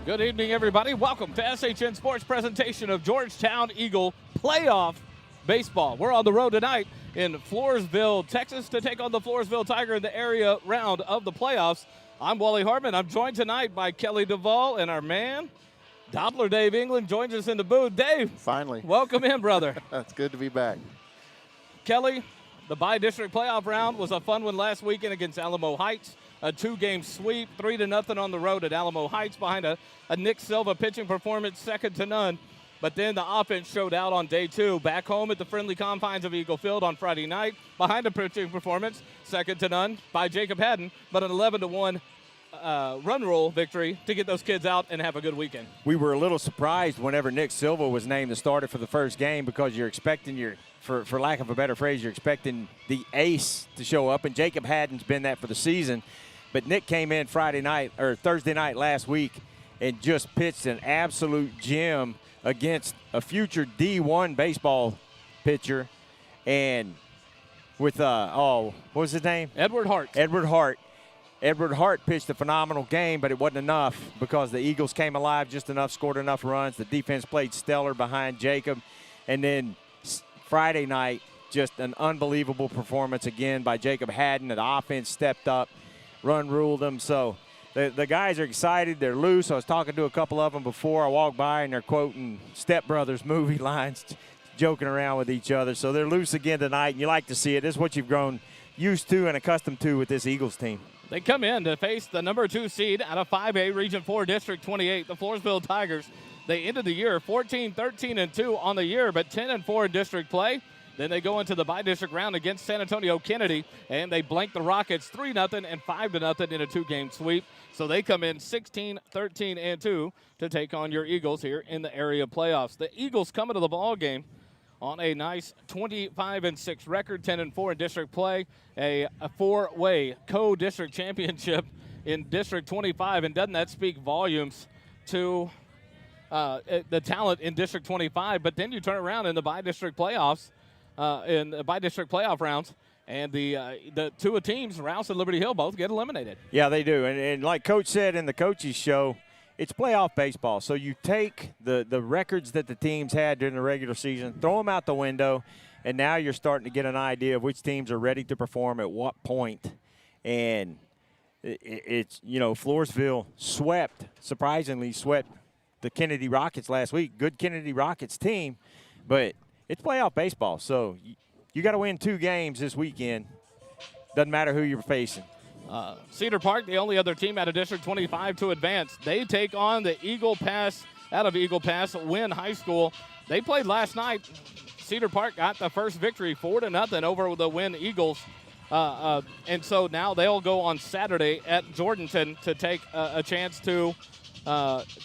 Good evening, everybody. Welcome to SHN Sports presentation of Georgetown Eagle Playoff Baseball. We're on the road tonight in Floresville, Texas, to take on the Floresville Tiger in the area round of the playoffs. I'm Wally Hartman. I'm joined tonight by Kelly Duvall, and our man, Doppler Dave England, joins us in the booth. Dave. Finally. Welcome in, brother. It's good to be back. Kelly, the bi-district playoff round was a fun one last weekend against Alamo Heights. A two-game sweep, 3-0 on the road at Alamo Heights behind a Nick Silva pitching performance, second to none. But then the offense showed out on day two. Back home at the friendly confines of Eagle Field on Friday night, behind a pitching performance, second to none by Jacob Haddon, but an 11-1 run rule victory to get those kids out and have a good weekend. We were a little surprised whenever Nick Silva was named the starter for the first game because you're expecting for lack of a better phrase, you're expecting the ace to show up, and Jacob Haddon's been that for the season. But Nick came in Thursday night last week and just pitched an absolute gem against a future D1 baseball pitcher. And with, what was his name? Edward Hart. Edward Hart pitched a phenomenal game, but it wasn't enough because the Eagles came alive just enough, scored enough runs. The defense played stellar behind Jacob. And then Friday night, just an unbelievable performance again by Jacob Haddon. The offense stepped up. Run ruled them. So the guys are excited. They're loose. I was talking to a couple of them before I walked by, and they're quoting Step Brothers movie lines, joking around with each other. So they're loose again tonight, and you like to see it. This is what you've grown used to and accustomed to with this Eagles team. They come in to face the number 2 seed out of 5A Region 4 District 28, the Floresville Tigers. They ended the year 14-13-2 on the year, but 10-4 in district play. Then they go into the bi-district round against San Antonio Kennedy, and they blank the Rockets 3-0 and 5-0 in a two-game sweep. So they come in 16-13-2 to take on your Eagles here in the area playoffs. The Eagles come into the ball game on a nice 25-6 record, 10-4 in district play, a four-way co-district championship in District 25, and doesn't that speak volumes to the talent in District 25? But then you turn around in the bi-district playoffs. In the bi-district playoff rounds, and the two teams, Rouse and Liberty Hill, both get eliminated. Yeah, they do. And like Coach said in the coaches show, it's playoff baseball. So you take the records that the teams had during the regular season, throw them out the window, and now you're starting to get an idea of which teams are ready to perform at what point. And it's, Floresville surprisingly swept the Kennedy Rockets last week. Good Kennedy Rockets team, but it's playoff baseball, so you got to win 2 games this weekend. Doesn't matter who you're facing. Cedar Park, the only other team out of District 25 to advance. They take on the Eagle Pass, out of Eagle Pass, Wynn High School. They played last night. Cedar Park got the first victory 4-0 over the Wynn Eagles. And so now they'll go on Saturday at Georgetown to take a chance to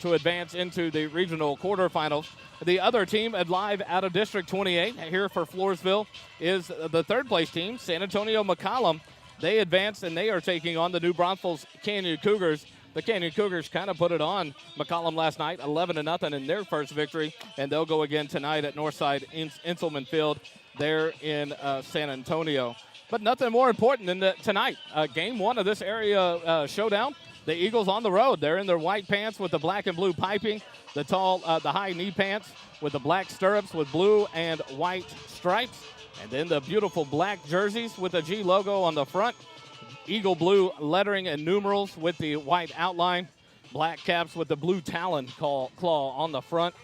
advance into the regional quarterfinals. The other team live out of District 28 here for Floresville is the third-place team, San Antonio McCollum. They advance, and they are taking on the New Braunfels Canyon Cougars. The Canyon Cougars kind of put it on McCollum last night, 11-0 in their first victory, and they'll go again tonight at Northside Inselman Field there in San Antonio. But nothing more important than tonight, game 1 of this area showdown. The Eagles on the road. They're in their white pants with the black and blue piping, the high knee pants with the black stirrups with blue and white stripes, and then the beautiful black jerseys with the G logo on the front, Eagle blue lettering and numerals with the white outline, black caps with the blue talon claw on the front.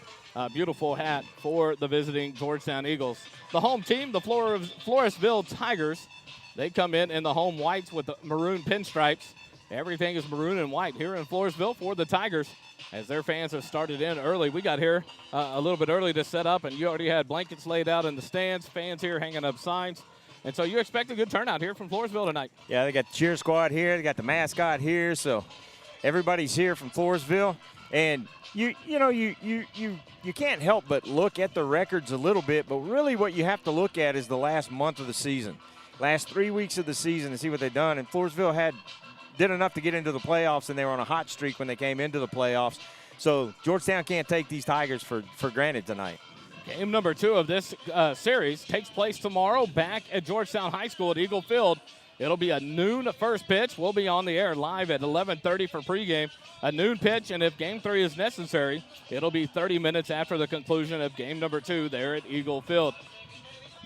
Beautiful hat for the visiting Georgetown Eagles. The home team, the Floresville Tigers, they come in the home whites with the maroon pinstripes. Everything is maroon and white here in Floresville for the Tigers as their fans have started in early. We got here a little bit early to set up, and you already had blankets laid out in the stands, fans here hanging up signs. And so you expect a good turnout here from Floresville tonight. Yeah, they got the cheer squad here. They got the mascot here. So everybody's here from Floresville. And you can't help but look at the records a little bit, but really what you have to look at is the last month of the season, last 3 weeks of the season, and see what they've done. And Floresville did enough to get into the playoffs, and they were on a hot streak when they came into the playoffs. So Georgetown can't take these Tigers for granted tonight. Game number 2 of this series takes place tomorrow back at Georgetown High School at Eagle Field. It'll be a noon first pitch. We'll be on the air live at 11:30 for pregame. A noon pitch, and if Game 3 is necessary, it'll be 30 minutes after the conclusion of Game number 2 there at Eagle Field.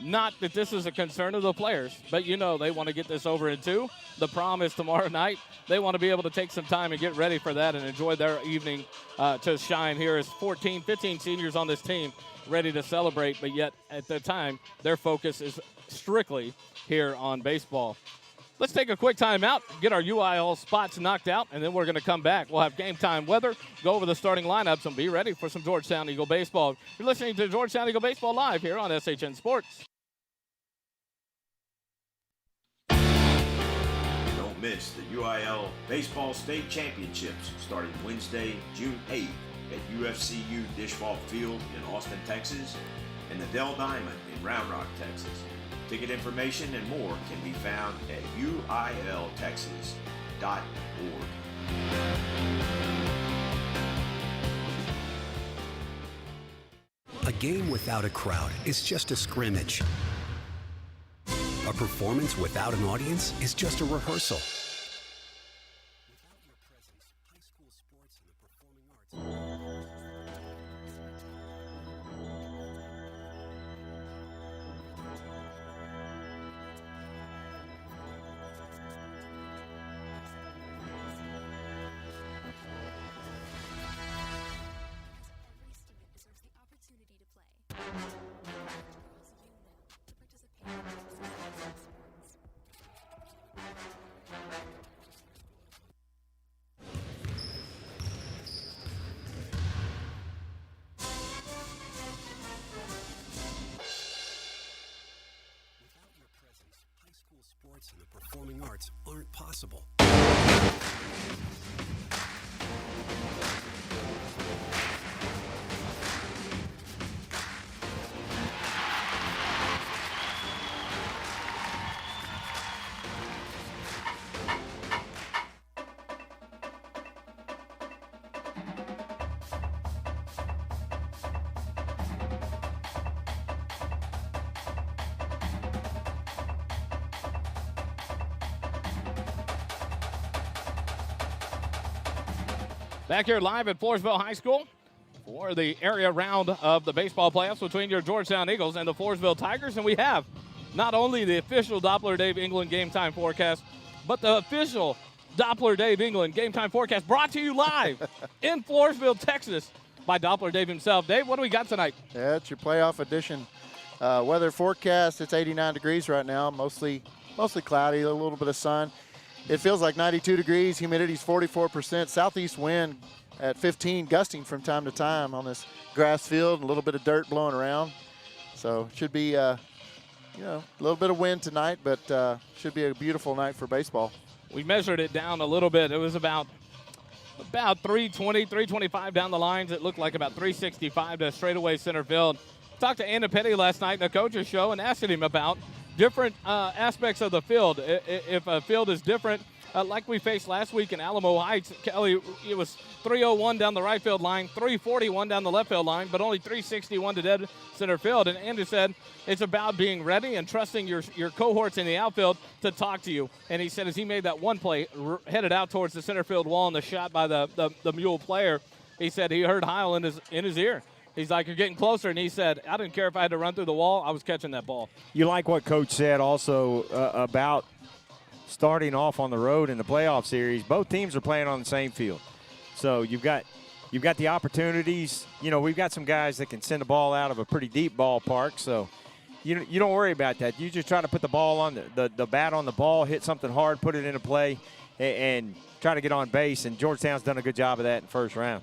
Not that this is a concern of the players, but you know they want to get this over in 2. The prom is tomorrow night. They want to be able to take some time and get ready for that and enjoy their evening to shine here as 15 seniors on this team ready to celebrate, but yet at the time their focus is strictly here on baseball. Let's take a quick time out, get our UIL spots knocked out, and then we're going to come back. We'll have game time weather, go over the starting lineups, and be ready for some Georgetown Eagle baseball. You're listening to Georgetown Eagle Baseball live here on SHN Sports. Don't miss the UIL Baseball State Championships starting Wednesday, June 8th at UFCU Dishball Field in Austin, Texas, and the Dell Diamond in Round Rock, Texas. Ticket information and more can be found at uiltexas.org. A game without a crowd is just a scrimmage. A performance without an audience is just a rehearsal. Without your presence, high school sports and the performing arts. Sports and the performing arts aren't possible. Back here live at Floresville High School for the area round of the baseball playoffs between your Georgetown Eagles and the Floresville Tigers. And we have not only the official Doppler Dave England game time forecast, but the official Doppler Dave England game time forecast brought to you live in Floresville, Texas by Doppler Dave himself. Dave, what do we got tonight? Yeah, it's your playoff edition. Weather forecast, it's 89 degrees right now, mostly cloudy, a little bit of sun. It feels like 92 degrees, humidity's 44%, southeast wind at 15, gusting from time to time on this grass field, and a little bit of dirt blowing around. So it should be, a little bit of wind tonight, but should be a beautiful night for baseball. We measured it down a little bit. It was about 320, 325 down the lines. It looked like about 365 to straightaway center field. Talked to Anna Petty last night in the coach's show and asked him about different aspects of the field. If a field is different, like we faced last week in Alamo Heights, Kelly, it was 301 down the right field line, 341 down the left field line, but only 361 to dead center field. And Andrew said it's about being ready and trusting your cohorts in the outfield to talk to you. And he said as he made that one play, headed out towards the center field wall and the shot by the Mule player, he said he heard Heil in his ear. He's like, you're getting closer, and he said, I didn't care if I had to run through the wall. I was catching that ball. You like what Coach said also about starting off on the road in the playoff series. Both teams are playing on the same field. So you've got the opportunities. You know, we've got some guys that can send the ball out of a pretty deep ballpark. So you don't worry about that. You just try to put the ball on the bat on the ball, hit something hard, put it into play, and try to get on base. And Georgetown's done a good job of that in the first round.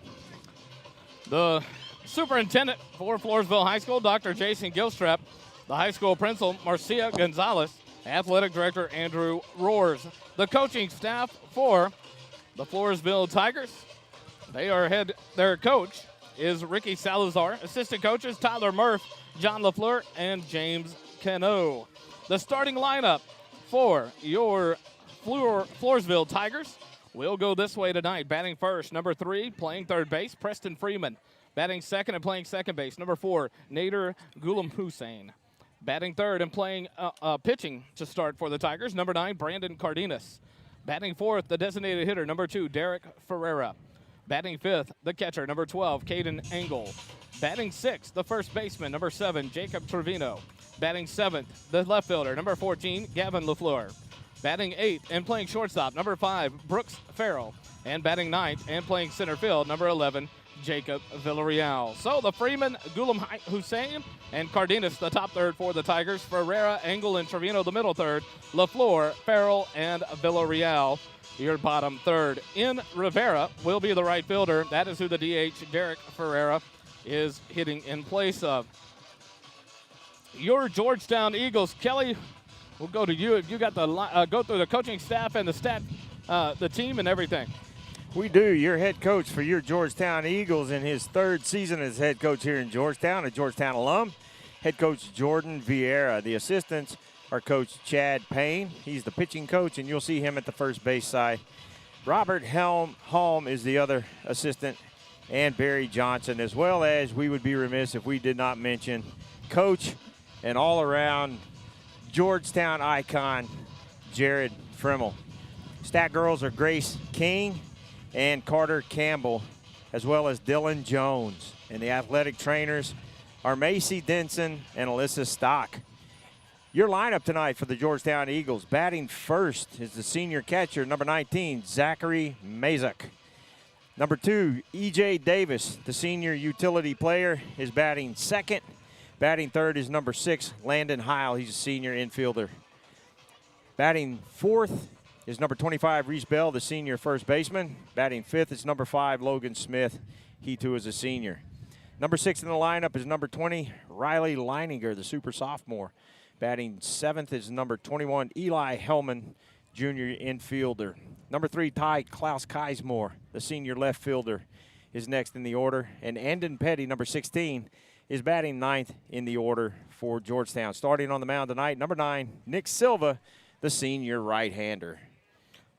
The superintendent for Floresville High School, Dr. Jason Gilstrap, the high school principal, Marcia Gonzalez, athletic director, Andrew Roars. The coaching staff for the Floresville Tigers, their coach is Ricky Salazar. Assistant coaches, Tyler Murph, John LaFleur, and James Cano. The starting lineup for your Floresville Tigers will go this way tonight. Batting first, number 3, playing third base, Preston Freeman. Batting second and playing second base, number 4, Nader Ghulam Hussein. Batting third and playing pitching to start for the Tigers, number 9, Brandon Cardenas. Batting fourth, the designated hitter, number 2, Derek Ferreira. Batting fifth, the catcher, number 12, Caden Engel. Batting sixth, the first baseman, number 7, Jacob Trevino. Batting seventh, the left fielder, number 14, Gavin LaFleur. Batting eighth and playing shortstop, number 5, Brooks Farrell. And batting ninth and playing center field, number 11, Jacob Villarreal. So the Freeman, Ghulam Hussein, and Cardenas, the top third for the Tigers. Ferreira, Engel, and Trevino, the middle third. LaFleur, Farrell, and Villarreal, your bottom third. In Rivera will be the right fielder. That is who the DH, Derek Ferreira, is hitting in place of. Your Georgetown Eagles, Kelly, we'll go to you. If you got the go through the coaching staff and the team and everything. We do. Your head coach for your Georgetown Eagles in his third season as head coach here in Georgetown, a Georgetown alum, head coach Jordan Vieira. The assistants are Coach Chad Payne. He's the pitching coach, and you'll see him at the first base side. Robert Halm is the other assistant, and Barry Johnson, as well as we would be remiss if we did not mention coach and all-around Georgetown icon, Jared Frimmel. Stat girls are Grace King and Carter Campbell, as well as Dylan Jones. And the athletic trainers are Macy Denson and Alyssa Stock. Your lineup tonight for the Georgetown Eagles. Batting first is the senior catcher, number 19, Zachary Mazak. Number 2, E.J. Davis, the senior utility player, is batting second. Batting third is number 6, Landon Heil. He's a senior infielder. Batting fourth is number 25, Reese Bell, the senior first baseman. Batting fifth is number 5, Logan Smith. He, too, is a senior. Number 6 in the lineup is number 20, Riley Leininger, the super sophomore. Batting seventh is number 21, Eli Hellman, junior infielder. Number 3, Ty Klaus Keismore, the senior left fielder, is next in the order. And Andon Petty, number 16, is batting ninth in the order for Georgetown. Starting on the mound tonight, number 9, Nick Silva, the senior right-hander.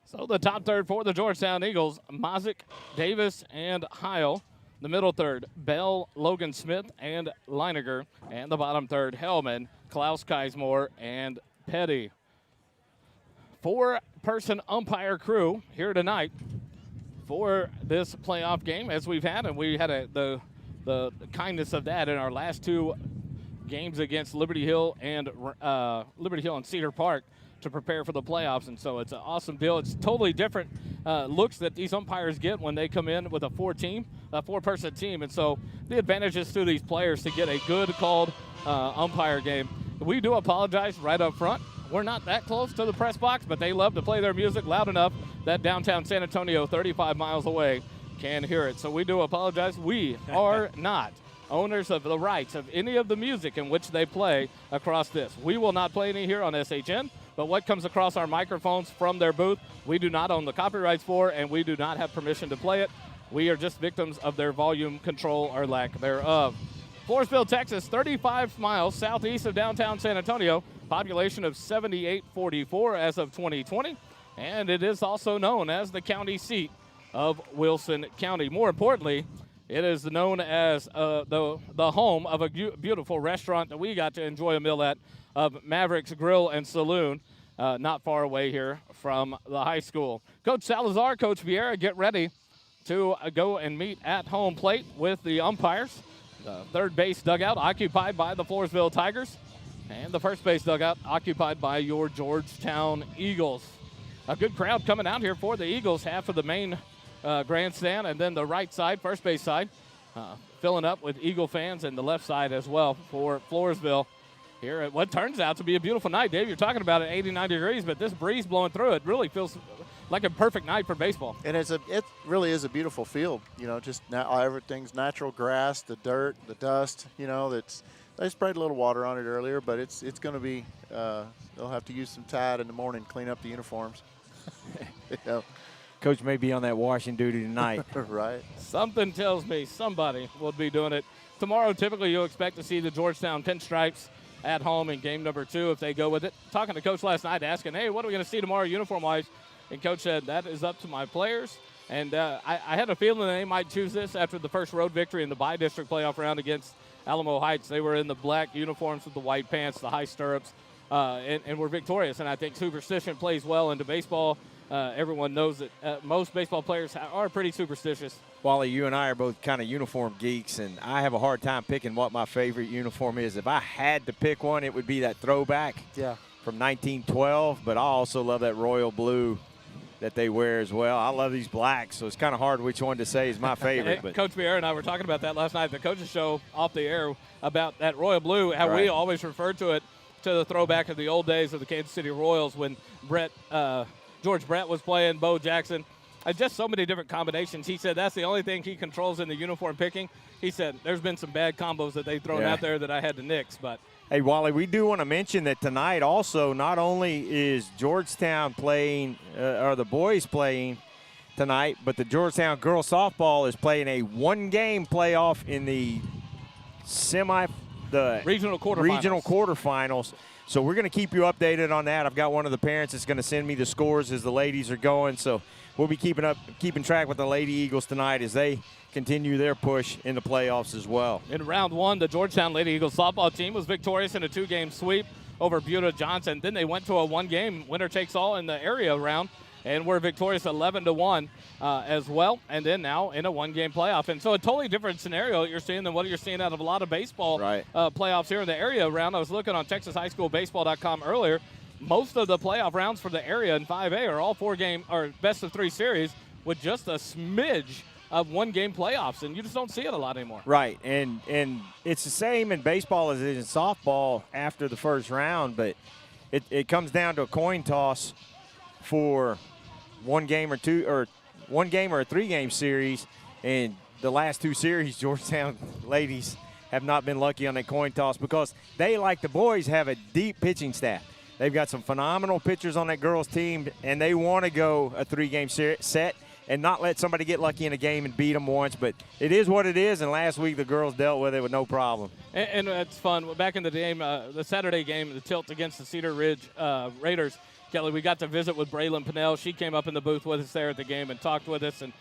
So the top third for the Georgetown Eagles, Mazik, Davis, and Heil. The middle third, Bell, Logan Smith, and Leininger. And the bottom third, Hellman, Klaus Keismore, and Petty. 4-person umpire crew here tonight for this playoff game, as we've had, and we had the kindness of that in our last 2 games against Liberty Hill and Cedar Park to prepare for the playoffs. And so it's an awesome deal. It's totally different looks that these umpires get when they come in with a 4-person team. And so the advantage is to these players to get a good called umpire game. We do apologize right up front. We're not that close to the press box, but they love to play their music loud enough that downtown San Antonio, 35 miles away, can hear it. So we do apologize. We are not owners of the rights of any of the music in which they play across this. We will not play any here on SHN, but what comes across our microphones from their booth, we do not own the copyrights for, and we do not have permission to play it. We are just victims of their volume control or lack thereof. Floresville, Texas, 35 miles southeast of downtown San Antonio, population of 7,844 as of 2020, and it is also known as the county seat of Wilson County. More importantly, it is known as the home of a beautiful restaurant that we got to enjoy a meal at, of Mavericks Grill and Saloon, not far away here from the high school. Coach Salazar, Coach Vieira, get ready to go and meet at home plate with the umpires. The third base dugout occupied by the Floresville Tigers, and the first base dugout occupied by your Georgetown Eagles. A good crowd coming out here for the Eagles, half of the main grandstand, and then the right side, first base side, filling up with Eagle fans, and the left side as well for Floresville here at what turns out to be a beautiful night. Dave, you're talking about it, 89 degrees, but this breeze blowing through it really feels like a perfect night for baseball. And it really is a beautiful field. Just now everything's natural grass, the dirt, the dust. They sprayed a little water on it earlier, but it's going to be. They'll have to use some Tide in the morning to clean up the uniforms. Coach may be on that washing duty tonight. Right. Something tells me somebody will be doing it. Tomorrow, typically, you'll expect to see the Georgetown Pinstripes at home in game number 2 if they go with it. Talking to Coach last night, asking, hey, what are we going to see tomorrow uniform-wise? And Coach said, that is up to my players. And I had a feeling they might choose this after the first road victory in the bi-district playoff round against Alamo Heights. They were in the black uniforms with the white pants, the high stirrups, and were victorious. And I think superstition plays well into baseball. Everyone knows that most baseball players are pretty superstitious. Wally, you and I are both kind of uniform geeks, and I have a hard time picking what my favorite uniform is. If I had to pick one, it would be that throwback from 1912, but I also love that royal blue that they wear as well. I love these blacks, so it's kind of hard which one to say is my favorite. But Coach Vieira and I were talking about that last night at the coaches show off the air about that royal blue, how we always referred to it to the throwback of the old days of the Kansas City Royals when George Brett was playing, Bo Jackson. Just so many different combinations. He said that's the only thing he controls in the uniform picking. He said there's been some bad combos that they've thrown out there that I had to nix. But hey, Wally, we do want to mention that tonight also not only is Georgetown playing, or the boys playing tonight, but the Georgetown girls softball is playing a one-game playoff in the regional quarterfinals. So we're going to keep you updated on that. I've got one of the parents that's going to send me the scores as the ladies are going. So we'll be keeping track with the Lady Eagles tonight as they continue their push in the playoffs as well. In round one, the Georgetown Lady Eagles softball team was victorious in a 2-game sweep over Buda Johnson. Then they went to a 1-game winner-takes-all in the area round and were victorious 11-1 as well. And then now in a 1-game playoff. And so a totally different scenario you're seeing than what you're seeing out of a lot of baseball playoffs here in the area round. I was looking on TexasHighSchoolBaseball.com earlier. Most of the playoff rounds for the area in 5A are all 4-game or best-of-3 series with just a smidge of 1-game playoffs, and you just don't see it a lot anymore. Right, and it's the same in baseball as it is in softball after the first round, but it comes down to a coin toss for 1 game or 2, or 1 game or a 3-game series, and the last 2 series, Georgetown ladies have not been lucky on that coin toss because they, like the boys, have a deep pitching staff. They've got some phenomenal pitchers on that girls' team, and they want to go a 3-game set and not let somebody get lucky in a game and beat them once. But it is what it is, and last week the girls dealt with it with no problem. And it's fun. Back in the game, the Saturday game, the tilt against the Cedar Ridge Raiders, Kelly, we got to visit with Braylon Pinnell. She came up in the booth with us there at the game and talked with us. And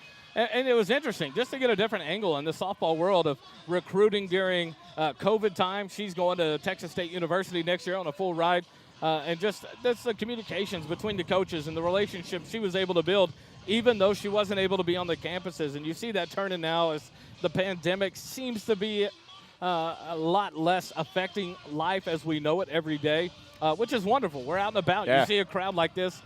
it was interesting just to get a different angle in the softball world of recruiting during COVID time. She's going to Texas State University next year on a full ride. And just that's the communications between the coaches and the relationships she was able to build, even though she wasn't able to be on the campuses. And you see that turning now as the pandemic seems to be a lot less affecting life as we know it every day, which is wonderful. We're out and about. You see a crowd like this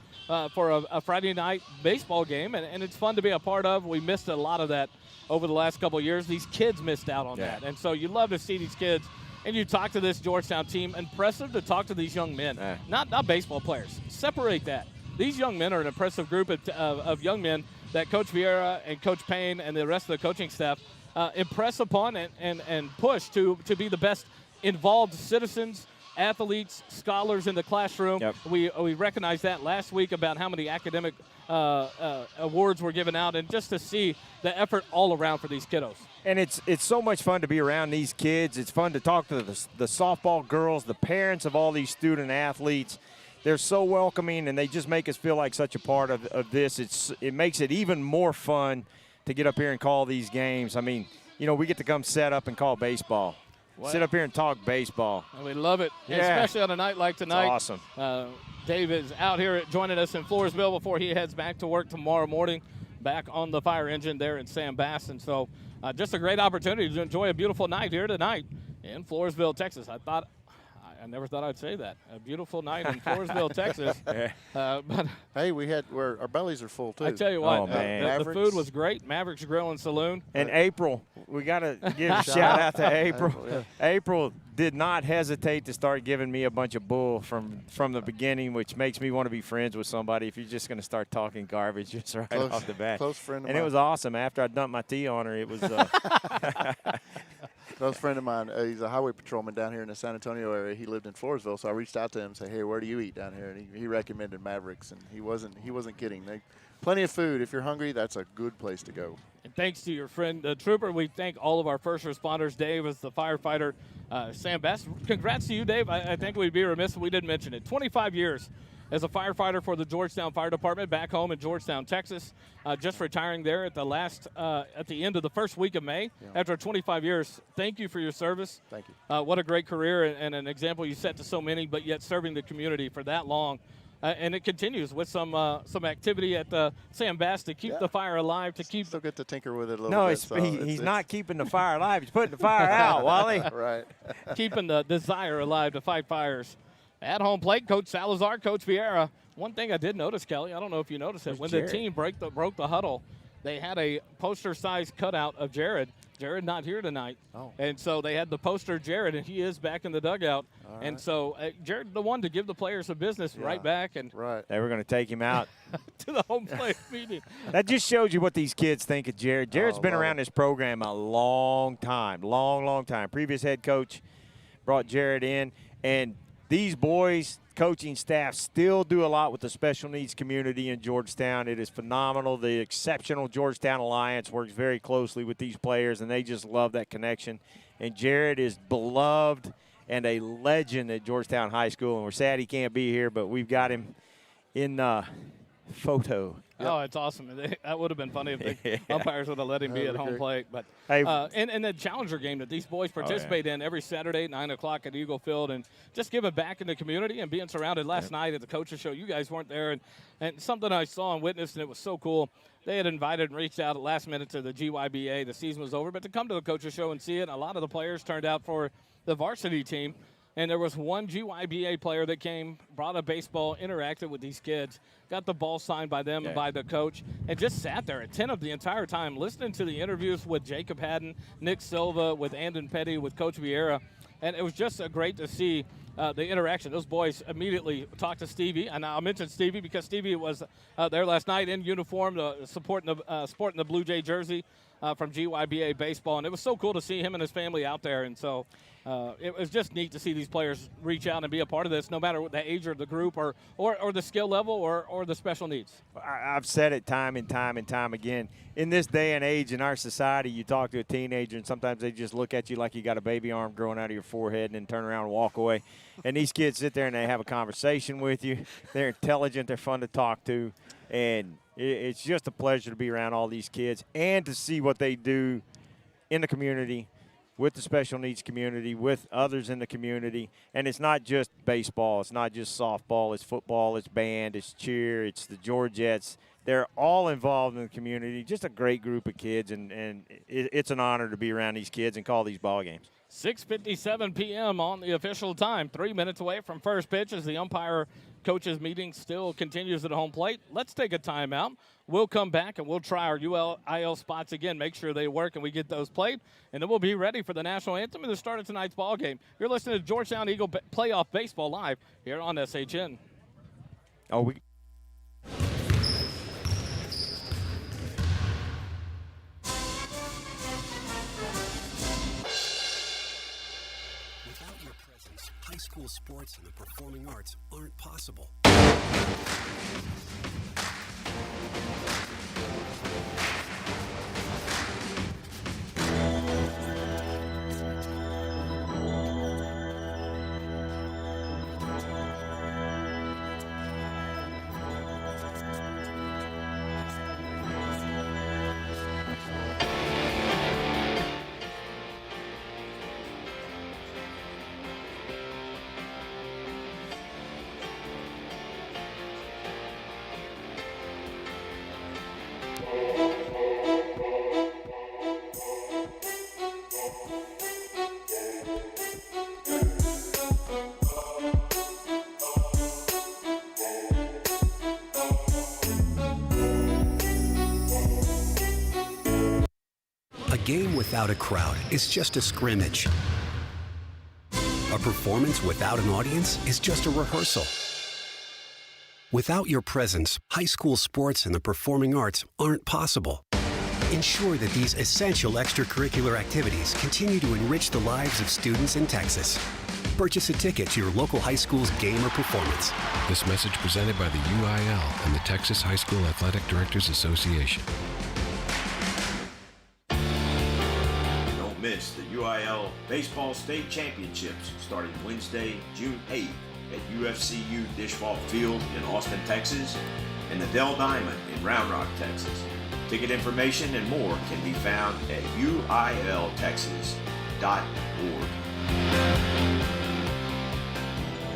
for a Friday night baseball game, and it's fun to be a part of. We missed a lot of that over the last couple of years. These kids missed out on that. And so you love to see these kids. And you talk to this Georgetown team, impressive to talk to these young men, not baseball players. Separate that. These young men are an impressive group of young men that Coach Vieira and Coach Payne and the rest of the coaching staff impress upon and push to be the best involved citizens, athletes, scholars in the classroom. We recognized that last week about how many academic awards were given out, and just to see the effort all around for these kiddos. And it's so much fun to be around these kids. It's fun to talk to the softball girls, the parents of all these student athletes. They're so welcoming, and they just make us feel like such a part of this. It makes it even more fun to get up here and call these games. I mean, you know, we get to come set up and call baseball. Sit up here and talk baseball. And we love it, especially on a night like tonight. It's awesome. Dave is out here joining us in Floresville before he heads back to work tomorrow morning, back on the fire engine there in Sam Bass. And so just a great opportunity to enjoy a beautiful night here tonight in Floresville, Texas. I never thought I'd say that. A beautiful night in Floresville, Texas. But hey, our bellies are full too. I tell you what, man. the food was great. Mavericks Grill and Saloon. And April, we got to give a shout out to April. April did not hesitate to start giving me a bunch of bull from the beginning, which makes me want to be friends with somebody if you're just going to start talking garbage just right off the bat. Close friend of mine. mine. It was awesome. After I dumped my tea on her, it was close friend of mine. He's a highway patrolman down here in the San Antonio area. He lived in Floresville, so I reached out to him and said, "Hey, where do you eat down here?" And he recommended Mavericks, and he wasn't kidding. Plenty of food. If you're hungry, that's a good place to go. And thanks to your friend, the Trooper, we thank all of our first responders. Dave is the firefighter. Sam Bass, congrats to you, Dave. I think we'd be remiss if we didn't mention it. 25 years as a firefighter for the Georgetown Fire Department back home in Georgetown, Texas. Just retiring there at the end of the first week of May after 25 years. Thank you for your service. Thank you. What a great career and an example you set to so many, but yet serving the community for that long. And it continues with some activity at Sam Bass to keep the fire alive, to keep. Still get to tinker with it a little No, bit. he's not keeping the fire alive. He's putting the fire out, Wally. Right. Keeping the desire alive to fight fires. At home plate, Coach Salazar, Coach Vieira. One thing I did notice, Kelly, I don't know if you noticed it, when the team broke the huddle, they had a poster-sized cutout of Jared. Jared not here tonight. Oh. And so they had the poster Jared, and he is back in the dugout. All right. And so Jared, the one to give the players a business right back and Right. They were going to take him out. to the home plate meeting. That just shows you what these kids think of Jared. Jared's been love around it. this program a long time, long time. Previous head coach brought Jared in, and these boys, coaching staff, still do a lot with the special needs community in Georgetown. It is phenomenal. The exceptional Georgetown Alliance works very closely with these players, and they just love that connection. And Jared is beloved and a legend at Georgetown High School, and we're sad he can't be here, but we've got him in photo. Oh, it's awesome. That would have been funny if the umpires would have let him be at home plate. But Hey. and the Challenger game that these boys participate in every Saturday at 9 o'clock at Eagle Field, and just giving back in the community and being surrounded last night at the coaches show. You guys weren't there, and something I saw and witnessed, and it was so cool. They had invited and reached out at last minute to the GYBA. The season was over, but to come to the coaches show and see it, a lot of the players turned out for the varsity team. And there was one GYBA player that came, brought a baseball, interacted with these kids, got the ball signed by them and by the coach, and just sat there at 10 of the entire time listening to the interviews with Jacob Haddon, Nick Silva, with Andon Petty, with Coach Vieira. And it was just great to see the interaction. Those boys immediately talked to Stevie, and I'll mention Stevie because Stevie was there last night in uniform, sporting the Blue Jay jersey from GYBA baseball, and it was so cool to see him and his family out there. And so it was just neat to see these players reach out and be a part of this, no matter what the age or the group or the skill level or the special needs. I've said it time and time again. In this day and age in our society, you talk to a teenager and sometimes they just look at you like you got a baby arm growing out of your forehead and then turn around and walk away. And these kids sit there and they have a conversation with you. They're intelligent. They're fun to talk to. And it's just a pleasure to be around all these kids and to see what they do in the community, with the special needs community, with others in the community. And it's not just baseball. It's not just softball. It's football. It's band. It's cheer. It's the Georgettes. They're all involved in the community. Just a great group of kids, and it's an honor to be around these kids and call these ball games. 6:57 p.m. on the official time. 3 minutes away from first pitch as the umpire coaches meeting still continues at home plate. Let's take a timeout. We'll come back and we'll try our ULIL spots again, make sure they work and we get those played, and then we'll be ready for the national anthem and the start of tonight's ball game. You're listening to Georgetown Eagle Playoff Baseball live here on SHN. Without your presence, high school sports and the performing arts aren't possible. A game without a crowd is just a scrimmage. A performance without an audience is just a rehearsal. Without your presence, high school sports and the performing arts aren't possible. Ensure that these essential extracurricular activities continue to enrich the lives of students in Texas. Purchase a ticket to your local high school's game or performance. This message presented by the UIL and the Texas High School Athletic Directors Association. Don't miss the UIL Baseball State Championships starting Wednesday, June 8th at UFCU Dishball Field in Austin, Texas, and the Dell Diamond in Round Rock, Texas. Ticket information and more can be found at uiltexas.org.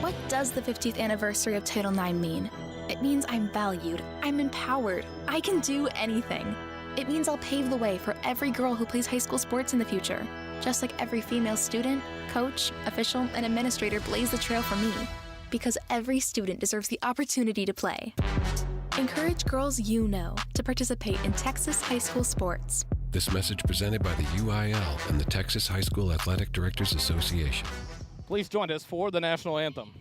What does the 50th anniversary of Title IX mean? It means I'm valued, I'm empowered, I can do anything. It means I'll pave the way for every girl who plays high school sports in the future, just like every female student, coach, official, and administrator blaze the trail for me, because every student deserves the opportunity to play. Encourage girls you know to participate in Texas high school sports. This message presented by the UIL and the Texas High School Athletic Directors Association. Please join us for the national anthem.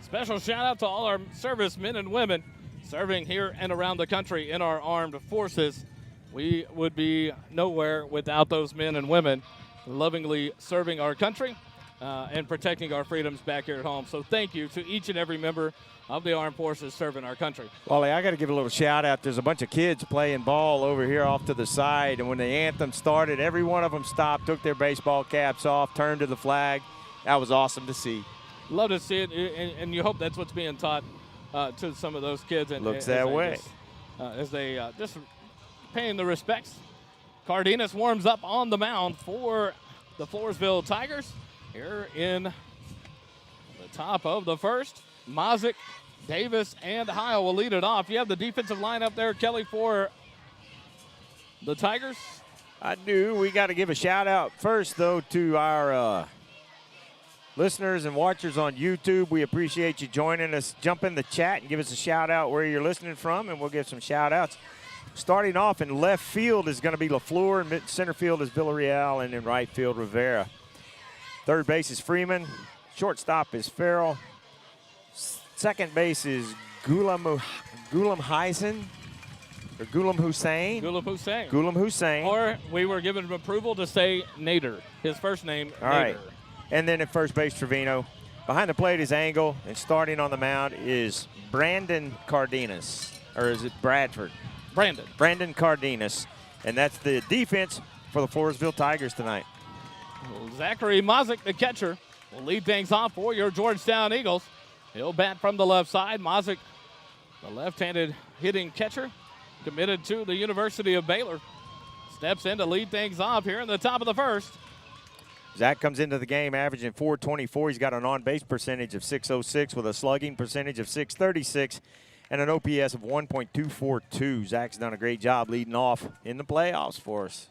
Special shout out to all our servicemen and women serving here and around the country in our armed forces. We would be nowhere without those men and women lovingly serving our country and protecting our freedoms back here at home. So thank you to each and every member of the armed forces serving our country. Wally, I got to give a little shout out. There's a bunch of kids playing ball over here off to the side, and when the anthem started, every one of them stopped, took their baseball caps off, turned to the flag. That was awesome to see. Love to see it, and you hope that's what's being taught to some of those kids. And looks that way. As they just paying the respects. Cardenas warms up on the mound for the Floresville Tigers here in the top of the first. Mazik, Davis, and Heil will lead it off. You have the defensive line up there, Kelly, for the Tigers. I do. We got to give a shout out first, though, to our listeners and watchers on YouTube. We appreciate you joining us. Jump in the chat and give us a shout out where you're listening from, and we'll give some shout outs. Starting off in left field is going to be LaFleur, and center field is Villarreal, and in right field, Rivera. Third base is Freeman. Shortstop is Farrell. Second base is Ghulam Hussein. Ghulam Hussein. Or we were given approval to say Nader. His first name, All Nader. right. And then at first base, Trevino. Behind the plate is Angle, and starting on the mound is Brandon Cardenas. Or is it Bradford? Brandon Cardenas. And that's the defense for the Floresville Tigers tonight. Zachary Mazik, the catcher, will lead things off for your Georgetown Eagles. He'll bat from the left side. Mazik, the left-handed hitting catcher, committed to the University of Baylor, steps in to lead things off here in the top of the first. Zach comes into the game averaging .424. He's got an on-base percentage of .606 with a slugging percentage of .636 and an OPS of 1.242. Zach's done a great job leading off in the playoffs for us.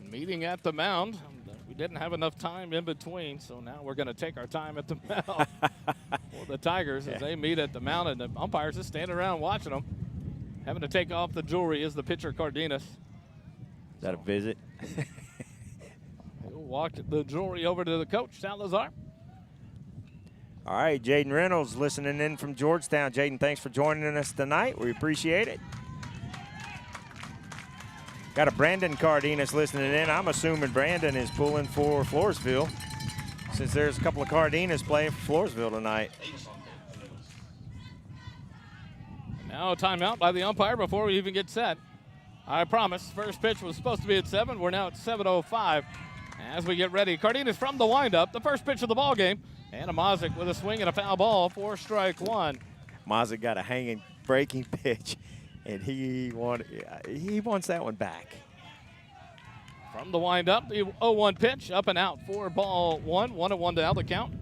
Meeting at the mound, we didn't have enough time in between, so now we're going to take our time at the mound for the Tigers as they meet at the mound, and the umpires just standing around watching them. Having to take off the jewelry is the pitcher, Cardenas. Is that a visit? He'll walk the jewelry over to the coach, Salazar. All right, Jaden Reynolds listening in from Georgetown. Jaden, thanks for joining us tonight. We appreciate it. Got a Brandon Cardenas listening in. I'm assuming Brandon is pulling for Floresville since there's a couple of Cardenas playing for Floresville tonight. Now a timeout by the umpire before we even get set. I promise, first pitch was supposed to be at 7. We're now at 7:05 as we get ready. Cardenas from the windup, the first pitch of the ball game. And a Mazik with a swing and a foul ball for strike 1. Mazik got a hanging breaking pitch, and he wants that one back. From the windup, the 0-1 pitch, up and out for ball 1. 1-1 to out the count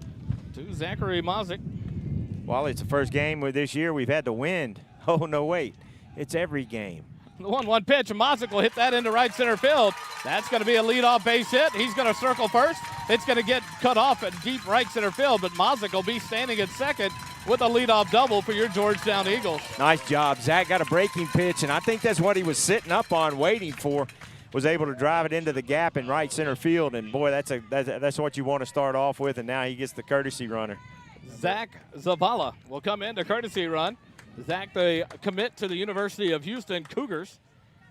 to Zachary Mazik. Well, it's the first game with this year we've had to win. Oh, no, wait. It's every game. The 1-1 pitch, and Mazik will hit that into right center field. That's going to be a leadoff base hit. He's going to circle first. It's going to get cut off at deep right center field, but Mazik will be standing at second with a leadoff double for your Georgetown Eagles. Nice job. Zach got a breaking pitch, and I think that's what he was sitting up on waiting for. Was able to drive it into the gap in right center field, and boy, that's what you want to start off with, and now he gets the courtesy runner. Zach Zavala will come in to courtesy run. Zach, the commit to the University of Houston Cougars.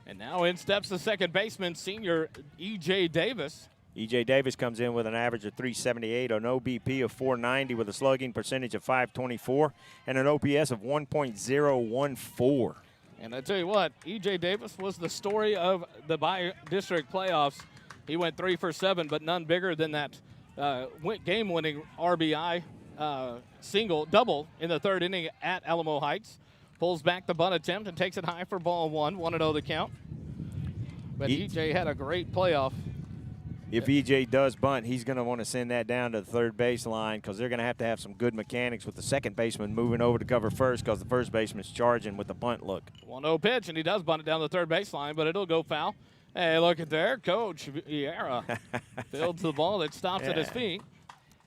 And now in steps the second baseman, senior E.J. Davis. E.J. Davis comes in with an average of .378, an OBP of .490 with a slugging percentage of .524 and an OPS of 1.014. And I tell you what, E.J. Davis was the story of the bi-district playoffs. He went 3 for 7, but none bigger than that game-winning RBI double in the third inning at Alamo Heights. Pulls back the bunt attempt and takes it high for ball 1. 1-0 the count. But E.J. had a great playoff. If E.J. does bunt, he's going to want to send that down to the third base line because they're going to have some good mechanics with the second baseman moving over to cover first because the first baseman's charging with the bunt look. 1-0 pitch, and he does bunt it down the third baseline, but it'll go foul. Hey, look at there. Coach Vieira fields the ball that stops at his feet.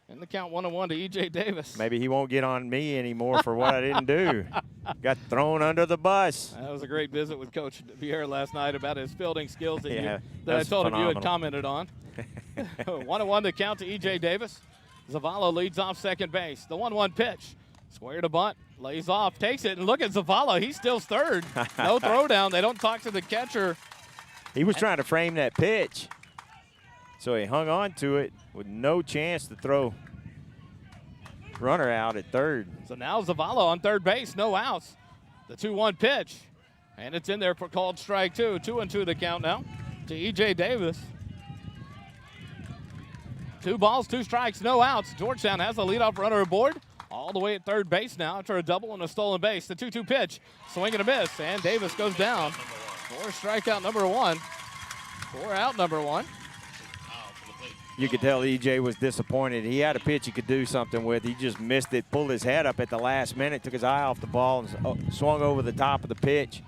And the count 1-1 to E.J. Davis. Maybe he won't get on me anymore for what I didn't do. Got thrown under the bus. That was a great visit with Coach Vieira last night about his fielding skills that I told phenomenal. him you had commented on. 1-1 the count to E.J. Davis. Zavala leads off second base. The 1-1 pitch. Square to bunt. Lays off. Takes it. And look at Zavala. He still third. No throwdown. They don't talk to the catcher. He was trying to frame that pitch. So he hung on to it with no chance to throw runner out at third. So now Zavala on third base, no outs. The 2-1 pitch, and it's in there for called strike 2. 2-2 the count now to E.J. Davis. 2 balls, 2 strikes, no outs. Georgetown has a leadoff runner aboard. All the way at third base now after a double and a stolen base. The 2-2 pitch, swing and a miss, and Davis goes down for strikeout number 1. 4 out number 1. You could tell E.J. was disappointed. He had a pitch he could do something with. He just missed it, pulled his head up at the last minute, took his eye off the ball, and swung over the top of the pitch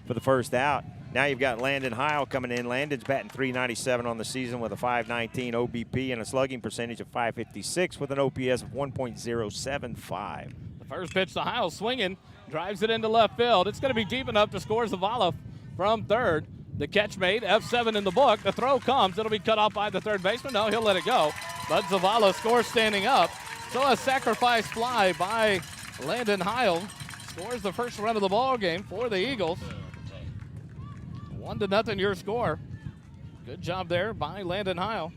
for the first out. Now you've got Landon Heil coming in. Landon's batting .397 on the season with a .519 OBP and a slugging percentage of .556 with an OPS of 1.075. The first pitch to Heil, swinging, drives it into left field. It's going to be deep enough to score Zavala from third. The catch made, F7 in the book. The throw comes. It'll be cut off by the third baseman. No, he'll let it go. But Zavala scores standing up. So a sacrifice fly by Landon Heil scores the first run of the ball game for the Eagles. 1-0 your score. Good job there by Landon Heil.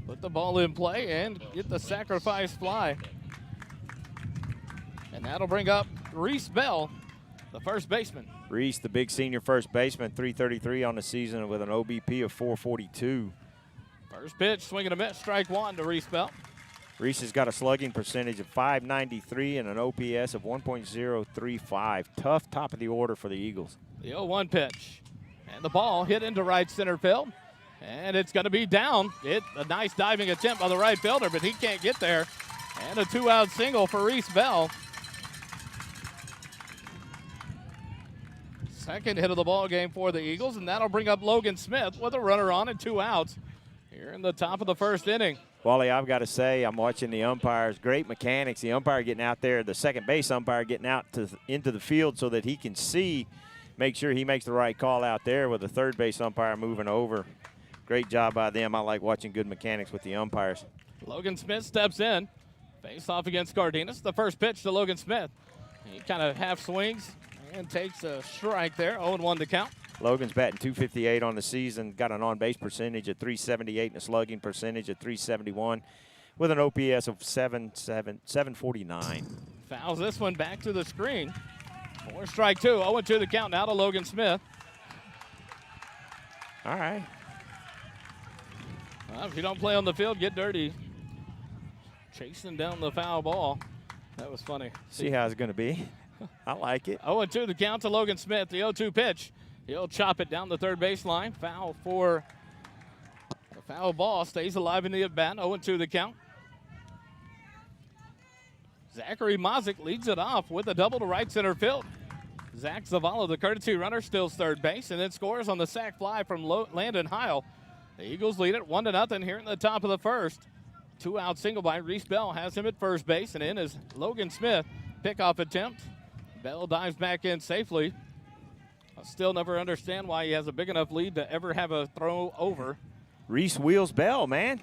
Put the ball in play and get the sacrifice fly. And that'll bring up Reese Bell, the first baseman. Reese, the big senior first baseman, .333 on the season with an OBP of .442. First pitch, swing and a miss, strike 1 to Reese Bell. Reese has got a slugging percentage of .593 and an OPS of 1.035. Tough top of the order for the Eagles. The 0-1 pitch. And the ball hit into right center field. And it's going to be down. A nice diving attempt by the right fielder, but he can't get there. And a 2-out single for Reese Bell. Second hit of the ball game for the Eagles, and that'll bring up Logan Smith with a runner on and 2 outs. here in the top of the first inning. Wally, I've got to say, I'm watching the umpires. Great mechanics. The umpire getting out there, the second base umpire getting out into the field so that he can see, make sure he makes the right call out there with the third base umpire moving over. Great job by them. I like watching good mechanics with the umpires. Logan Smith steps in. Face off against Cardenas. The first pitch to Logan Smith. He kind of half swings and takes a strike there. 0-1 to count. Logan's batting .258 on the season. Got an on-base percentage at .378 and a slugging percentage at .371 with an OPS of 749. Fouls this one back to the screen. 4 strike 2. 0-2 the count now to Logan Smith. All right. Well, if you don't play on the field, get dirty. Chasing down the foul ball. That was funny. See how it's going to be. I like it. 0-2 the count to Logan Smith. The 0-2 pitch. He'll chop it down the third baseline. Foul for the foul ball. Stays alive in the at-bat. 0-2 the count. Zachary Mazik leads it off with a double to right center field. Zach Zavala, the courtesy runner, steals third base and then scores on the sac fly from Landon Heil. The Eagles lead it 1-0 here in the top of the first. 2-out single by Reese Bell has him at first base, and in is Logan Smith. Pickoff attempt. Bell dives back in safely. I still never understand why he has a big enough lead to ever have a throw over. Reese wheels Bell, man.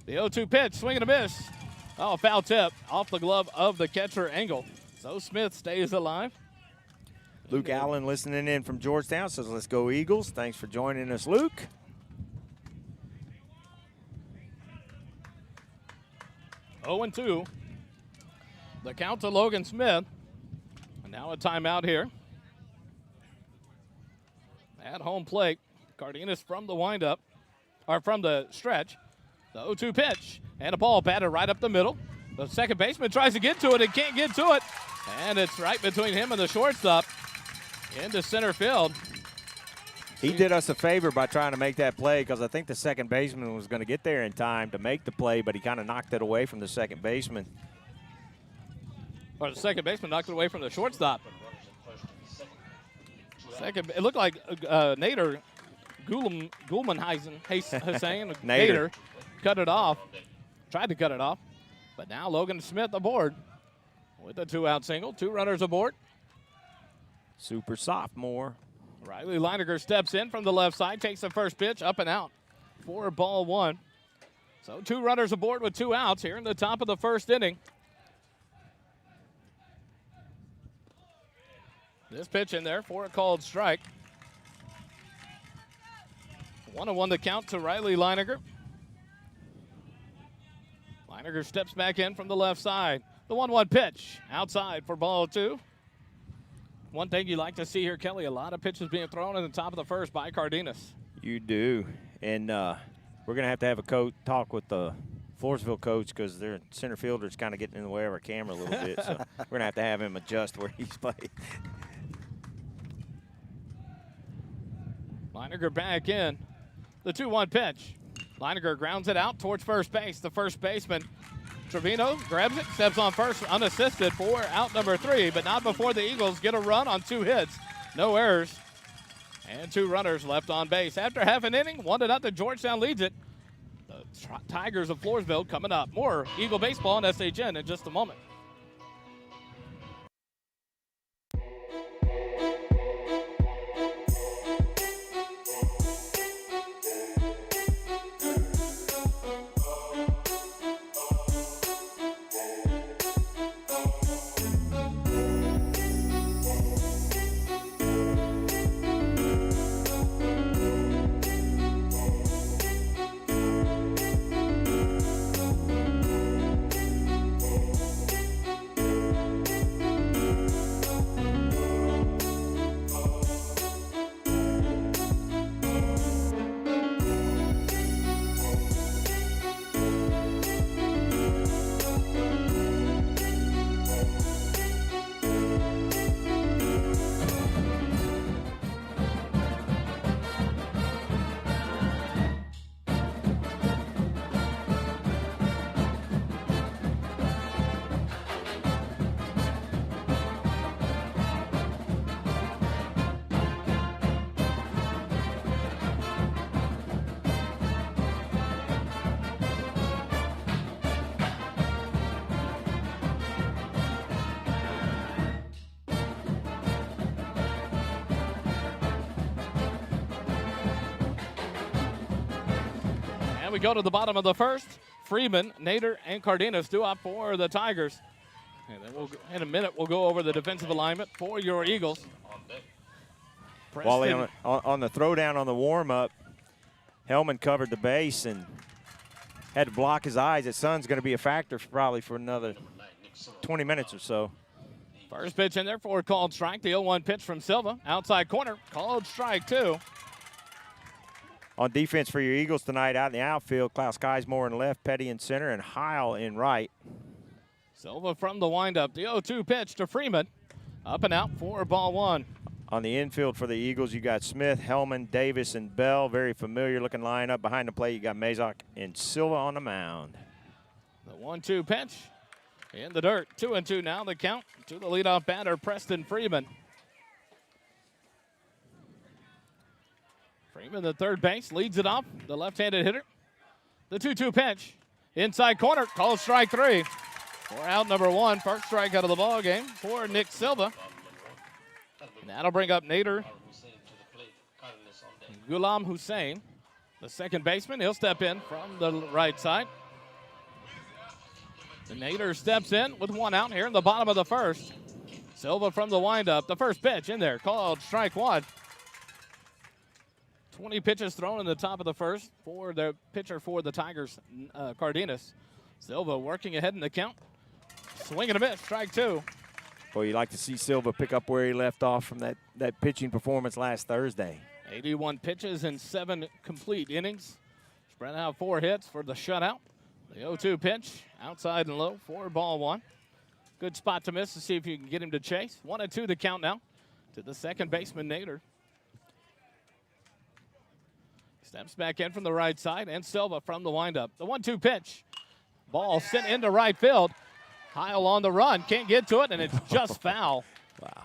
The 0-2 pitch, swing and a miss. Oh, foul tip off the glove of the catcher, Engel. So Smith stays alive. Luke Allen listening in from Georgetown says, let's go Eagles. Thanks for joining us, Luke. Oh, 0-2. The count to Logan Smith. And now a timeout here. At home plate, Cardenas from the windup, or from the stretch. The 0-2 pitch, and a ball batted right up the middle. The second baseman tries to get to it and can't get to it. And it's right between him and the shortstop into center field. He did us a favor by trying to make that play because I think the second baseman was going to get there in time to make the play, but he kind of knocked it away from the second baseman. Or the second baseman knocked it away from the shortstop. It looked like Nader Gulmenheisen Hussein Nader cut it off. Tried to cut it off. But now Logan Smith aboard with a 2-out single. 2 runners aboard. Super sophomore. Riley Leininger steps in from the left side, takes the first pitch, up and out for ball 1. So 2 runners aboard with 2 outs here in the top of the first inning. This pitch in there for a called strike. 1-1 the count to Riley Leininger. Leininger steps back in from the left side. The 1-1 pitch outside for ball 2. One thing you like to see here, Kelly, a lot of pitches being thrown in the top of the first by Cardenas. You do. And we're going to have a talk with the Floresville coach because their center fielder's kind of getting in the way of our camera a little bit. So we're going to have him adjust where he's playing. Leininger back in. The 2-1 pitch. Leininger grounds it out towards first base. The first baseman, Trevino, grabs it, steps on first unassisted for out number 3, but not before the Eagles get a run on 2 hits. No errors. And 2 runners left on base. After half an inning, 1-0, Georgetown leads it. The Tigers of Floresville coming up. More Eagle baseball on SHN in just a moment. go to the bottom of the first. Freeman, Nader, and Cardenas due up for the Tigers. And then in a minute, we'll go over the defensive alignment for your Eagles. Wally, on the throwdown on the warm-up, Hellman covered the base and had to block his eyes. That sun's going to be a factor probably for another 20 minutes or so. First pitch in there for a called strike. The 0-1 pitch from Silva. Outside corner, called strike 2. On defense for your Eagles tonight, out in the outfield, Klaus Keismore in left, Petty in center, and Heil in right. Silva from the windup. The 0-2 pitch to Freeman. Up and out for ball 1. On the infield for the Eagles, you got Smith, Hellman, Davis, and Bell. Very familiar looking lineup. Behind the plate, you got Mazak and Silva on the mound. The 1-2 pitch in the dirt. 2-2 now the count to the leadoff batter, Preston Freeman. Freeman, the third base, leads it off. The left-handed hitter. The 2-2 pitch. Inside corner, called strike 3. For out number 1, first strike out of the ball game for Nick Silva. And that'll bring up Nader Ghulam Hussein, the second baseman. He'll step in from the right side. The Nader steps in with 1 out here in the bottom of the first. Silva from the windup. The first pitch in there, called strike 1. 20 pitches thrown in the top of the first for the pitcher for the Tigers, Cardenas. Silva working ahead in the count. Swing and a miss, strike 2. Well, you like to see Silva pick up where he left off from that pitching performance last Thursday. 81 pitches and 7 complete innings. Spread out 4 hits for the shutout. The 0-2 pitch, outside and low for ball 1. Good spot to miss to see if you can get him to chase. 1-2 the count now to the second baseman, Nader. Steps back in from the right side, and Silva from the windup. The 1-2 pitch. Ball sent into right field. Heil on the run, can't get to it, and it's just foul. Wow.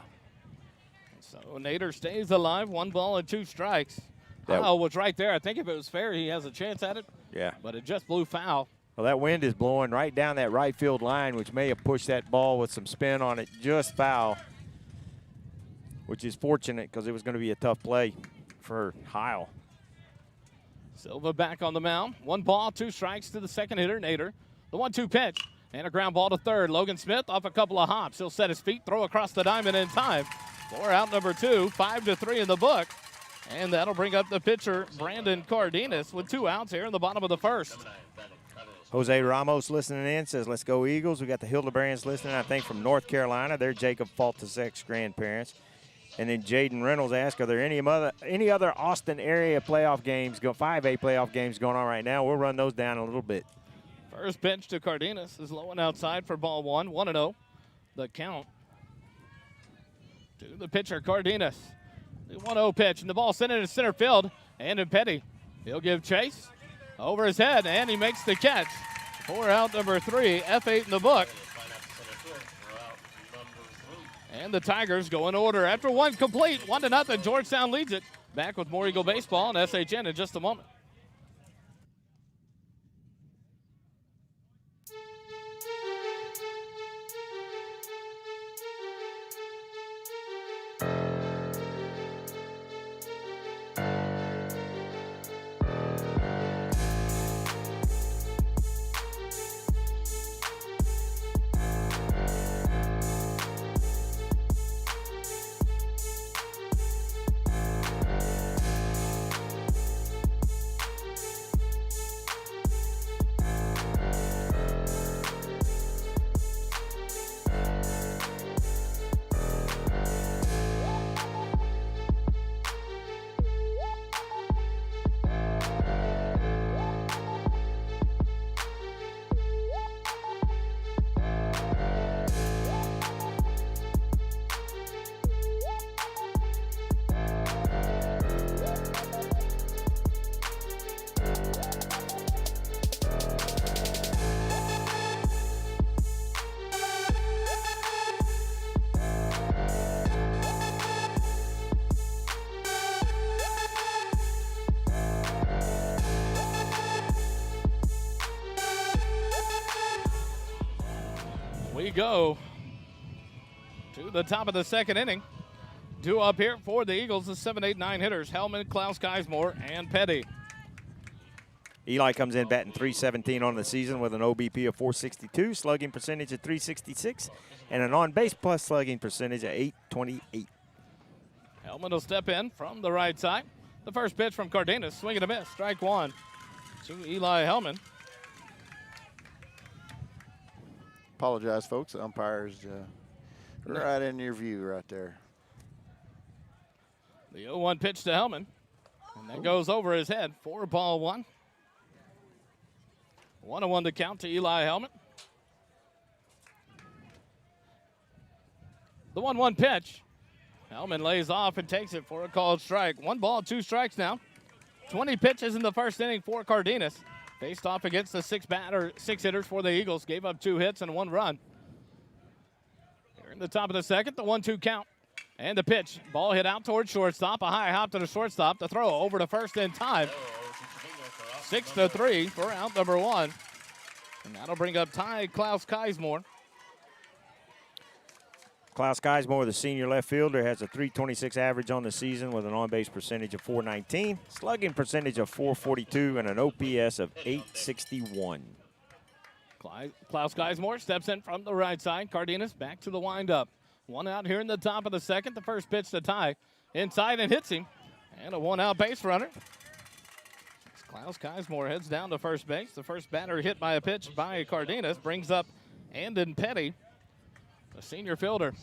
So Nader stays alive, 1 ball and 2 strikes. Heil was right there. I think if it was fair, he has a chance at it. Yeah. But it just blew foul. Well, that wind is blowing right down that right field line, which may have pushed that ball with some spin on it, just foul, which is fortunate because it was going to be a tough play for Heil. Silva back on the mound. 1 ball, 2 strikes to the second hitter, Nader. The 1-2 pitch. And a ground ball to third. Logan Smith off a couple of hops. He'll set his feet, throw across the diamond in time. For out number 2, 5-3 in the book. And that'll bring up the pitcher, Brandon Cardenas, with 2 outs here in the bottom of the first. Jose Ramos listening in, says, let's go Eagles. We got the Hildebrands listening, I think, from North Carolina. They're Jacob Faltasek's grandparents. And then Jaden Reynolds asked, are there any other Austin area playoff games, 5A playoff games going on right now? We'll run those down a little bit. First pitch to Cardenas is low and outside for ball 1, 1-0. The count to the pitcher, Cardenas. The 1-0 pitch, and the ball sent into center field. And in Petty, he'll give chase over his head, and he makes the catch. For out number 3, F8 in the book. And the Tigers go in order. After 1 complete, 1-0, Georgetown leads it. Back with more Eagle baseball and SHN in just a moment. We go to the top of the second inning. 2 up here for the Eagles, the 7, 8, 9 hitters, Hellman, Klaus Keismore, and Petty. Eli comes in batting .317 on the season with an OBP of .462, slugging percentage of .366, and an on-base plus slugging percentage of .828. Hellman will step in from the right side. The first pitch from Cardenas, swing and a miss, strike one to Eli Hellman. Apologize, folks. The umpires right in your view right there. The 0-1 pitch to Hellman, and that goes over his head. 4-1. 1-1 to count to Eli Hellman. The 1-1 pitch. Hellman lays off and takes it for a called strike. 1 ball, 2 strikes now. 20 pitches in the first inning for Cardenas. Faced off against the 6 hitters for the Eagles. Gave up 2 hits and 1 run. Here in the top of the second, the 1-2 count. And the pitch. Ball hit out towards shortstop. A high hop to the shortstop. The throw over to first in time. 6-3 for out number 1. And that'll bring up Ty Klaus Keismore. Klaus Keismore, the senior left fielder, has a .326 average on the season with an on-base percentage of .419, slugging percentage of .442, and an OPS of .861. Klaus Keismore steps in from the right side. Cardenas back to the windup. 1 out here in the top of the second. The first pitch to Ty. Inside and hits him. And a 1-out base runner. Klaus Keismore heads down to first base. The first batter hit by a pitch by Cardenas brings up Andon Petty, the senior fielder.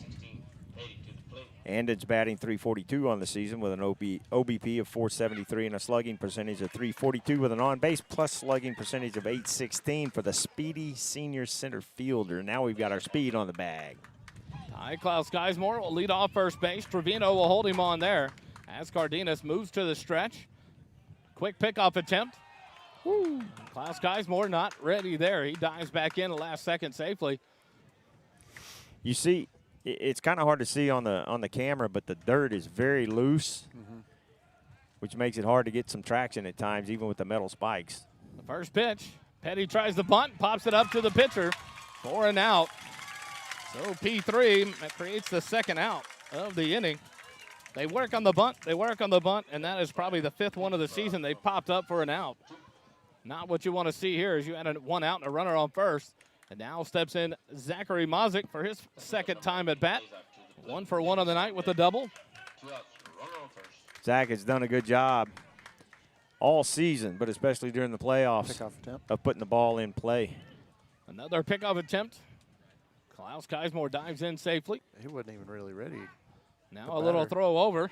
Andon's batting .342 on the season with an OBP of .473 and a slugging percentage of .342 with an on-base plus slugging percentage of .816 for the speedy senior center fielder. Now we've got our speed on the bag. Ty Klaus Keismore will lead off first base. Trevino will hold him on there as Cardenas moves to the stretch. Quick pickoff attempt. Woo. Klaus Keismore not ready there. He dives back in the last second safely. You see, it's kind of hard to see on the camera, but the dirt is very loose, which makes it hard to get some traction at times, even with the metal spikes. The first pitch. Petty tries the bunt, pops it up to the pitcher for an out. So P3 creates the second out of the inning. They work on the bunt, and that is probably the 5th one of the season. They popped up for an out. Not what you want to see here as you had 1 out and a runner on first. And now steps in Zachary Mozik for his second time at bat. 1 for 1 on the night with a double. Zach has done a good job all season, but especially during the playoffs of putting the ball in play. Another pickoff attempt. Klaus Keismore dives in safely. He wasn't even really ready. Now a little throw over.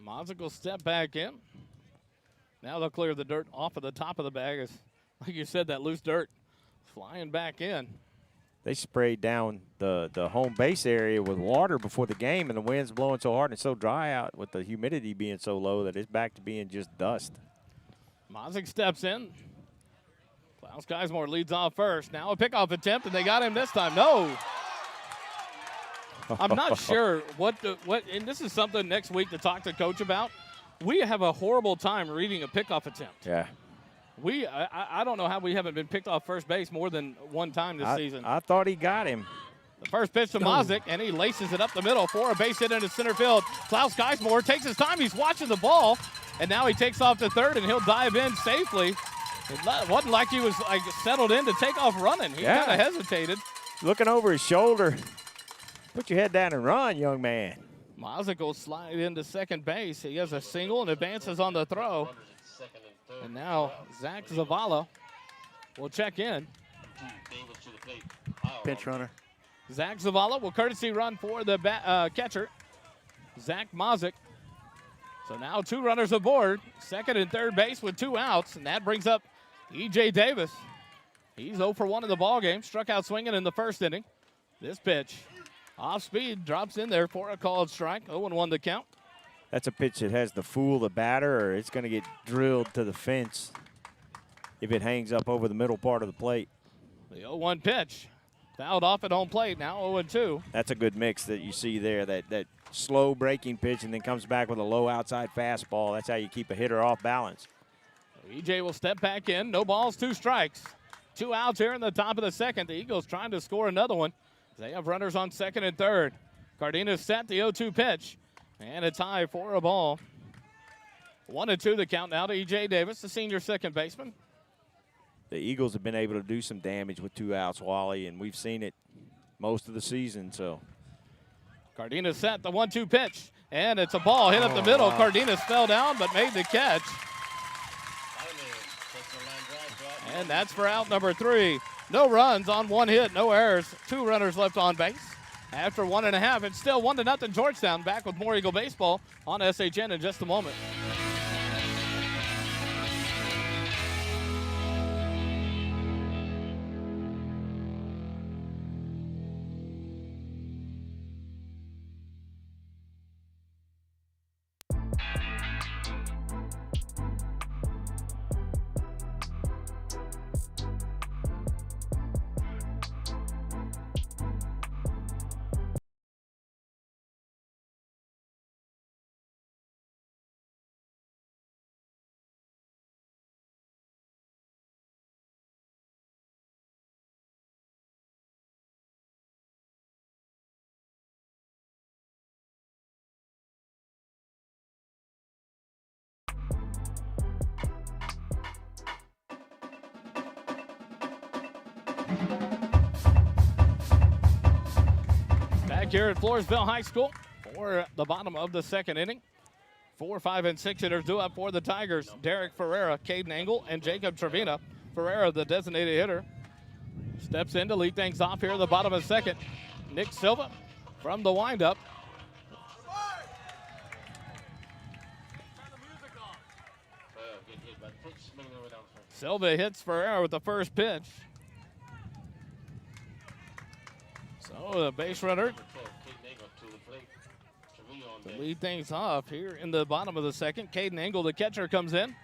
Mozik will step back in. Now they'll clear the dirt off of the top of the bag. As, like you said, that loose dirt flying back in. They sprayed down the home base area with water before the game, and the wind's blowing so hard and it's so dry out with the humidity being so low that it's back to being just dust. Mozik steps in. Klaus Keismore leads off first. Now a pickoff attempt, and they got him this time. No. I'm not sure what, and this is something next week to talk to Coach about. We have a horrible time reading a pickoff attempt. Yeah. I don't know how we haven't been picked off first base more than 1 time this season. I thought he got him. The first pitch to Mozik, and he laces it up the middle for a base hit into center field. Klaus Keismore takes his time. He's watching the ball, and now he takes off to third, and he'll dive in safely. It wasn't like he was settled in to take off running. He kind of hesitated. Looking over his shoulder. Put your head down and run, young man. Mozik will slide into second base. He has a single and advances on the throw. And now Zach Zavala will check in. Pinch runner. Zach Zavala will courtesy run for the catcher, Zach Mozik. So now 2 runners aboard, second and third base with 2 outs, and that brings up E.J. Davis. He's 0 for 1 in the ballgame, struck out swinging in the first inning. This pitch, off speed, drops in there for a called strike. 0-1 the count. That's a pitch that has to fool the batter, or it's going to get drilled to the fence if it hangs up over the middle part of the plate. The 0-1 pitch, fouled off at home plate, now 0-2. That's a good mix that you see there, that slow breaking pitch and then comes back with a low outside fastball. That's how you keep a hitter off balance. E.J. will step back in. No balls, 2 strikes. 2 outs here in the top of the second. The Eagles trying to score another one. They have runners on second and third. Cardenas set the 0-2 pitch. And it's high for a ball. 1-2 the count now to E.J. Davis, the senior second baseman. The Eagles have been able to do some damage with 2 outs, Wally, and we've seen it most of the season. So Cardenas set the 1-2 pitch, and it's a ball hit up the middle. Wow. Cardenas fell down but made the catch. And that's for out number 3. No runs on 1 hit, no errors, 2 runners left on base. After 1.5, it's still 1-0 Georgetown. Back with more Eagle baseball on SHN in just a moment. Back here at Floresville High School for the bottom of the second inning. 4, 5, and 6 hitters due up for the Tigers. Derek Ferreira, Caden Engel, and Jacob Trevina. Ferreira, the designated hitter, steps in to lead things off here at the bottom of the second. Nick Silva from the windup. Silva hits Ferreira with the first pitch. So the base runner to lead things off here in the bottom of the second. Caden Engel, the catcher, comes in.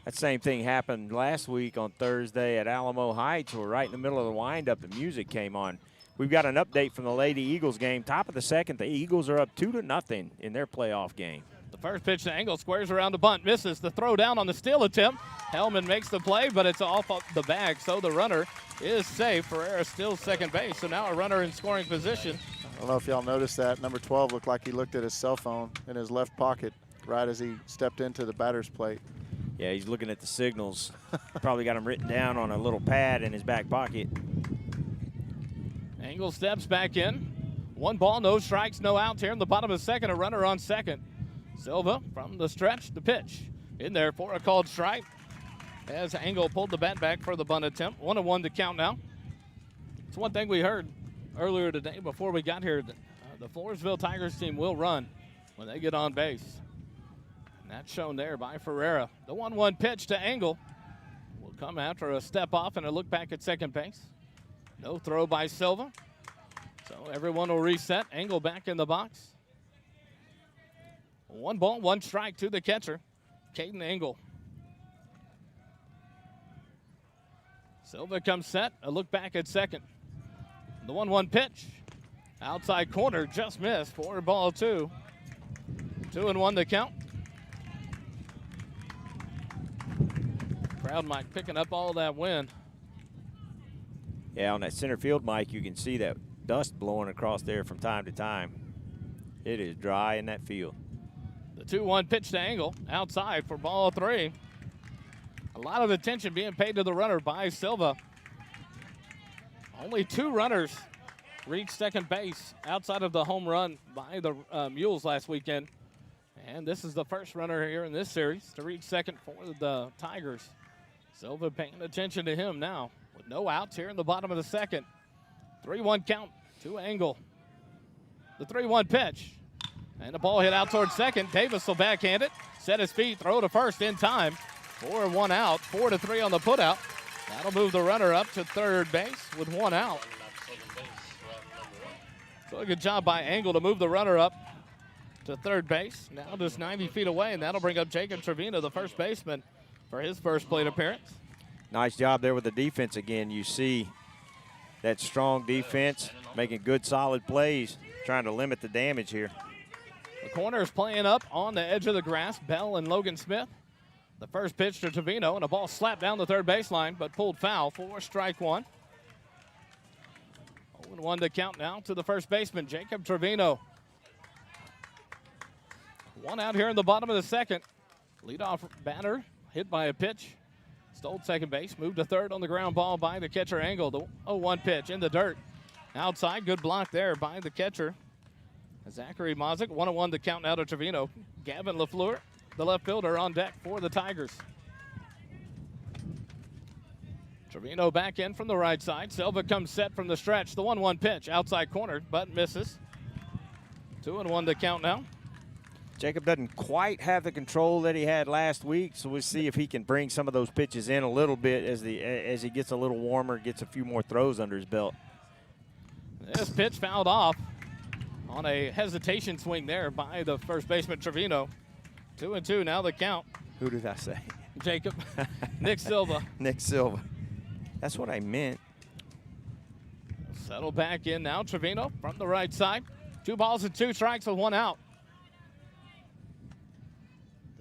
that same thing happened last week on Thursday at Alamo Heights, where right in the middle of the windup, the music came on. We've got an update from the Lady Eagles game. Top of the second, the Eagles are up 2-0 in their playoff game. The first pitch to Engel, squares around the bunt, misses. The throw down on the steal attempt. Hellman makes the play, but it's off the bag, so the runner is safe. Ferreira still second base, so now a runner in scoring position. I don't know if y'all noticed that. Number 12 looked like he looked at his cell phone in his left pocket right as he stepped into the batter's plate. Yeah, he's looking at the signals. Probably got them written down on a little pad in his back pocket. Engel steps back in. 1 ball, no strikes, no outs here in the bottom of the second. A runner on second. Silva from the stretch, the pitch. In there for a called strike as Engel pulled the bat back for the bunt attempt. 1-1 to count now. It's one thing we heard earlier today before we got here. The Floresville Tigers team will run when they get on base. And that's shown there by Ferreira. The 1-1 pitch to Engel will come after a step off and a look back at second base. No throw by Silva. So everyone will reset. Engel back in the box. 1 ball, 1 strike to the catcher, Caden Engel. Silva comes set, a look back at second. The 1-1 pitch, outside corner, just missed, 4 ball 2. 2-1 the count. Crowd mic picking up all that wind. Yeah, on that center field mic, you can see that dust blowing across there from time to time. It is dry in that field. The 2-1 pitch to Engel, outside for ball 3. A lot of attention being paid to the runner by Silva. Only 2 runners reached second base outside of the home run by the Mules last weekend. And this is the first runner here in this series to reach second for the Tigers. Silva paying attention to him now with no outs here in the bottom of the second. 3-1 count to Engel. The 3-1 pitch. And the ball hit out towards second. Davis will backhand it, set his feet, throw to first in time. 4-1 out, 4-3 on the putout. That'll move the runner up to third base with 1 out. So a good job by Engel to move the runner up to third base. Now just 90 feet away, and that'll bring up Jacob Trevina, the first baseman, for his first plate appearance. Nice job there with the defense again. You see that strong defense making good, solid plays, trying to limit the damage here. The corner is playing up on the edge of the grass. Bell and Logan Smith. The first pitch to Trevino, and a ball slapped down the third baseline, but pulled foul for strike 1. 0-1 to count now to the first baseman, Jacob Trevino. One out here in the bottom of the second. Leadoff batter hit by a pitch. Stole second base, moved to third on the ground ball by the catcher Angle. The 0-1 pitch in the dirt. Outside, good block there by the catcher. Zachary Mozick, 1-1 the count now to Trevino. Gavin LaFleur, the left fielder, on deck for the Tigers. Trevino back in from the right side. Silva comes set from the stretch. The 1-1 pitch, outside corner, but misses. 2-1 the count now. Jacob doesn't quite have the control that he had last week, so we'll see if he can bring some of those pitches in a little bit as he gets a little warmer, gets a few more throws under his belt. This pitch fouled off on a hesitation swing there by the first baseman Trevino. 2-2 now the count. Who did I say? Jacob. Nick Silva. Nick Silva. That's what I meant. Settle back in now. Trevino from the right side. 2 balls and 2 strikes with 1 out.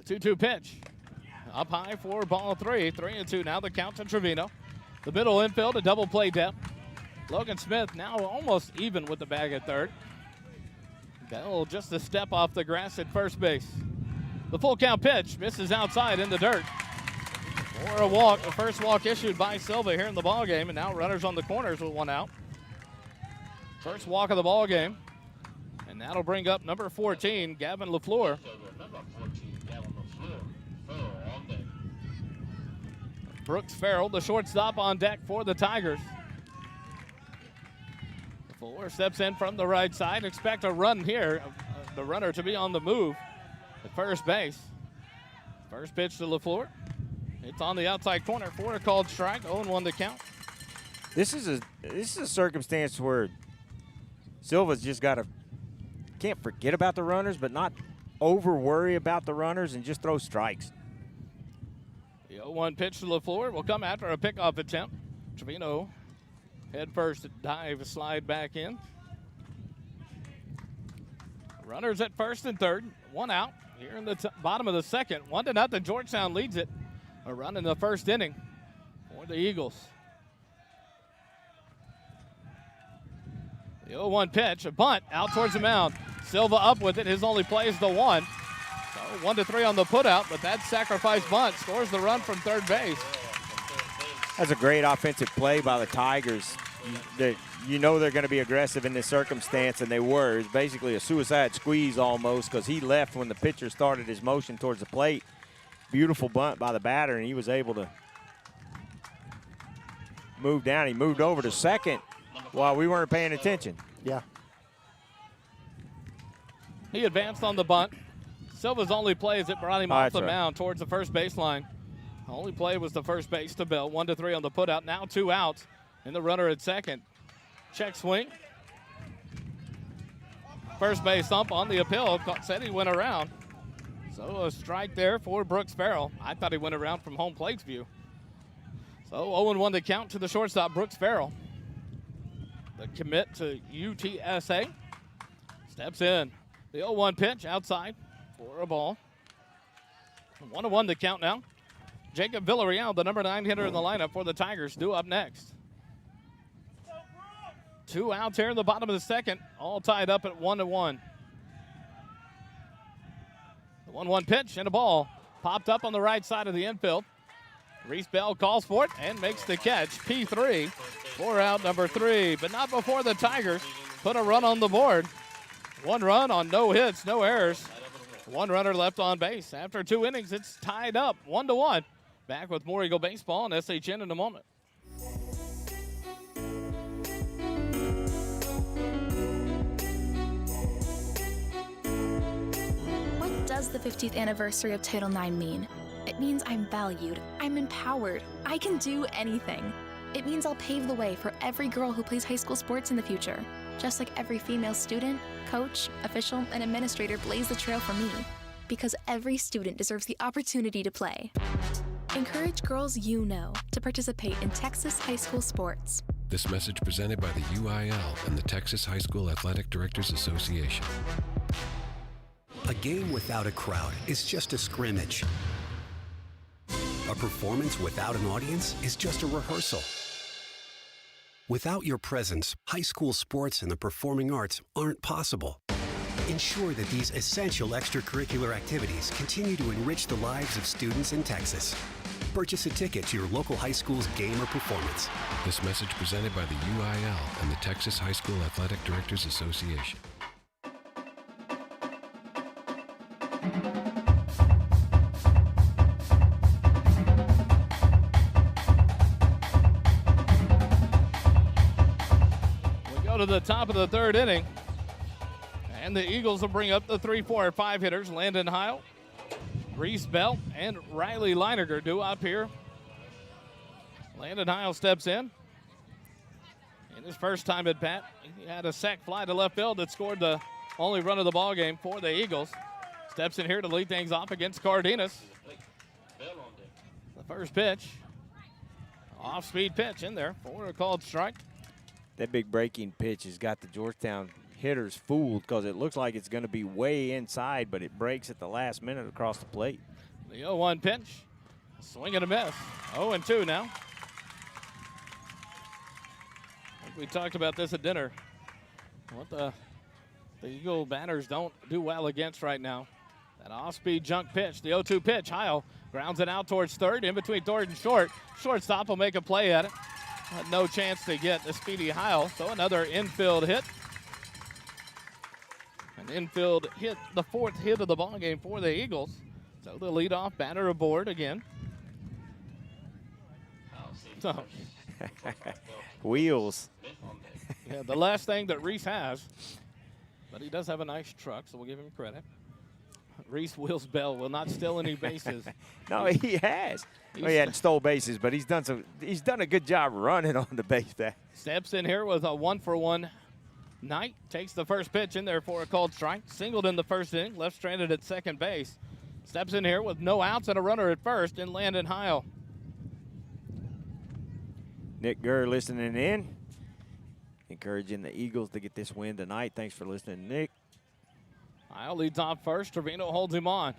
The 2-2 pitch. Up high for ball 3. 3-2 now the count to Trevino. The middle infield, a double play depth. Logan Smith now almost even with the bag at third. Bell just a step off the grass at first base. The full count pitch misses outside in the dirt. For a walk, the first walk issued by Silva here in the ball game, and now runners on the corners with 1 out. First walk of the ball game, and that'll bring up number 14, Gavin LaFleur. Brooks Farrell, the shortstop, on deck for the Tigers. LaFleur steps in from the right side. Expect a run here. The runner to be on the move at first base. First pitch to LaFleur. It's on the outside corner for a called strike. 0-1 the count. This is a circumstance where Silva's just can't forget about the runners, but not over worry about the runners and just throw strikes. The 0-1 pitch to LaFleur will come after a pickoff attempt. Trevino head first, dive, slide back in. Runners at first and third. 1 out here in the bottom of the second. 1-0. Georgetown leads it. A run in the first inning for the Eagles. The 0-1 pitch, a bunt out towards the mound. Silva up with it. His only play is the 1. So 1-3 on the putout, but that sacrifice bunt scores the run from third base. That's a great offensive play by the Tigers. You know they're going to be aggressive in this circumstance, and they were. It's basically a suicide squeeze almost because he left when the pitcher started his motion towards the plate. Beautiful bunt by the batter, and he was able to move down. He moved over to second while we weren't paying attention. Yeah. He advanced on the bunt. Silva's only play as it brought him off the mound towards the first baseline. The only play was the first base to Bell. 1-3 on the putout. Now 2 outs, and the runner at second. Check swing. First base ump on the appeal. Said he went around. So a strike there for Brooks Farrell. I thought he went around from home plate's view. So 0-1 the count to the shortstop, Brooks Farrell. The commit to UTSA. Steps in. The 0-1 pitch outside for a ball. 1-1 the count now. Jacob Villarreal, the number 9 hitter in the lineup for the Tigers, due up next. 2 outs here in the bottom of the second, all tied up at 1-1. The 1-1 pitch and a ball popped up on the right side of the infield. Reese Bell calls for it and makes the catch. P3 for out number 3, but not before the Tigers put a run on the board. 1 run on no hits, no errors. 1 runner left on base. After 2 innings, it's tied up 1-1. Back with more Eagle baseball and SHN in a moment. What does the 50th anniversary of Title IX mean? It means I'm valued, I'm empowered, I can do anything. It means I'll pave the way for every girl who plays high school sports in the future. Just like every female student, coach, official, and administrator blaze the trail for me. Because every student deserves the opportunity to play. Encourage girls you know to participate in Texas high school sports. This message presented by the UIL and the Texas High School Athletic Directors Association. A game without a crowd is just a scrimmage. A performance without an audience is just a rehearsal. Without your presence, high school sports and the performing arts aren't possible. Ensure that these essential extracurricular activities continue to enrich the lives of students in Texas. Purchase a ticket to your local high school's game or performance. This message presented by the UIL and the Texas High School Athletic Directors Association. We go to the top of the third inning, and the Eagles will bring up the 3, 4, and 5 hitters. Landon Heil, Reese Bell, and Riley Leininger due up here. Landon Heil steps in his first time at bat. He had a sac fly to left field that scored the only run of the ball game for the Eagles. Steps in here to lead things off against Cardenas. The first pitch, off-speed pitch in there for a called strike. That big breaking pitch has got the Georgetown hitters fooled because it looks like it's going to be way inside, but it breaks at the last minute across the plate. The 0-1 pitch, swing and a miss. 0-2 now. I think we talked about this at dinner. What the Eagle batters don't do well against right now. That off-speed junk pitch, the 0-2 pitch. Heil grounds it out towards third, in between third and short. Shortstop will make a play at it. Had no chance to get the speedy Heil, so another infield hit. An infield hit, the 4th hit of the ball game for the Eagles. So the leadoff batter aboard again. So, wheels. Yeah, the last thing that Reese has, but he does have a nice truck, so we'll give him credit. Reese Wills Bell will not steal any bases. No, he has. Well, he hadn't stole bases, but he's done a good job running on the base path. Steps in here with a 1-for-1 night. Takes the first pitch in there for a called strike. Singled in the first inning, left stranded at second base. Steps in here with no outs and a runner at first in Landon Heil. Nick Gurr listening in. Encouraging the Eagles to get this win tonight. Thanks for listening, Nick. Heil leads off first. Trevino holds him on.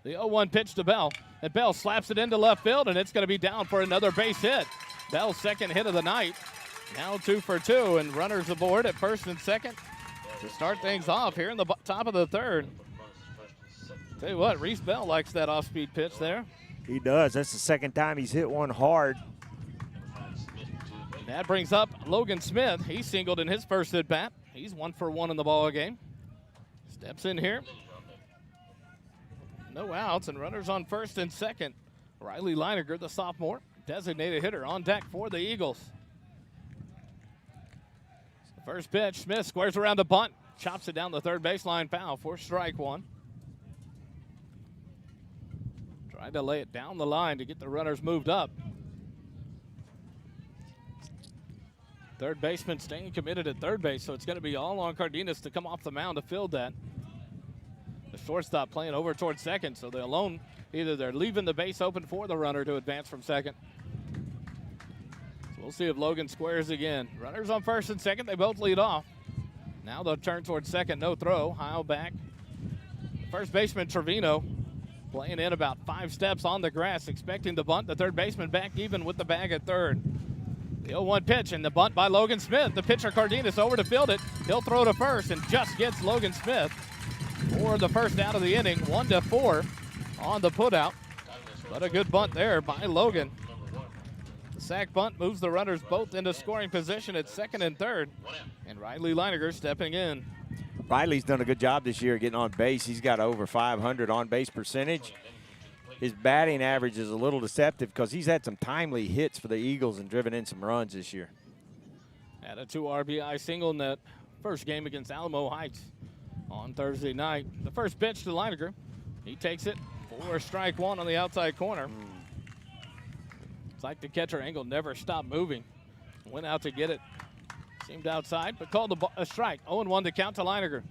The 0-1 pitch to Bell. And Bell slaps it into left field, and it's going to be down for another base hit. Bell's second hit of the night. Now 2 for 2, and runners aboard at first and second to start things off here in the top of the third. Tell you what, Reese Bell likes that off-speed pitch there. He does. That's the second time he's hit one hard. That brings up Logan Smith. He singled in his first at bat. He's 1 for 1 in the ball game. Steps in here. No outs and runners on first and second. Riley Leininger, the sophomore, designated hitter on deck for the Eagles. First pitch, Smith squares around the bunt, chops it down the third baseline, foul for strike one. Tried to lay it down the line to get the runners moved up. Third baseman staying committed at third base, so it's going to be all on Cardenas to come off the mound to field that. The shortstop playing over towards second, so they're alone. Either they're leaving the base open for the runner to advance from second. So we'll see if Logan squares again. Runners on first and second, they both lead off. Now they'll turn towards second, no throw. Heil back. First baseman Trevino playing in about 5 steps on the grass, expecting the bunt. The third baseman back even with the bag at third. The 0-1 pitch and the bunt by Logan Smith. The pitcher Cardenas over to field it. He'll throw to first and just gets Logan Smith for the first out of the inning. 1-4 on the putout. But a good bunt there by Logan. The sack bunt moves the runners both into scoring position at second and third. And Riley Leininger stepping in. Riley's done a good job this year getting on base. He's got over 500 on-base percentage. His batting average is a little deceptive because he's had some timely hits for the Eagles and driven in some runs this year. Had a 2 RBI single in that first game against Alamo Heights on Thursday night. The first pitch to Leininger. He takes it for strike one on the outside corner. It's like the catcher angle never stopped moving. Went out to get it. Seemed outside, but called a strike. 0-1 to count to Leininger.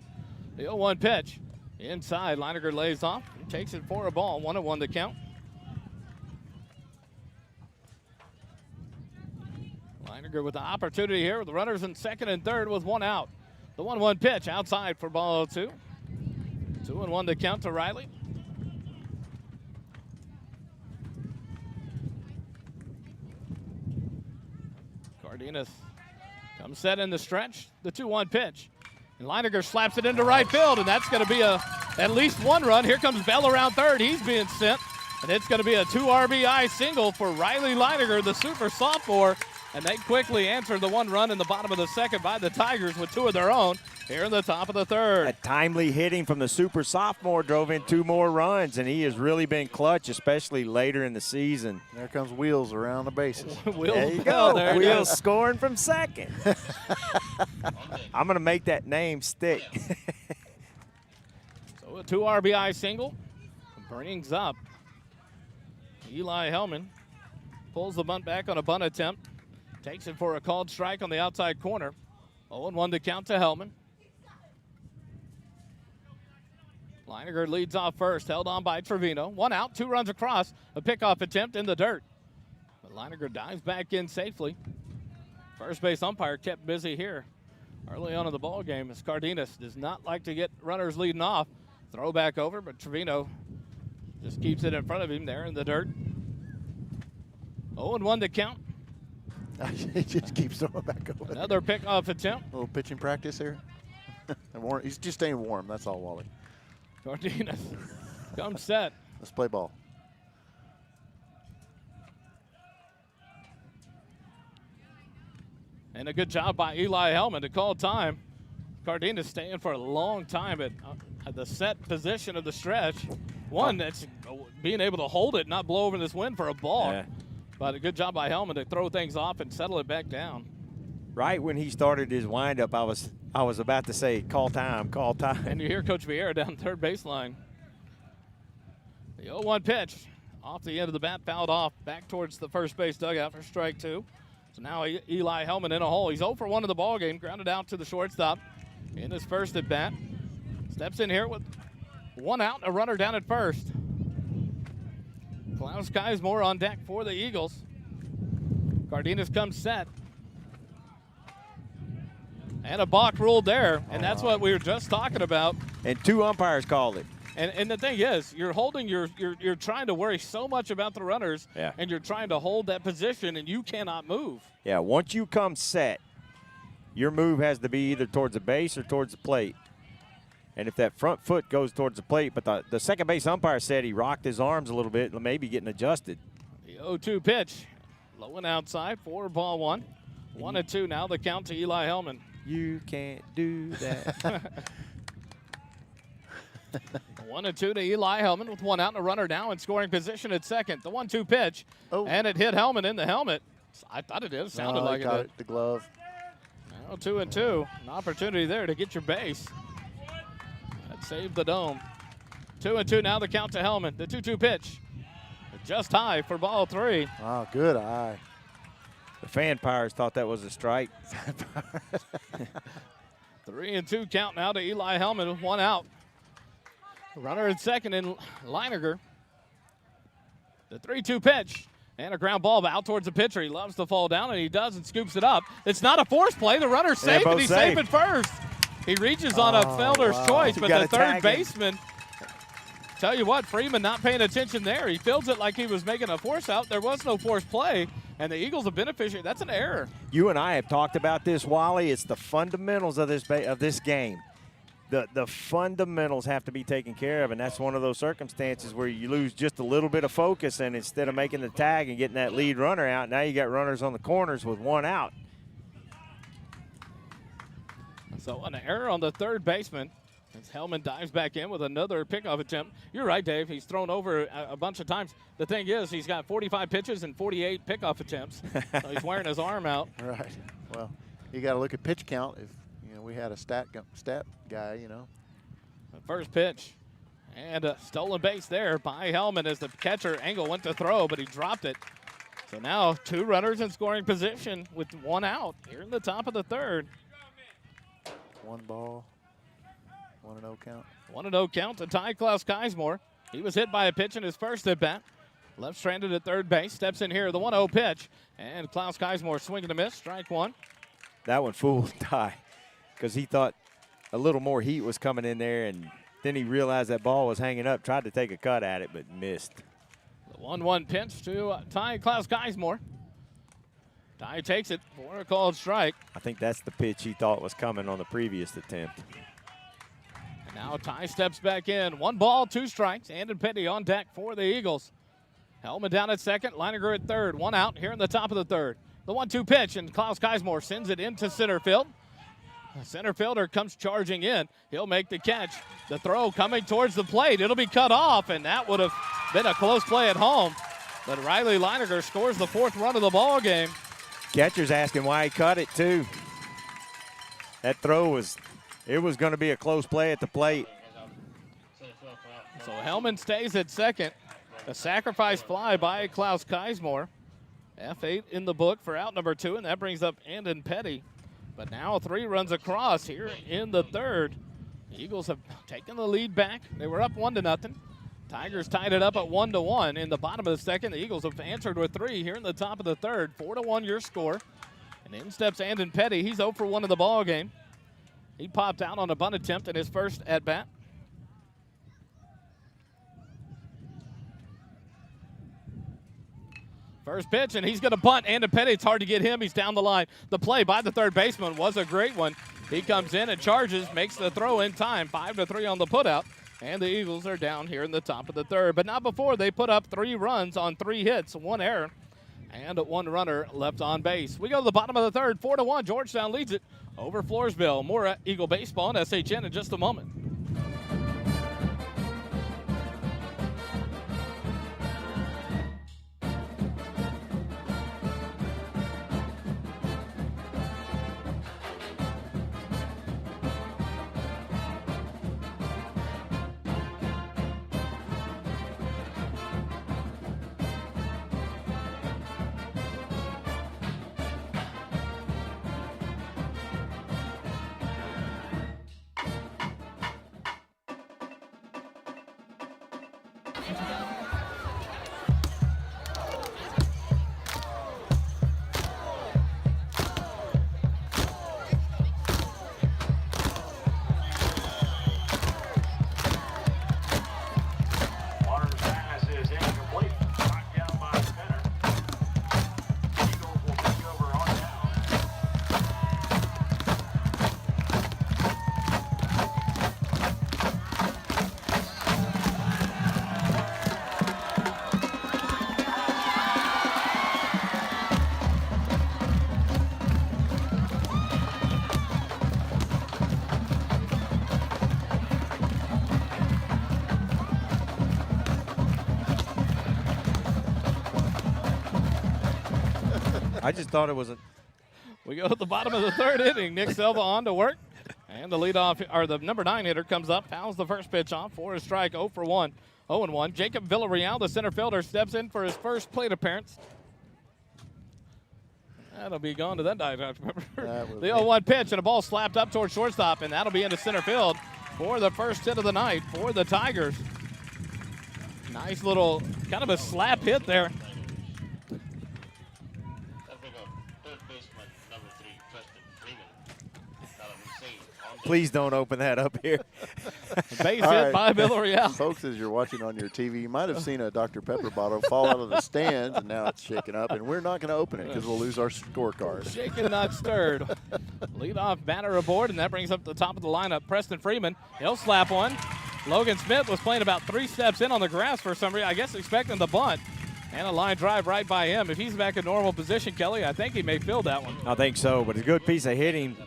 The 0-1 pitch. Inside, Leininger lays off. He takes it for a ball. 1-1 to count. Leininger with the opportunity here with the runners in second and third with 1 out. The 1-1 pitch outside for ball 2. 2-1 to count to Riley. Cardenas comes set in the stretch. The 2-1 pitch. And Leininger slaps it into right field, and that's going to be at least one run. Here comes Bell around third. He's being sent, and it's going to be a 2 RBI single for Riley Leininger, the super sophomore. And they quickly answer the 1 run in the bottom of the second by the Tigers with 2 of their own here in the top of the third. A timely hitting from the super sophomore drove in 2 more runs, and he has really been clutch, especially later in the season. There comes Wheels around the bases. Wheels, there you go. There Wheels scoring from second. I'm going to make that name stick. So a 2 RBI single brings up Eli Hellman. Pulls the bunt back on a bunt attempt. Takes it for a called strike on the outside corner. 0-1 to count to Hellman. Leininger leads off first, held on by Trevino. 1 out, 2 runs across. A pickoff attempt in the dirt. But Leininger dives back in safely. First base umpire kept busy here early on in the ball game as Cardenas does not like to get runners leading off. Throw back over, but Trevino just keeps it in front of him there in the dirt. 0-1 to count. He just keeps throwing back over. Another pickoff attempt. A little pitching practice here. He's just staying warm. That's all, Wally. Cardenas comes set. Let's play ball. And a good job by Eli Hellman to call time. Cardenas staying for a long time at the set position of the stretch. One that's being able to hold it, not blow over this wind for a ball. Yeah. But a good job by Hellman to throw things off and settle it back down. Right when he started his windup, I was about to say, call time, call time. And you hear Coach Vieira down third baseline. The 0-1 pitch off the end of the bat, fouled off back towards the first base dugout for strike 2. So now Eli Hellman in a hole. He's 0 for 1 in the ball game, grounded out to the shortstop in his first at bat. Steps in here with 1 out and a runner down at first. Klaus Geismore on deck for the Eagles. Cardenas comes set. And a balk ruled there, and that's what we were just talking about. And 2 umpires called it. And the thing is, you're holding you're trying to worry so much about the runners, and you're trying to hold that position, and you cannot move. Yeah, once you come set, your move has to be either towards the base or towards the plate. And if that front foot goes towards the plate, but the second base umpire said he rocked his arms a little bit, maybe getting adjusted. The 0-2 pitch, low and outside, 4-1. 1-2 now, the count to Eli Hellman. You can't do that. 1-2 to Eli Hellman with 1 out and a runner now in scoring position at second. The 1-2 pitch, and it hit Hellman in the helmet. I thought it did. Sounded like it did. The glove. Now 2-2. An opportunity there to get your base. That saved the dome. 2-2 now, the count to Hellman. The 2-2 pitch. Just high for ball 3. Wow, good eye. The fan powers thought that was a strike. 3-2 count now to Eli Hellman with 1 out. Runner at second in Leininger. The 3-2 pitch. And a ground ball out towards the pitcher. He loves to fall down, and he does and scoops it up. It's not a force play. The runner's safe, and he's safe at first. He reaches on a fielder's choice, but the third baseman, tell you what, Freeman not paying attention there. He fields it like he was making a force out. There was no force play, and the Eagles are beneficiary. That's an error. You and I have talked about this, Wally. It's the fundamentals of this game. The fundamentals have to be taken care of, and that's one of those circumstances where you lose just a little bit of focus, and instead of making the tag and getting that lead runner out, now you got runners on the corners with 1 out. So an error on the third baseman as Hellman dives back in with another pickoff attempt. You're right, Dave. He's thrown over a bunch of times. The thing is, he's got 45 pitches and 48 pickoff attempts. So he's wearing his arm out. Right. Well, you got to look at pitch count. If we had a stat guy, The first pitch. And a stolen base there by Hellman as the catcher Engel went to throw, but he dropped it. So now 2 runners in scoring position with 1 out here in the top of the third. 1 ball. 1-0 count. 1-0 count to Ty Klaus Geismore. He was hit by a pitch in his first at bat. Left stranded at third base. Steps in here, the 1-0 pitch. And Klaus Geismore swinging a miss. Strike 1. That one fooled Ty because he thought a little more heat was coming in there, and then he realized that ball was hanging up, tried to take a cut at it, but missed. The 1-1 pitch to Ty Klaus Geismore. Ty takes it for a called strike. I think that's the pitch he thought was coming on the previous attempt. And now Ty steps back in. 1 ball, 2 strikes. Andon Petty on deck for the Eagles. Hellman down at second, Leininger at third. 1 out here in the top of the third. The 1-2 pitch, and Klaus Keismore sends it into center field. The center fielder comes charging in. He'll make the catch. The throw coming towards the plate. It'll be cut off, and that would have been a close play at home. But Riley Leininger scores the 4th run of the ball game. Catcher's asking why he cut it, too. That throw was going to be a close play at the plate. So Hellman stays at second. A sacrifice fly by Klaus Keismore. F8 in the book for out number 2, and that brings up Andon Petty. But now 3 runs across here in the third. The Eagles have taken the lead back. They were up 1-0. Tigers tied it up at 1-1 in the bottom of the second. The Eagles have answered with 3 here in the top of the third. 4-1 your score. And in steps Andon Petty. He's 0 for 1 in the ball game. He popped out on a bunt attempt in his first at bat. First pitch, and he's going to bunt. Andon Petty, it's hard to get him. He's down the line. The play by the third baseman was a great one. He comes in and charges, makes the throw in time. 5-3 on the putout. And the Eagles are down here in the top of the third. But not before they put up 3 runs on 3 hits, 1 error, and 1 runner left on base. We go to the bottom of the third, 4-1. Georgetown leads it over Floresville. More at Eagle Baseball and SHN in just a moment. I just thought it was a. We go to the bottom of the third inning. Nick Silva on to work. And the leadoff, or the number 9 hitter comes up, fouls the first pitch off for a strike, 0 for 1. 0-1. Jacob Villarreal, the center fielder, steps in for his first plate appearance. That'll be gone to that night. The 0-1 pitch, and a ball slapped up towards shortstop, and that'll be into center field for the first hit of the night for the Tigers. Nice little, kind of a slap hit there. Please don't open that up here. Base hit by Villarreal. Folks, as you're watching on your TV, you might have seen a Dr. Pepper bottle fall out of the stands, and now it's shaken up, and we're not going to open it because we'll lose our scorecard. Shaken, not stirred. Leadoff batter aboard, and that brings up the top of the lineup, Preston Freeman. He'll slap one. Logan Smith was playing about 3 steps in on the grass for some reason, I guess expecting the bunt. And a line drive right by him. If he's back in normal position, Kelly, I think he may field that one. I think so, but a good piece of hitting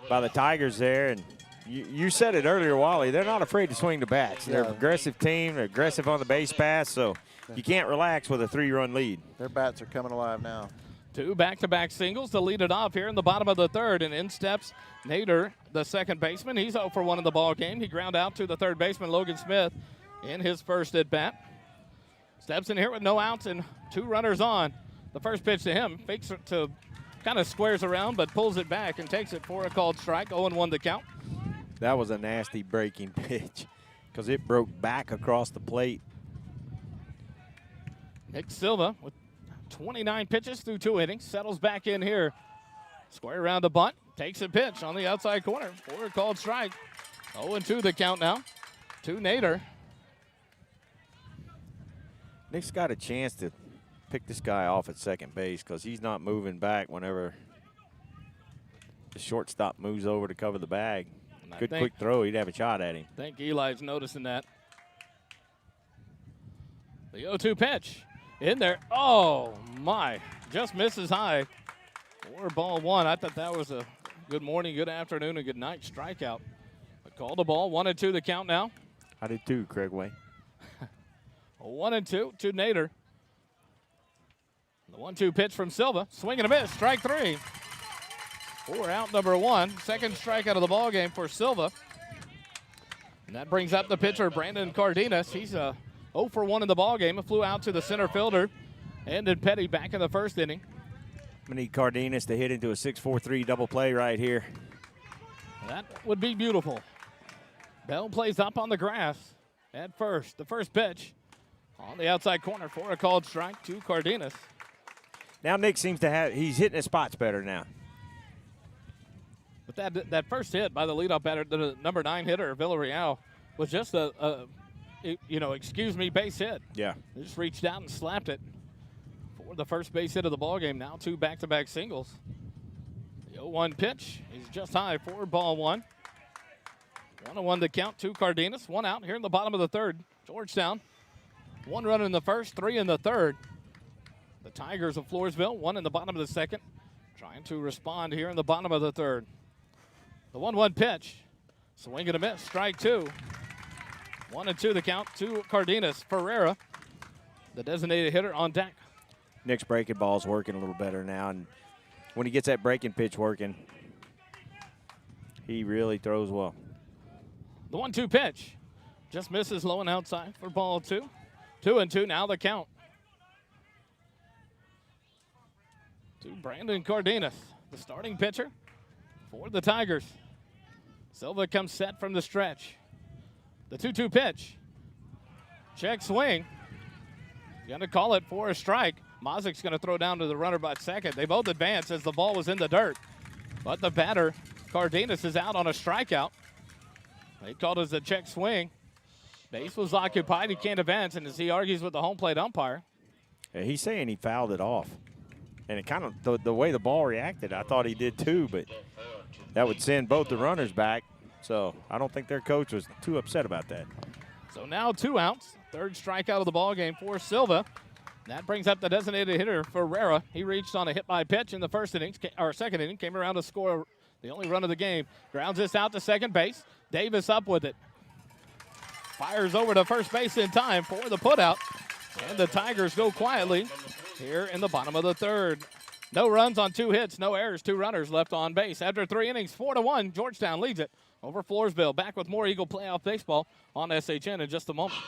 by the Tigers there. And you said it earlier, Wally, they're not afraid to swing the bats. They're an aggressive team. They're aggressive on the base pass, so you can't relax with a 3-run lead. Their bats are coming alive now. 2 back-to-back singles to lead it off here in the bottom of the third. And in steps Nader, the second baseman. He's 0 for 1 in the ball game. He ground out to the third baseman, Logan Smith, in his first at-bat. Steps in here with no outs and 2 runners on. The first pitch to him, fakes it to kind of squares around, but pulls it back and takes it for a called strike. 0-1 the count. That was a nasty breaking pitch because it broke back across the plate. Nick Silva with 29 pitches through 2 innings, settles back in here. Square around the bunt, takes a pitch on the outside corner for a called strike. 0-2 the count now to Nader. Nick's got a chance to pick this guy off at second base because he's not moving back whenever the shortstop moves over to cover the bag. Good quick throw. He'd have a shot at him. I think Eli's noticing that. The 0-2 pitch in there. Oh, my. Just misses high. 4-1. I thought that was a good morning, good afternoon, and good night strikeout. But call the ball. 1-2 the count now. I did too, Craig Way. 1-2 to Nader. The 1-2 pitch from Silva. Swing and a miss. Strike 3. 4 out, number 1. Second strikeout of the ball game for Silva. And that brings up the pitcher, Brandon Cardenas. He's 0 for 1 in the ball game. It flew out to the center fielder. Ended Petty back in the first inning. We need Cardenas to hit into a 6-4-3 double play right here. That would be beautiful. Bell plays up on the grass at first. The first pitch on the outside corner for a called strike to Cardenas. Now Nick seems to have, he's hitting his spots better now. But that first hit by the leadoff batter, the number 9 hitter, Villarreal, was just a base hit. Yeah. He just reached out and slapped it for the first base hit of the ballgame. Now 2 back-to-back singles. The 0-1 pitch is just high for ball 1. 1-1 the count to Cardenas. 1 out here in the bottom of the third. Georgetown, 1 run in the first, 3 in the third. The Tigers of Floresville, 1 in the bottom of the second, trying to respond here in the bottom of the third. The 1-1 pitch, swing and a miss, strike 2. 1-2 the count to Cardenas. Ferreira, the designated hitter, on deck. Nick's breaking ball's working a little better now, and when he gets that breaking pitch working, he really throws well. The 1-2 pitch just misses low and outside for ball 2. 2-2 now the count to Brandon Cardenas, the starting pitcher for the Tigers. Silva comes set from the stretch. The 2-2 pitch. Check swing. Going to call it for a strike. Mozik's going to throw down to the runner by second. They both advance as the ball was in the dirt. But the batter, Cardenas, is out on a strikeout. They called it a check swing. Base was occupied. He can't advance, and as he argues with the home plate umpire. Yeah, he's saying he fouled it off. And it kind of, the way the ball reacted, I thought he did too, but that would send both the runners back. So I don't think their coach was too upset about that. So now 2 outs. Third strikeout of the ball game for Silva. That brings up the designated hitter, Ferreira. He reached on a hit by pitch in the second inning, came around to score the only run of the game. Grounds this out to second base. Davis up with it. Fires over to first base in time for the putout. And the Tigers go quietly here in the bottom of the third. No runs on 2 hits, no errors, 2 runners left on base. After 3 innings, 4-1, Georgetown leads it over Floresville. Back with more Eagle playoff baseball on SHN in just a moment.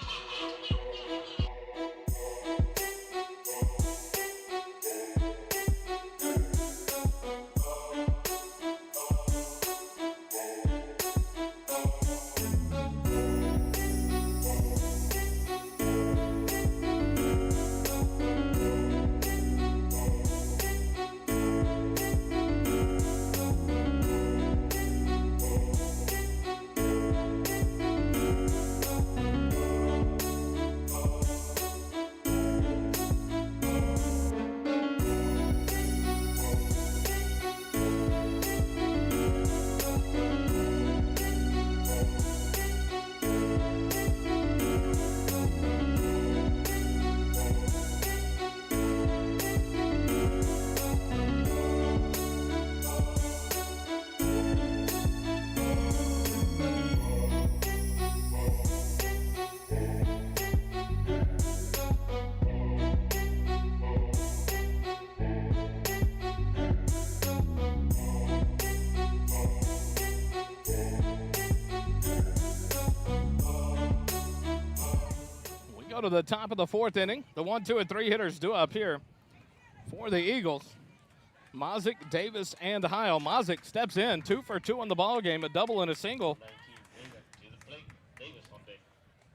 To the top of the 4th inning. The 1, 2, and 3 hitters do up here for the Eagles. Mozik, Davis, and Heil. Mozik steps in, 2 for 2 on the ball game, a double and a single.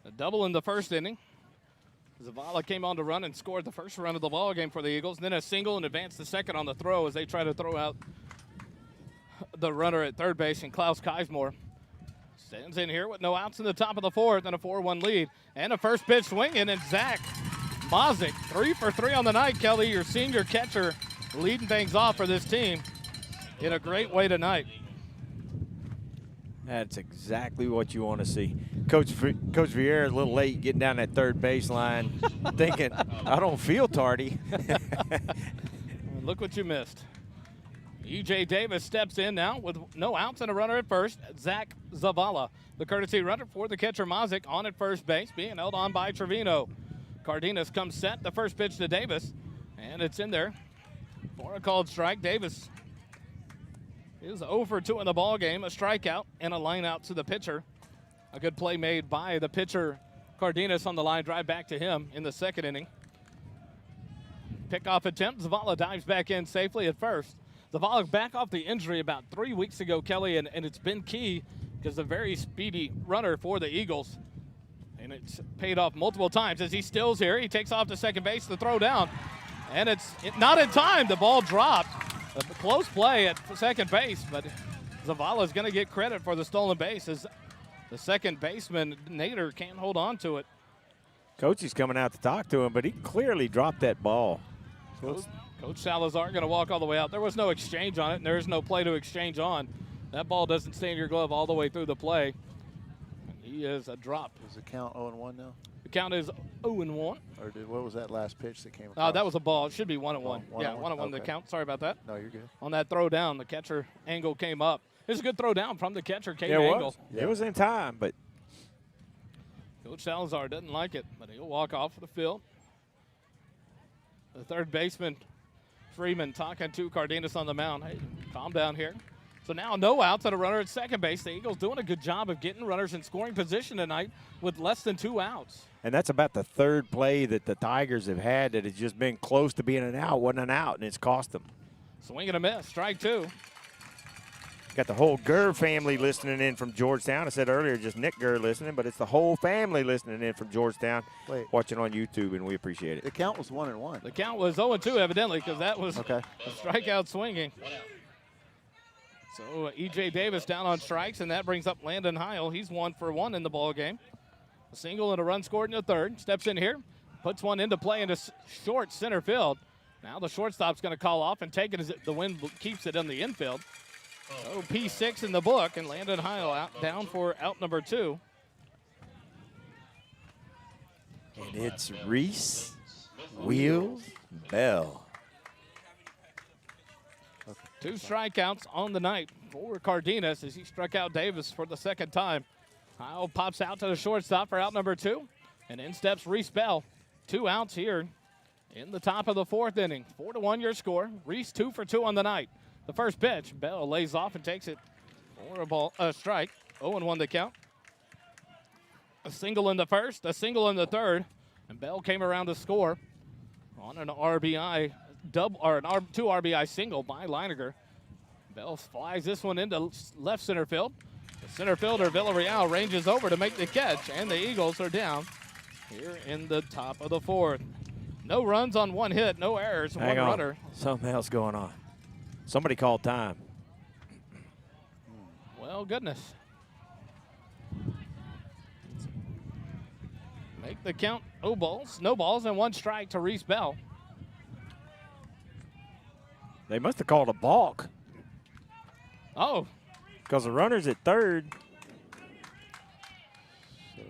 A double in the first inning. Zavala came on to run and scored the first run of the ball game for the Eagles. Then a single and advanced the second on the throw as they try to throw out the runner at third base, and Klaus Keismore stands in here with no outs in the top of the 4th and a 4-1 lead. And a first pitch swinging, and Zach Mazick, 3 for 3 on the night. Kelly, your senior catcher, leading things off for this team in a great way tonight. That's exactly what you want to see. Coach Vieira a little late getting down that third baseline, thinking, I don't feel tardy. Look what you missed. E.J. Davis steps in now with no outs and a runner at first. Zach Zavala, the courtesy runner for the catcher Mazick, on at first base, being held on by Trevino. Cardenas comes set. The first pitch to Davis, and it's in there for a called strike. Davis is 0 for 2 in the ball game, a strikeout and a line out to the pitcher. A good play made by the pitcher Cardenas on the line drive back to him in the second inning. Pickoff attempt. Zavala dives back in safely at first. Zavala back off the injury about 3 weeks ago, Kelly, and it's been key because a very speedy runner for the Eagles. And it's paid off multiple times as he stills here. He takes off to second base, the throw down, and it's not in time. The ball dropped. A close play at second base, but Zavala is going to get credit for the stolen base as the second baseman, Nader, can't hold on to it. Coach is coming out to talk to him, but he clearly dropped that ball. Coach Salazar going to walk all the way out. There was no exchange on it, and there's no play to exchange on. That ball doesn't stay in your glove all the way through the play. He is a drop. Is the count 0-1 now? The count is 0-1. Or what was that last pitch that came across? That was a ball. It should be 1-1. Oh, Yeah, 1-1 the count. Sorry about that. No, you're good. On that throw down, the catcher angle came up. It was a good throw down from the catcher, Kate Yeah, it Angle. was. It was in time, but Coach Salazar doesn't like it, but he'll walk off the field. The third baseman, Freeman, talking to Cardenas on the mound. Hey, calm down here. So now no outs and a runner at second base. The Eagles doing a good job of getting runners in scoring position tonight with less than 2 outs. and that's about the third play that the Tigers have had that has just been close to being an out, wasn't an out, and it's cost them. Swing and a miss, strike 2. Got the whole Gurr family listening in from Georgetown. I said earlier just Nick Gurr listening, but it's the whole family listening in from Georgetown, watching on YouTube, and we appreciate it. The count was 1-1. The count was 0-2 evidently because that was a strikeout swinging. So E.J. Davis down on strikes, and that brings up Landon Heil. He's 1 for 1 in the ball game. A single and a run scored in the third. Steps in here, puts one into play into short center field. Now the shortstop's going to call off and take it as the wind keeps it in the infield. So P6 in the book, and Landon Heil down for out number 2. And it's Reese Wheels Bell. 2 strikeouts on the night for Cardenas as he struck out Davis for the second time. Heil pops out to the shortstop for out number 2, and in steps Reese Bell. 2 outs here in the top of the 4th inning. 4-1 your score. Reese 2 for 2 on the night. The first pitch, Bell lays off and takes it for a strike. 0-1 the count. A single in the first, a single in the third, and Bell came around to score on an RBI double or an 2 RBI single by Leininger. Bell flies this one into left center field. The center fielder Villarreal ranges over to make the catch, and the Eagles are down here in the top of the 4th. No runs on 1 hit, no errors, Hang 1 on. runner. Something else going on. Somebody called time. Well, goodness. Make the count no balls, and 1 strike to Reese Bell. They must have called a balk. Oh. Because the runner's at third. So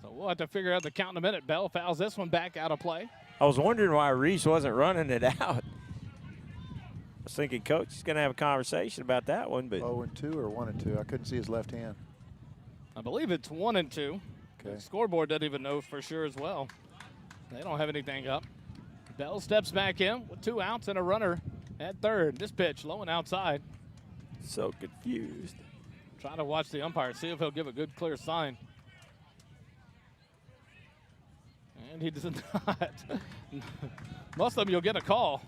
we'll have to figure out the count in a minute. Bell fouls this one back out of play. I was wondering why Reese wasn't running it out. I was thinking Coach is going to have a conversation about that one. But 0-2 or 1-2? I couldn't see his left hand. I believe it's 1-2. Okay. The scoreboard doesn't even know for sure as well. They don't have anything up. Bell steps back in with 2 outs and a runner at third. This pitch low and outside. So confused. Trying to watch the umpire, see if he'll give a good, clear sign. And he does not. Most of them you'll get a call.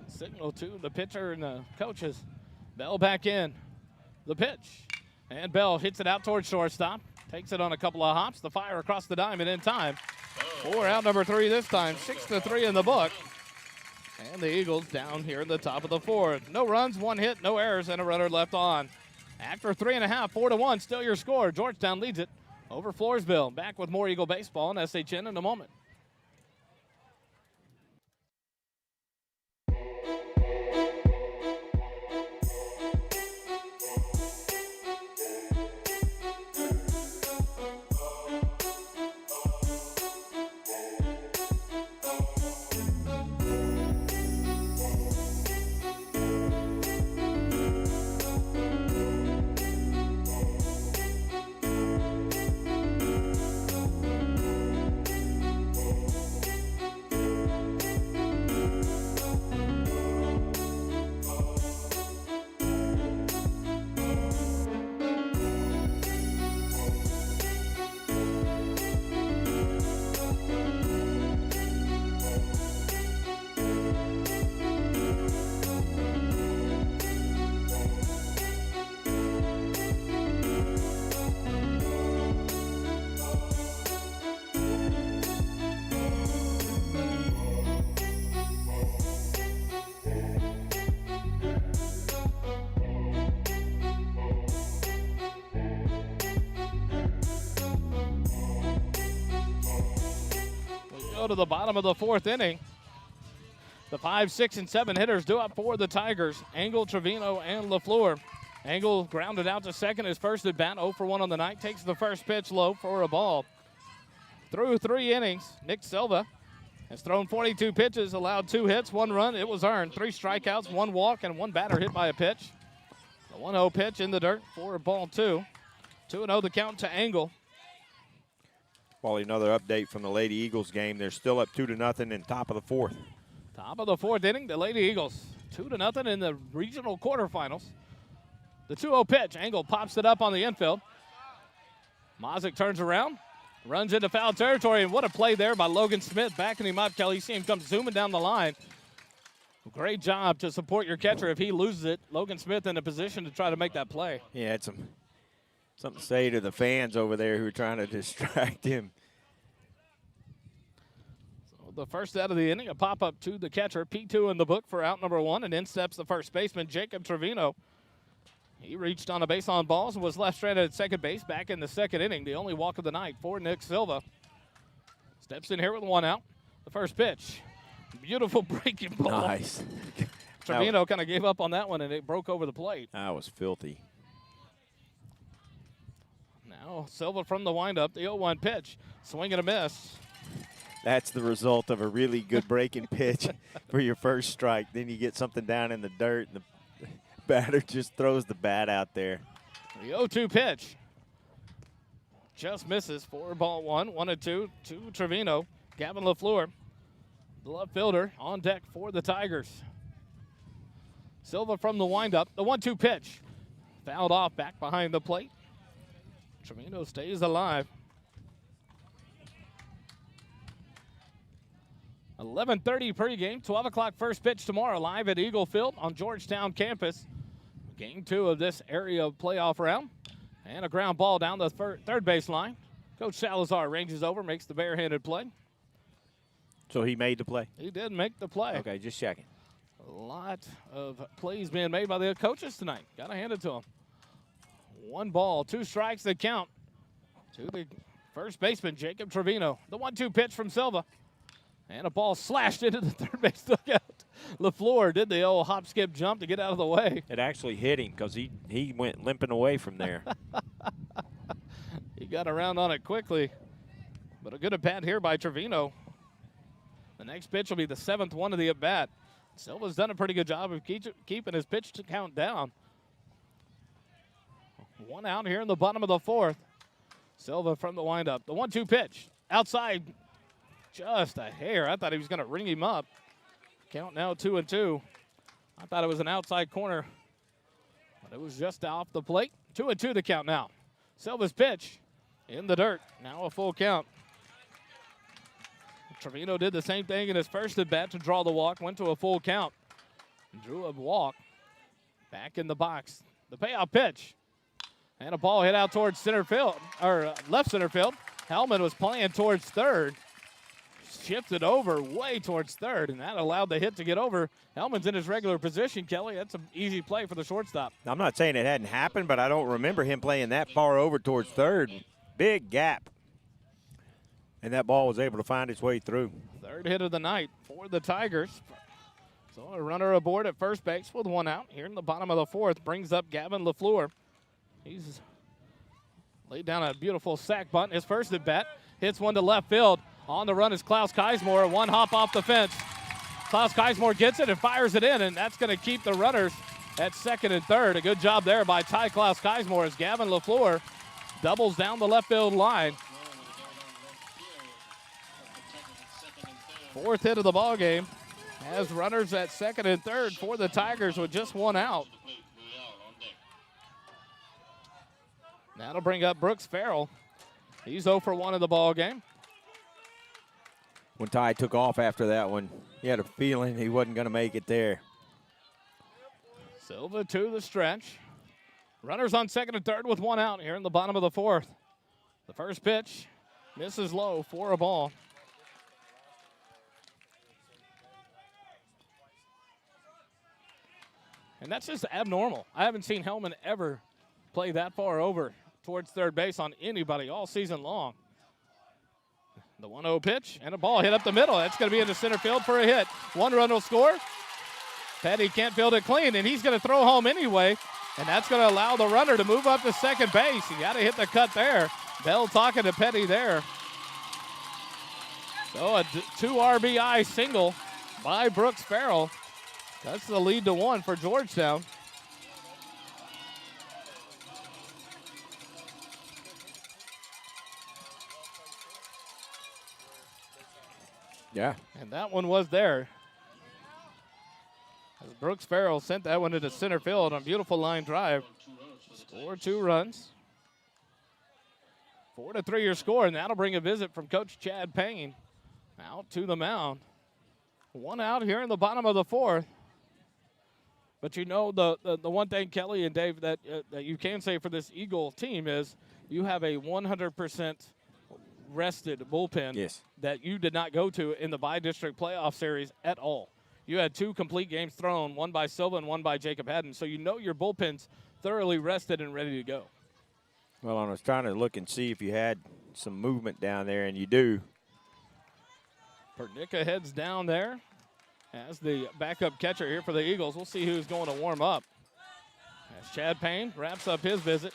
Signal to the pitcher and the coaches. Bell back in. The pitch. And Bell hits it out towards shortstop. Takes it on a couple of hops. The fire across the diamond in time. For out number 3 this time. 6-3 in the book. And the Eagles down here in the top of the 4th. No runs, 1 hit, no errors, and a runner left on. After 3.5, 4-1, still your score. Georgetown leads it over Floresville. Back with more Eagle baseball and SHN in a moment. go to the bottom of the fourth inning. The 5, 6, and 7 hitters due up for the Tigers. Engel, Trevino, and LaFleur. Engel grounded out to second his first at bat, 0 for 1 on the night. Takes the first pitch low for a ball. Through 3 innings, Nick Silva has thrown 42 pitches, allowed 2 hits, 1 run. It was earned. 3 strikeouts, 1 walk, and 1 batter hit by a pitch. The 1-0 pitch in the dirt for ball 2. 2-0 the count to Engel. Well, another update from the Lady Eagles game. They're still up 2-0 in top of the fourth. Top of the fourth inning, the Lady Eagles 2-0 in the regional quarterfinals. The 2-0 pitch, Engel pops it up on the infield. Mazick turns around, runs into foul territory, and what a play there by Logan Smith, backing him up. Kelly, you see him come zooming down the line. Great job to support your catcher if he loses it. Logan Smith in a position to try to make that play. Yeah, had something to say to the fans over there who were trying to distract him. The first out of the inning, a pop-up to the catcher, P2 in the book for out number 1, and in steps the first baseman, Jacob Trevino. He reached on a base on balls and was left stranded at second base back in the second inning, the only walk of the night for Nick Silva. Steps in here with 1 out. The first pitch, beautiful breaking ball. Nice. Trevino kind of gave up on that one, and it broke over the plate. That was filthy. Now Silva from the windup, the 0-1 pitch, swing and a miss. That's the result of a really good breaking pitch for your first strike. Then you get something down in the dirt, and the batter just throws the bat out there. The 0-2 pitch just misses for ball 1. 1-2 to Trevino. Gavin LaFleur, the left fielder, on deck for the Tigers. Silva from the windup. The 1-2 pitch fouled off back behind the plate. Trevino stays alive. 11:30 pregame, 12 o'clock first pitch tomorrow live at Eagle Field on Georgetown campus. Game 2 of this area playoff round. And a ground ball down the third base line. Coach Salazar ranges over, makes the barehanded play. So he made the play? He did make the play. Okay, just checking. A lot of plays being made by the coaches tonight. Got to hand it to them. 1 ball, 2 strikes that count to the first baseman, Jacob Trevino. The 1-2 pitch from Silva. And a ball slashed into the third base dugout. LaFleur did the old hop, skip, jump to get out of the way. It actually hit him because he went limping away from there. He got around on it quickly. But a good at-bat here by Trevino. The next pitch will be the 7th one of the at-bat. Silva's done a pretty good job of keeping his pitch to count down. 1 out here in the bottom of the 4th. Silva from the windup. The 1-2 pitch. Outside. Just a hair. I thought he was going to ring him up. Count now 2-2. I thought it was an outside corner, but it was just off the plate. 2-2 the count now. Silva's pitch in the dirt. Now a full count. Trevino did the same thing in his first at bat to draw the walk. Went to a full count. Drew a walk. Back in the box. The payoff pitch. And a ball hit out towards center field, or left center field. Hellman was playing towards third. Shifted over way towards third, and that allowed the hit to get over. Hellman's in his regular position, Kelly. That's an easy play for the shortstop. I'm not saying it hadn't happened, but I don't remember him playing that far over towards third. Big gap. And that ball was able to find its way through. Third hit of the night for the Tigers. So a runner aboard at first base with 1 out. Here in the bottom of the 4th brings up Gavin LaFleur. He's laid down a beautiful sack bunt. His first at bat hits one to left field. On the run is Klaus Keismore. 1 hop off the fence. Klaus Keismore gets it and fires it in, and that's going to keep the runners at second and third. A good job there by Ty Klaus Keismore as Gavin LaFleur doubles down the left field line. 4th hit of the ball game has runners at second and third for the Tigers with just 1 out. That'll bring up Brooks Farrell. He's 0 for 1 in the ball game. When Ty took off after that one, he had a feeling he wasn't going to make it there. Silva to the stretch. Runners on second and third with 1 out here in the bottom of the 4th. The first pitch misses low for a ball. And that's just abnormal. I haven't seen Hellman ever play that far over towards third base on anybody all season long. The 1-0 pitch, and a ball hit up the middle. That's going to be into center field for a hit. 1 run will score. Petty can't field it clean, and he's going to throw home anyway, and that's going to allow the runner to move up to second base. You got to hit the cut there. Bell talking to Petty there. So a 2 RBI single by Brooks Farrell. That's the lead to 1 for Georgetown. Yeah. And that one was there. As Brooks Farrell sent that one into center field on a beautiful line drive. Score 2 runs. 4-3 your score, and that'll bring a visit from Coach Chad Payne out to the mound. 1 out here in the bottom of the 4th. But you know the one thing, Kelly and Dave, that you can say for this Eagle team is you have a 100% rested bullpen. Yes. That you did not go to in the bi-district playoff series at all. You had 2 complete games thrown, one by Silva and one by Jacob Haddon, so you know your bullpen's thoroughly rested and ready to go. Well, I was trying to look and see if you had some movement down there, and you do. Pernica heads down there as the backup catcher here for the Eagles. We'll see who's going to warm up. As Chad Payne wraps up his visit,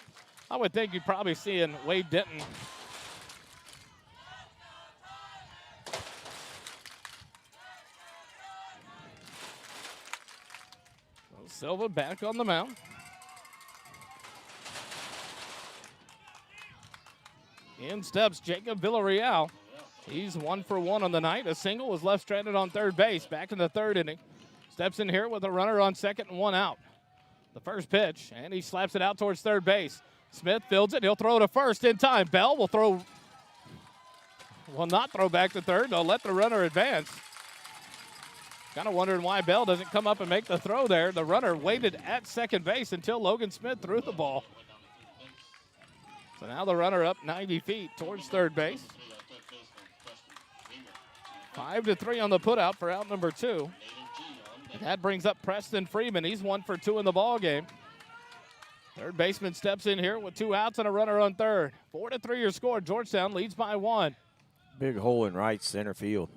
I would think you'd probably see Wade Denton. Silva back on the mound. In steps Jacob Villarreal. He's 1 for 1 on the night. A single was left stranded on third base. Back in the 3rd inning. Steps in here with a runner on second and 1 out. The first pitch, and he slaps it out towards third base. Smith fields it. He'll throw to first in time. Bell will not throw back to third. They'll let the runner advance. Kind of wondering why Bell doesn't come up and make the throw there. The runner waited at second base until Logan Smith threw the ball. So now the runner up 90 feet towards third base. 5-3 on the putout for out number 2. And that brings up Preston Freeman. He's 1 for 2 in the ball game. Third baseman steps in here with 2 outs and a runner on third. 4-3 your score. Georgetown leads by 1. Big hole in right center field.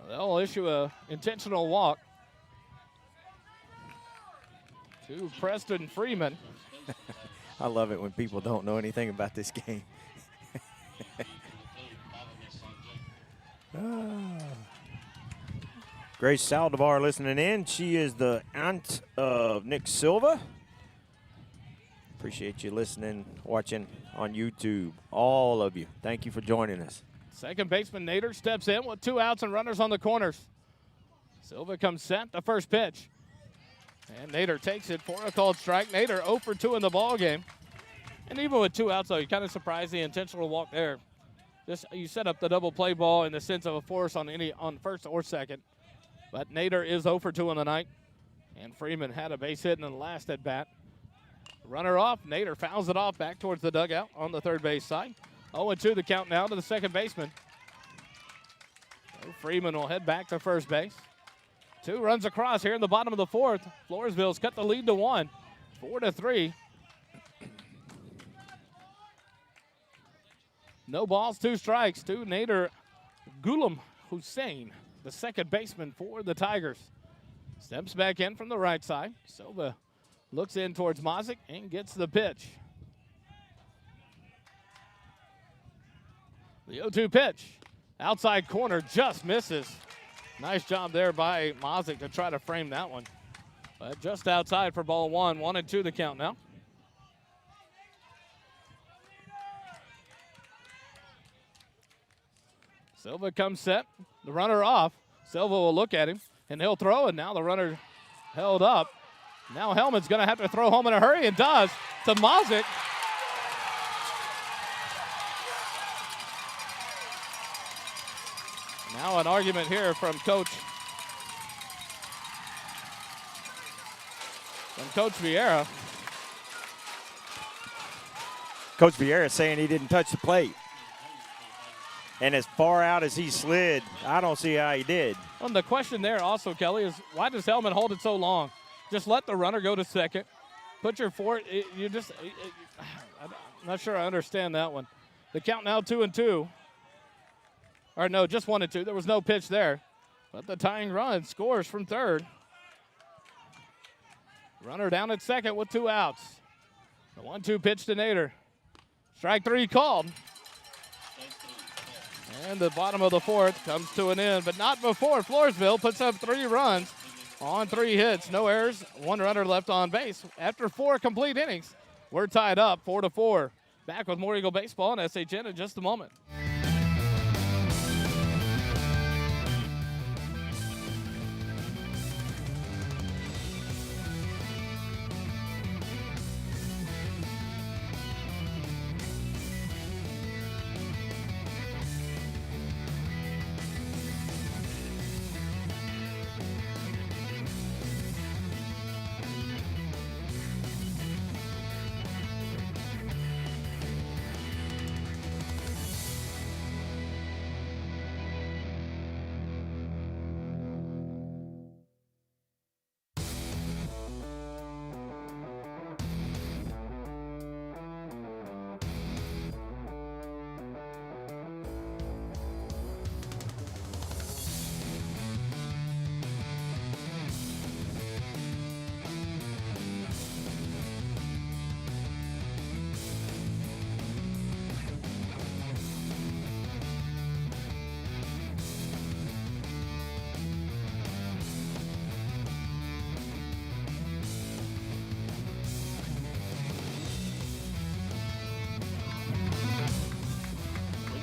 They'll issue a intentional walk to Preston Freeman. I love it when people don't know anything about this game. Grace Saldivar listening in. She is the aunt of Nick Silva. Appreciate you listening, watching on YouTube. All of you. Thank you for joining us. Second baseman Nader steps in with 2 outs and runners on the corners. Silva comes set, the first pitch. And Nader takes it for a called strike. Nader 0 for 2 in the ball game. And even with 2 outs, though, you're kind of surprised the intentional walk there. You set up the double play ball in the sense of a force on first or second. But Nader is 0 for 2 on the night. And Freeman had a base hit in the last at bat. Runner off. Nader fouls it off back towards the dugout on the third base side. 0-2 the count now to the second baseman. So Freeman will head back to first base. 2 runs across here in the bottom of the 4th. Floresville's cut the lead to 1. 4-3. No balls, 2 strikes to Nader Ghulam Hussein, the second baseman for the Tigers. Steps back in from the right side. Silva looks in towards Mazik and gets the pitch. The 0-2 pitch. Outside corner just misses. Nice job there by Mazik to try to frame that one. But just outside for ball 1. 1-2 the count now. Silva comes set. The runner off. Silva will look at him, and he'll throw, and now the runner held up. Now Hellman's going to have to throw home in a hurry, and does, to Mazik. Now an argument here from Coach Vieira. Coach Vieira saying he didn't touch the plate. And as far out as he slid, I don't see how he did. Well, the question there also, Kelly, is why does Hellman hold it so long? Just let the runner go to second. Put your foot. I'm not sure I understand that one. The count now 2-2. Or no, just 1-2. There was no pitch there. But the tying run scores from third. Runner down at second with 2 outs. The 1-2 pitch to Nader. Strike 3 called. And the bottom of the fourth comes to an end, but not before Floresville puts up 3 runs on 3 hits. No errors, 1 runner left on base. After 4 complete innings, we're tied up 4-4. Back with more Eagle baseball on SHN in just a moment.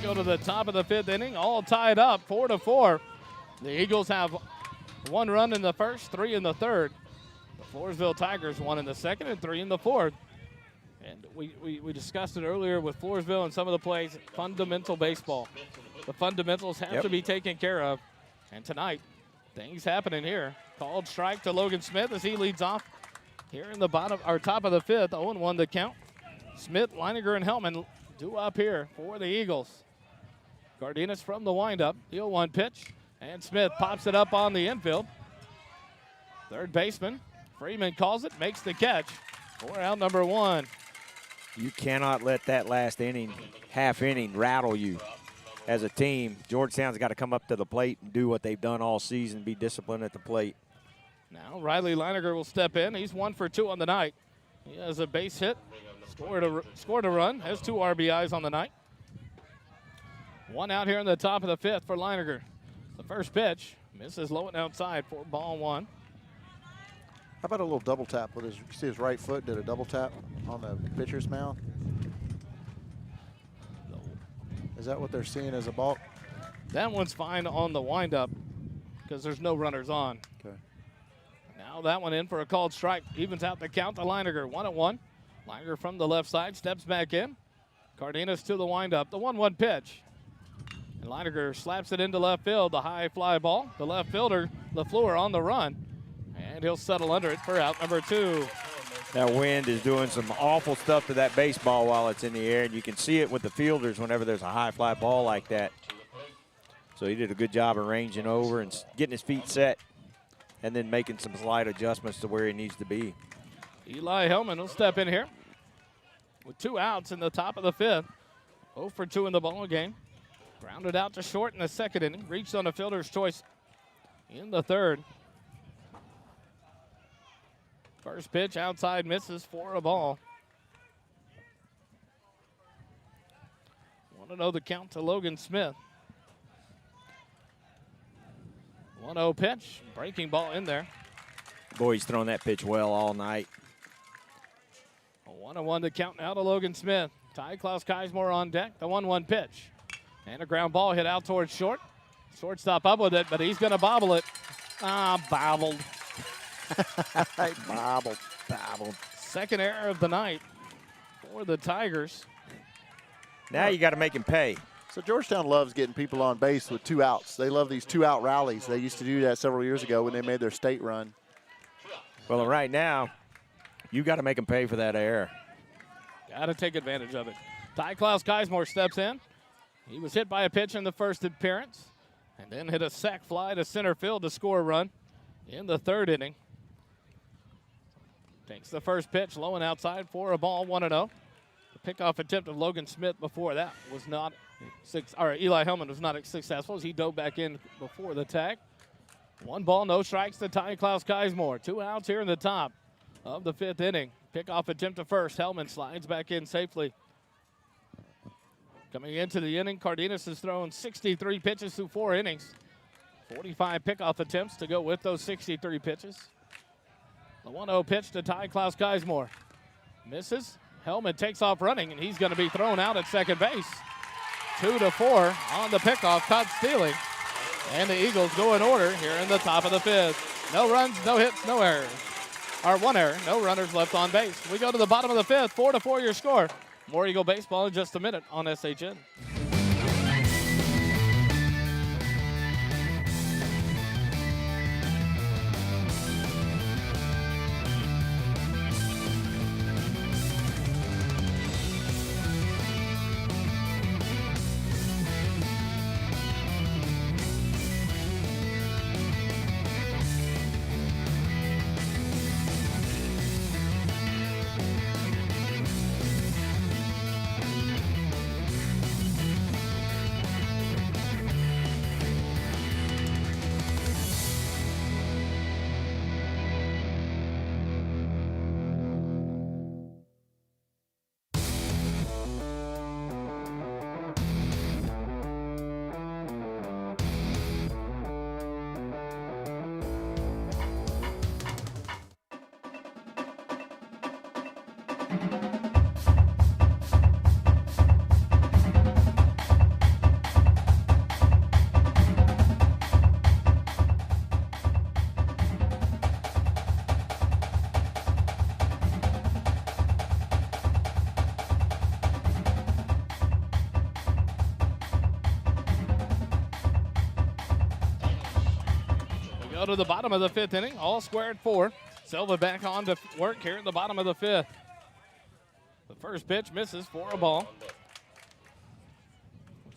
Go to the top of the 5th inning, all tied up 4-4. The Eagles have 1 run in the first, 3 in the third. The Floresville Tigers 1 in the second and 3 in the fourth. And we discussed it earlier with Floresville and some of the plays. Fundamental baseball. The fundamentals have to be taken care of. And tonight, things happening here. Called strike to Logan Smith as he leads off here in the bottom or top of the 5th. 0-1 the count. Smith, Leininger, and Hellman due up here for the Eagles. Cardenas from the windup, the 0-1 pitch, and Smith pops it up on the infield. Third baseman, Freeman calls it, makes the catch for out number 1. You cannot let that last inning, half inning, rattle you as a team. Georgetown's got to come up to the plate and do what they've done all season, be disciplined at the plate. Now Riley Leininger will step in. He's 1 for 2 on the night. He has a base hit, scored a run, has 2 RBIs on the night. 1 out here in the top of the 5th for Leininger. The first pitch misses low and outside for ball 1. How about a little double tap with his, you see his right foot did a double tap on the pitcher's mound? Is that what they're seeing as a balk? That one's fine on the windup because there's no runners on. Okay. Now that one in for a called strike. Evens out the count to Leininger. 1-1. Leininger from the left side steps back in. Cardenas to the windup. The 1-1 pitch. And Leininger slaps it into left field. The high fly ball. The left fielder, LaFleur, on the run. And he'll settle under it for out number 2. That wind is doing some awful stuff to that baseball while it's in the air, and you can see it with the fielders whenever there's a high fly ball like that. So he did a good job of ranging over and getting his feet set and then making some slight adjustments to where he needs to be. Eli Hellman will step in here with 2 outs in the top of the 5th. 0 for 2 in the ball game. Grounded out to short in the 2nd inning. Reached on a fielder's choice in the 3rd. First pitch outside, misses for a ball. 1-0 the count to Logan Smith. 1-0 pitch, breaking ball in there. Boy, he's thrown that pitch well all night. A 1-1 the count now to Logan Smith. Ty Klaus Keismore on deck. The 1-1 pitch. And a ground ball hit out towards short. Shortstop up with it, but he's going to bobble it. Bobbled. Bobbled. Second error of the night for the Tigers. Now you got to make him pay. So Georgetown loves getting people on base with 2 outs. They love these 2-out rallies. They used to do that several years ago when they made their state run. Well, right now, you got to make him pay for that error. Got to take advantage of it. Ty Klaus Keismore steps in. He was hit by a pitch in the first appearance and then hit a sac fly to center field to score a run in the 3rd inning. Takes the first pitch low and outside for a ball, 1-0. The Pickoff attempt of Logan Smith before that was not Eli Hellman was not successful as he dove back in before the tag. 1 ball, no strikes to Ty Klaus Keismore. 2 outs here in the top of the 5th inning. Pickoff attempt to first. Hellman slides back in safely. Coming into the inning, Cardenas has thrown 63 pitches through 4 innings. 45 pickoff attempts to go with those 63 pitches. The 1-0 pitch to Ty Klaus Keismore. Misses. Hellman takes off running, and he's going to be thrown out at second base. 2-4 on the pickoff, caught stealing. And the Eagles go in order here in the top of the 5th. No runs, no hits, no errors. Or 1 error, no runners left on base. We go to the bottom of the 5th, 4-4 your score. More Eagle baseball in just a minute on SHN. Go to the bottom of the 5th inning, all square at 4. Silva back on to work here at the bottom of the 5th. The first pitch misses for a ball.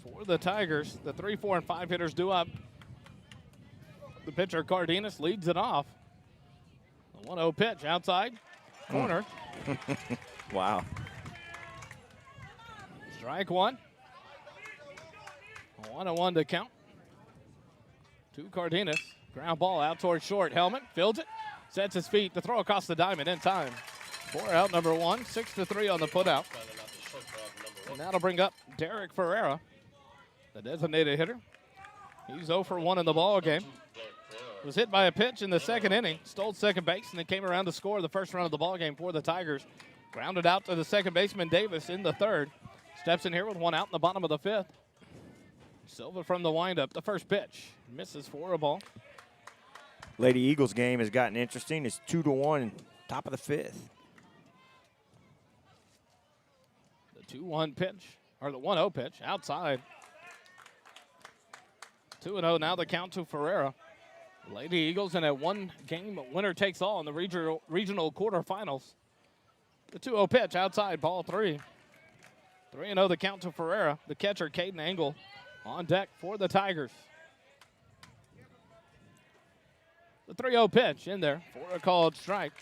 For the Tigers, the 3, 4, and 5 hitters due up. The pitcher Cardenas leads it off. The 1-0 pitch outside, corner. Wow. Strike 1. 1-1 to count. To Cardenas. Ground ball out towards short. Hellman fields it, sets his feet to throw across the diamond in time. 4 out, number 1, 6-3 on the putout. And that'll bring up Derek Ferreira, the designated hitter. He's 0 for 1 in the ball game. Was hit by a pitch in the 2nd inning, stole second base, and then came around to score the first run of the ball game for the Tigers. Grounded out to the second baseman Davis in the 3rd. Steps in here with 1 out in the bottom of the 5th. Silva from the windup. The first pitch misses for a ball. Lady Eagles game has gotten interesting. It's 2-1, top of the 5th. The 2-1 pitch, or the 1-0 pitch, outside. 2-0 now the count to Ferreira. Lady Eagles in a 1-game winner takes all in the regional quarterfinals. The 2-0 pitch outside, ball 3. 3-0 the count to Ferreira. The catcher, Caden Engel, on deck for the Tigers. The 3-0 pitch in there for a called strike.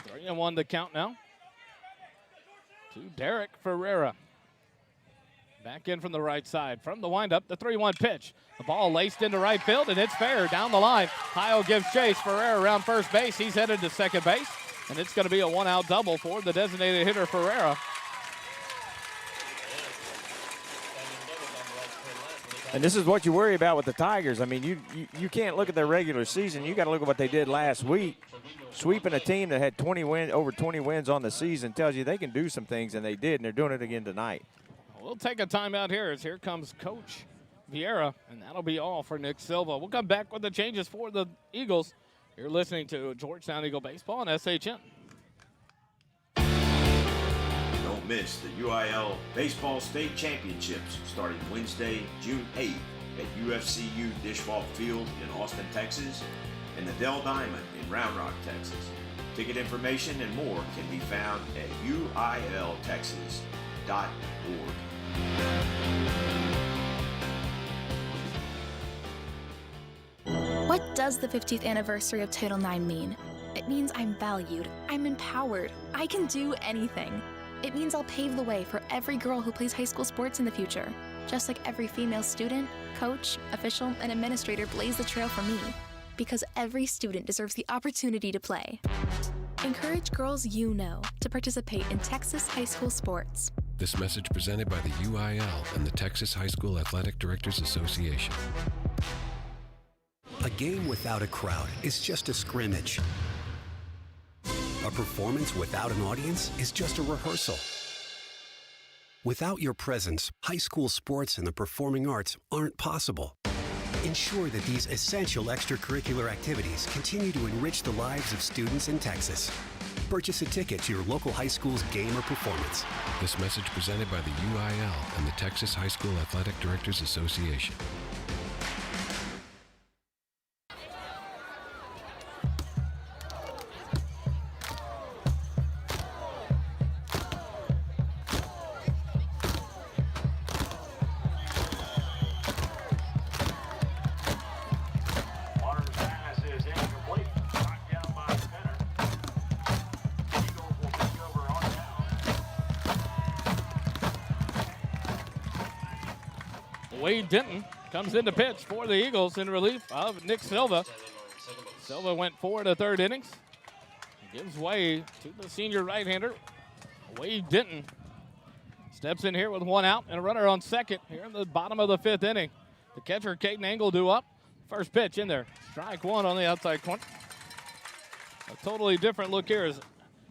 3-1 the count now to Derek Ferreira. Back in from the right side. From the windup, the 3-1 pitch. The ball laced into right field, and it's fair down the line. Heil gives chase. Ferreira around first base. He's headed to second base, and it's going to be a 1-out double for the designated hitter Ferreira. And this is what you worry about with the Tigers. I mean, you can't look at their regular season. You got to look at what they did last week. Sweeping a team that had over 20 wins on the season tells you they can do some things, and they did, and they're doing it again tonight. We'll take a timeout here as here comes Coach Vieira, and that'll be all for Nick Silva. We'll come back with the changes for the Eagles. You're listening to Georgetown Eagle Baseball on SHN. Don't miss the UIL Baseball State Championships starting Wednesday, June 8th at UFCU Dishwalt Field in Austin, Texas, and the Dell Diamond in Round Rock, Texas. Ticket information and more can be found at uiltexas.org. What does the 50th anniversary of Title IX mean? It means I'm valued, I'm empowered, I can do anything. It means I'll pave the way for every girl who plays high school sports in the future, just like every female student, coach, official, and administrator blaze the trail for me, because every student deserves the opportunity to play. Encourage girls you know to participate in Texas high school sports. This message presented by the UIL and the Texas High School Athletic Directors Association. A game without a crowd is just a scrimmage. A performance without an audience is just a rehearsal. Without your presence, high school sports and the performing arts aren't possible. Ensure that these essential extracurricular activities continue to enrich the lives of students in Texas. Purchase a ticket to your local high school's game or performance. This message presented by the UIL and the Texas High School Athletic Directors Association. Wade Denton comes in to pitch for the Eagles in relief of Nick Silva. Silva went 4 to third innings. Gives way to the senior right-hander, Wade Denton. Steps in here with 1 out and a runner on second here in the bottom of the 5th inning. The catcher, Caden Engel, due up. First pitch in there. Strike 1 on the outside corner. A totally different look here is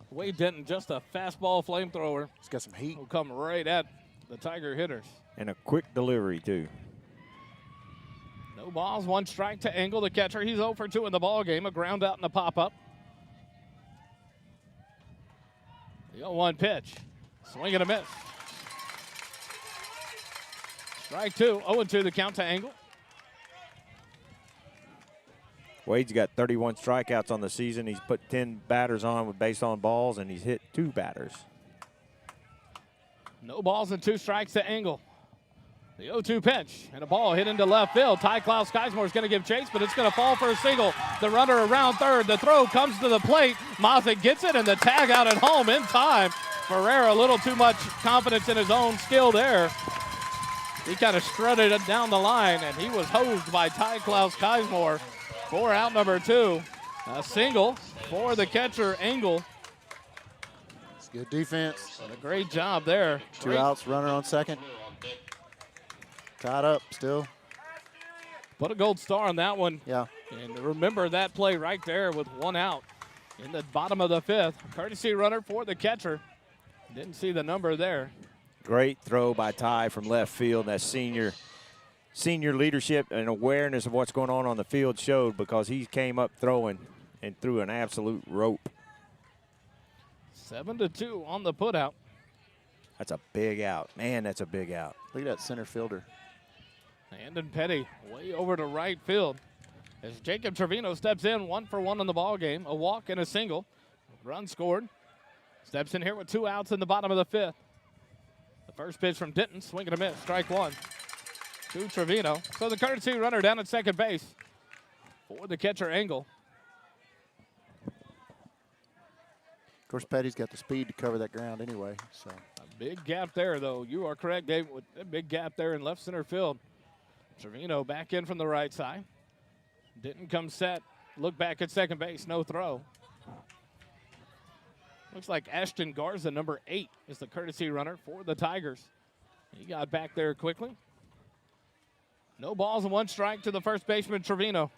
Wade Denton, just a fastball flamethrower. He's got some heat. Will come right at the Tiger hitters. And a quick delivery, too. No balls, 1 strike to Engel, the catcher. He's 0 for 2 in the ball game. A ground out and a pop-up. The 0-1 pitch. Swing and a miss. Strike 2. 0-2 the count to Engel. Wade's got 31 strikeouts on the season. He's put 10 batters on with base on balls, and he's hit 2 batters. No balls and 2 strikes to Engel. The 0-2 pitch and a ball hit into left field. Ty Klaus Geismore is going to give chase, but it's going to fall for a single. The runner around third. The throw comes to the plate. Moffitt gets it, and the tag out at home in time. Ferreira a little too much confidence in his own skill there. He kind of strutted it down the line, and he was hosed by Ty Klaus Geismore for out number 2. A single for the catcher, Engel. It's good defense. And a great job there. 2 outs, runner on second. Tied up still. Put a gold star on that one. Yeah. And remember that play right there with 1 out in the bottom of the 5th. Courtesy runner for the catcher. Didn't see the number there. Great throw by Ty from left field. That senior leadership and awareness of what's going on the field showed, because he came up throwing and threw an absolute rope. 7-2 on the putout. That's a big out. Man, that's a big out. Look at that center fielder. Andon Petty way over to right field as Jacob Trevino steps in 1 for 1 in the ball game. A walk and a single. Run scored. Steps in here with 2 outs in the bottom of the 5th. The first pitch from Denton, swing and a miss, strike 1 to Trevino. So the courtesy runner down at second base for the catcher, Engel. Of course, Petty's got the speed to cover that ground anyway. So A big gap there, though. You are correct, Dave, with a big gap there in left center field. Trevino back in from the right side. Didn't come set. Look back at second base, no throw. Looks like Ashton Garza, number 8, is the courtesy runner for the Tigers. He got back there quickly. No balls and 1 strike to the first baseman, Trevino.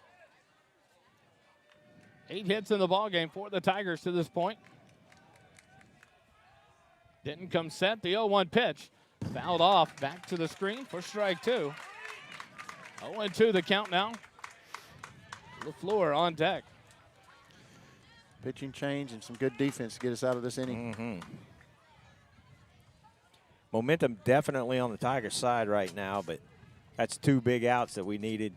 8 hits in the ball game for the Tigers to this point. Didn't come set. The 0-1 pitch. Fouled off. Back to the screen for strike 2. 0-2 the count now. LaFleur on deck. pitching change and some good defense to get us out of this inning. Momentum definitely on the Tigers' side right now, but that's 2 big outs that we needed.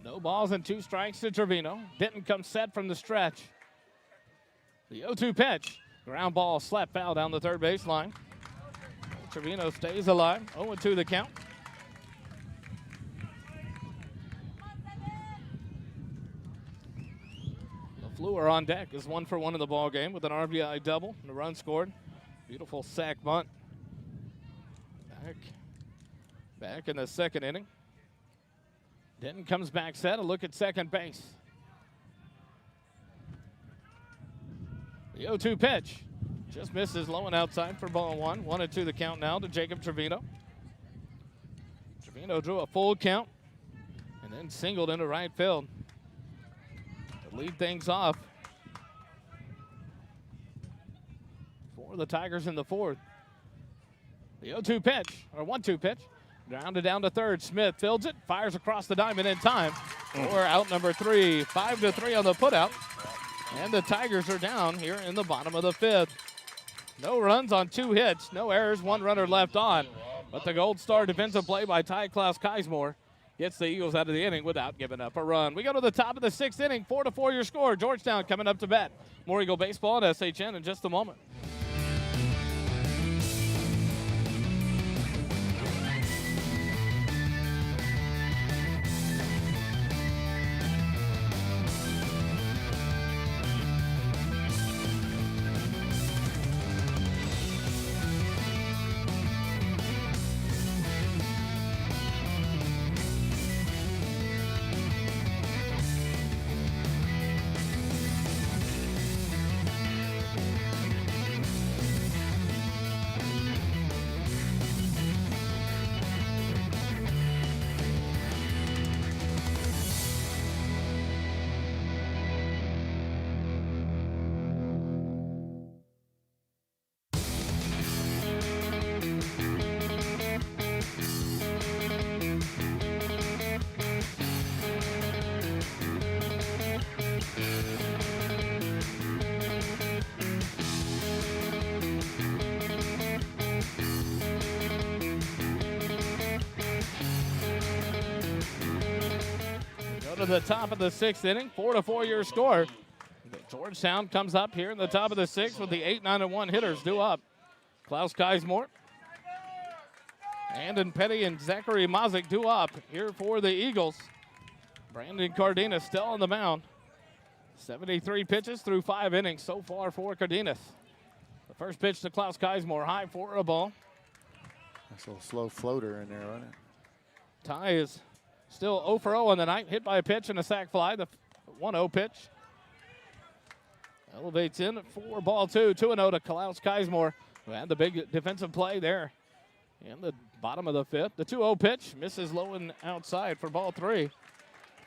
No balls and 2 strikes to Trevino. Didn't come set from the stretch. The 0-2 pitch. Ground ball slap foul down the third baseline. Trevino stays alive. 0-2 the count. LaFleur crew are on deck as 1 for 1 in the ball game with an RBI double and a run scored. Beautiful sac bunt. Back in the second inning. Denton comes back set. A look at second base. The 0-2 pitch. Just misses low and outside for ball 1. 1-2 the count now to Jacob Trevino. Trevino drew a full count and then singled into right field to lead things off for the Tigers in the fourth. The 0-2 pitch, or 1-2 pitch. Grounded down to third. Smith fields it, fires across the diamond in time for out number 3. 5-3 on the putout. And the Tigers are down here in the bottom of the fifth. No runs on 2 hits, no errors, 1 runner left on. But the Gold Star defensive play by Ty Klaus Keismore gets the Eagles out of the inning without giving up a run. We go to the top of the 6th inning, 4-4 your score. Georgetown coming up to bat. More Eagle baseball at SHN in just a moment. To the top of the 6th inning, 4-4 your score. Georgetown comes up here in the top of the 6th with the 8-9-1 hitters due up. Klaus Keismore, Andon Petty, and Zachary Mazik due up here for the Eagles. Brandon Cardenas still on the mound. 73 pitches through 5 innings so far for Cardenas. The first pitch to Klaus Keismore, high for a ball. Nice little slow floater in there, wasn't it? Ty is still 0 for 0 on the night, hit by a pitch and a sac fly, the 1-0 pitch. Elevates in for ball 2, 2-0 to Klaus Keismore, who had the big defensive play there in the bottom of the 5th. The 2-0 pitch misses low and outside for ball 3. You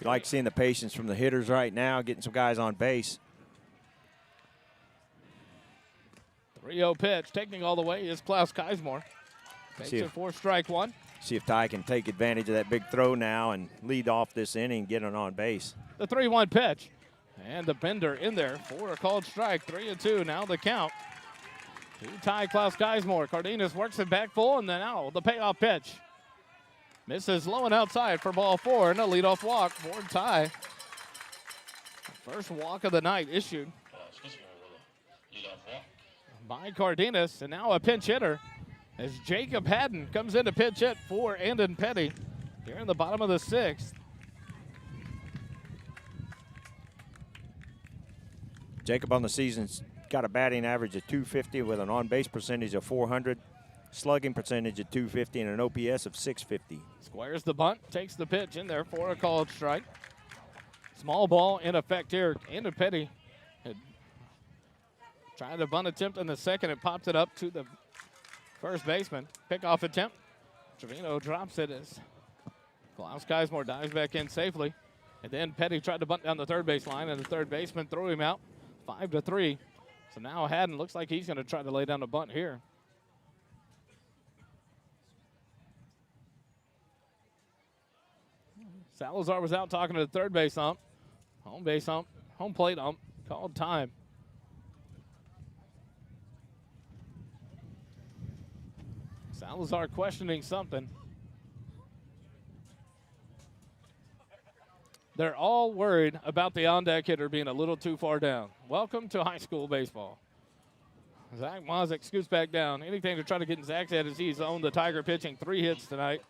like seeing the patience from the hitters right now, getting some guys on base. 3-0 pitch, taking all the way is Klaus Keismore. Takes it for strike 1. See if Ty can take advantage of that big throw now and lead off this inning, get it on base. The 3-1 pitch. And the bender in there for a called strike. 3-2 now the count. To Ty Klaus Keismore. Cardenas works it back full, and then now the payoff pitch. Misses low and outside for ball 4, and a leadoff walk for Ty. First walk of the night issued by Cardenas, and now a pinch hitter as Jacob Haddon comes in to pitch hit for Andon Petty here in the bottom of the 6th. Jacob on the season's got a batting average of .250 with an on-base percentage of .400, slugging percentage of .250, and an OPS of .650. Squares the bunt, takes the pitch in there for a called strike. Small ball in effect here. Andon Petty had tried a bunt attempt in the second. It pops it up to the first baseman. Pickoff attempt. Trevino drops it as Klaus Keismore dives back in safely. And then Petty tried to bunt down the third base line, and the third baseman threw him out. 5-3. So now Haddon looks like he's going to try to lay down the bunt here. Salazar was out talking to the third base ump. Home base ump, home plate ump, called time. Salazar questioning something. They're all worried about the on-deck hitter being a little too far down. Welcome to high school baseball. Zach Mazik scoots back down. Anything to try to get in Zach's head as he's owned the Tiger pitching 3 hits tonight.